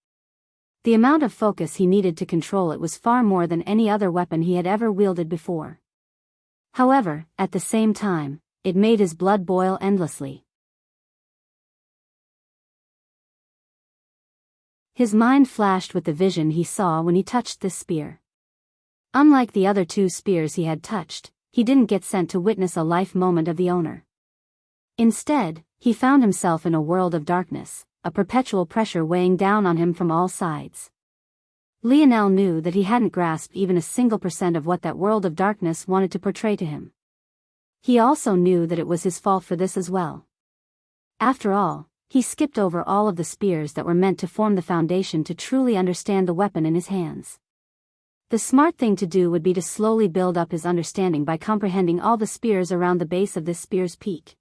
The amount of focus he needed to control it was far more than any other weapon he had ever wielded before. However, at the same time, it made his blood boil endlessly. His mind flashed with the vision he saw when he touched this spear. Unlike the other 2 spears he had touched, he didn't get sent to witness a life moment of the owner. Instead, he found himself in a world of darkness, a perpetual pressure weighing down on him from all sides. Lionel knew that he hadn't grasped even a single % of what that world of darkness wanted to portray to him. He also knew that it was his fault for this as well. After all, He skipped over all of the spears that were meant to form the foundation to truly understand the weapon in his hands. The smart thing to do would be to slowly build up his understanding by comprehending all the spears around the base of this spear's peak.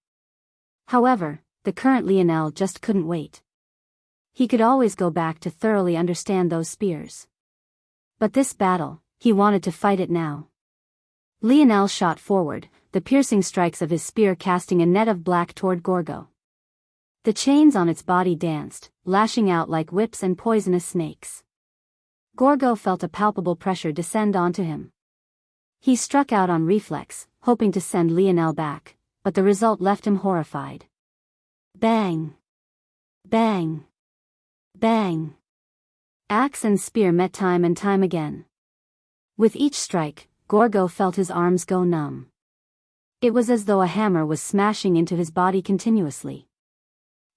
However, the current Lionel just couldn't wait. He could always go back to thoroughly understand those spears. But this battle, he wanted to fight it now. Lionel shot forward, the piercing strikes of his spear casting a net of black toward Gorgo. The chains on its body danced, lashing out like whips and poisonous snakes. Gorgo felt a palpable pressure descend onto him. He struck out on reflex, hoping to send Lionel back, but the result left him horrified. Bang! Bang! Bang! Axe and spear met time and time again. With each strike, Gorgo felt his arms go numb. It was as though a hammer was smashing into his body continuously.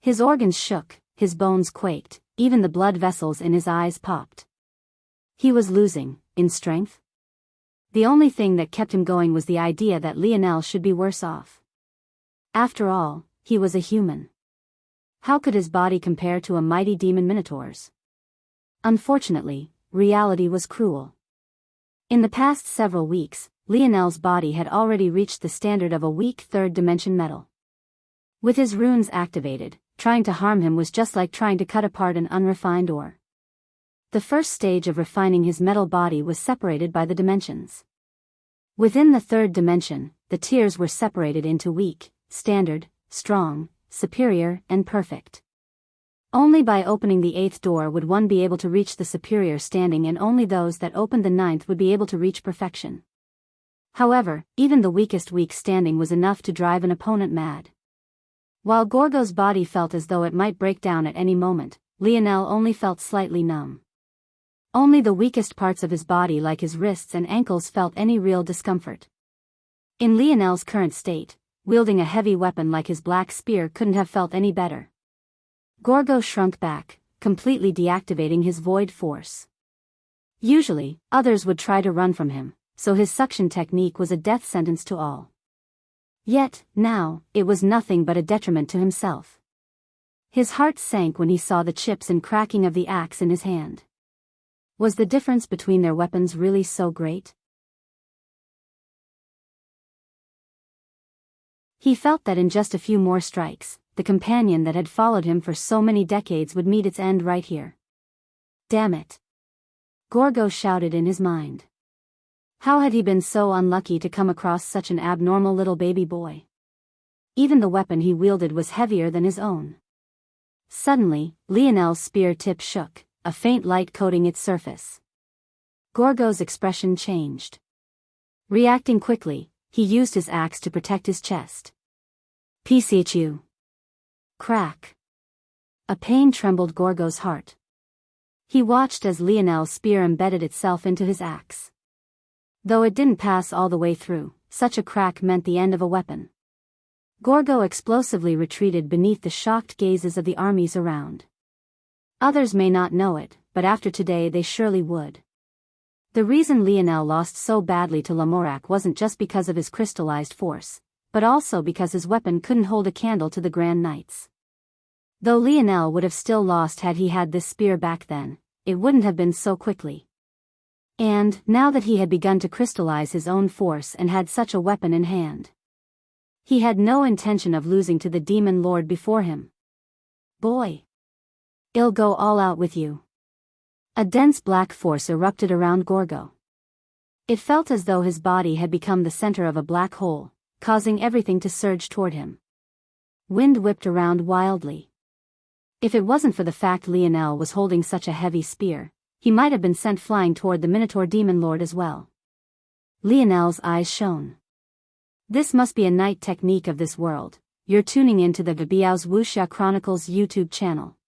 His organs shook, his bones quaked, even the blood vessels in his eyes popped. He was losing, in strength. The only thing that kept him going was the idea that Lionel should be worse off. After all, he was a human. How could his body compare to a mighty demon minotaur's? Unfortunately, reality was cruel. In the past several weeks, Lionel's body had already reached the standard of a weak third-dimension metal. With his runes activated, trying to harm him was just like trying to cut apart an unrefined ore. The first stage of refining his metal body was separated by the dimensions. Within the third dimension, the tiers were separated into weak, standard, strong, superior, and perfect. Only by opening the 8th door would one be able to reach the superior standing, and only those that opened the 9th would be able to reach perfection. However, even the weakest weak standing was enough to drive an opponent mad. While Gorgo's body felt as though it might break down at any moment, Lionel only felt slightly numb. Only the weakest parts of his body like his wrists and ankles felt any real discomfort. In Lionel's current state, wielding a heavy weapon like his black spear couldn't have felt any better. Gorgo shrunk back, completely deactivating his void force. Usually, others would try to run from him, so his suction technique was a death sentence to all. Yet, now, it was nothing but a detriment to himself. His heart sank when he saw the chips and cracking of the axe in his hand. Was the difference between their weapons really so great? He felt that in just a few more strikes, the companion that had followed him for so many decades would meet its end right here. Damn it! Gorgo shouted in his mind. How had he been so unlucky to come across such an abnormal little baby boy? Even the weapon he wielded was heavier than his own. Suddenly, Lionel's spear tip shook, a faint light coating its surface. Gorgo's expression changed. Reacting quickly, he used his axe to protect his chest. Pchu. Crack. A pain trembled Gorgo's heart. He watched as Lionel's spear embedded itself into his axe. Though it didn't pass all the way through, such a crack meant the end of a weapon. Gorgo explosively retreated beneath the shocked gazes of the armies around. Others may not know it, but after today they surely would. The reason Lionel lost so badly to Lamorak wasn't just because of his crystallized force, but also because his weapon couldn't hold a candle to the Grand Knights. Though Lionel would have still lost had he had this spear back then, it wouldn't have been so quickly. And, now that he had begun to crystallize his own force and had such a weapon in hand, he had no intention of losing to the demon lord before him. Boy! I'll go all out with you. A dense black force erupted around Gorgo. It felt as though his body had become the center of a black hole, causing everything to surge toward him. Wind whipped around wildly. If it wasn't for the fact Lionel was holding such a heavy spear, he might have been sent flying toward the Minotaur Demon Lord as well. Lionel's eyes shone. This must be a night technique of this world. You're tuning into the Biyao's Wuxia Chronicles YouTube channel.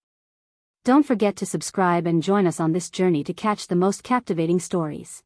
Don't forget to subscribe and join us on this journey to catch the most captivating stories.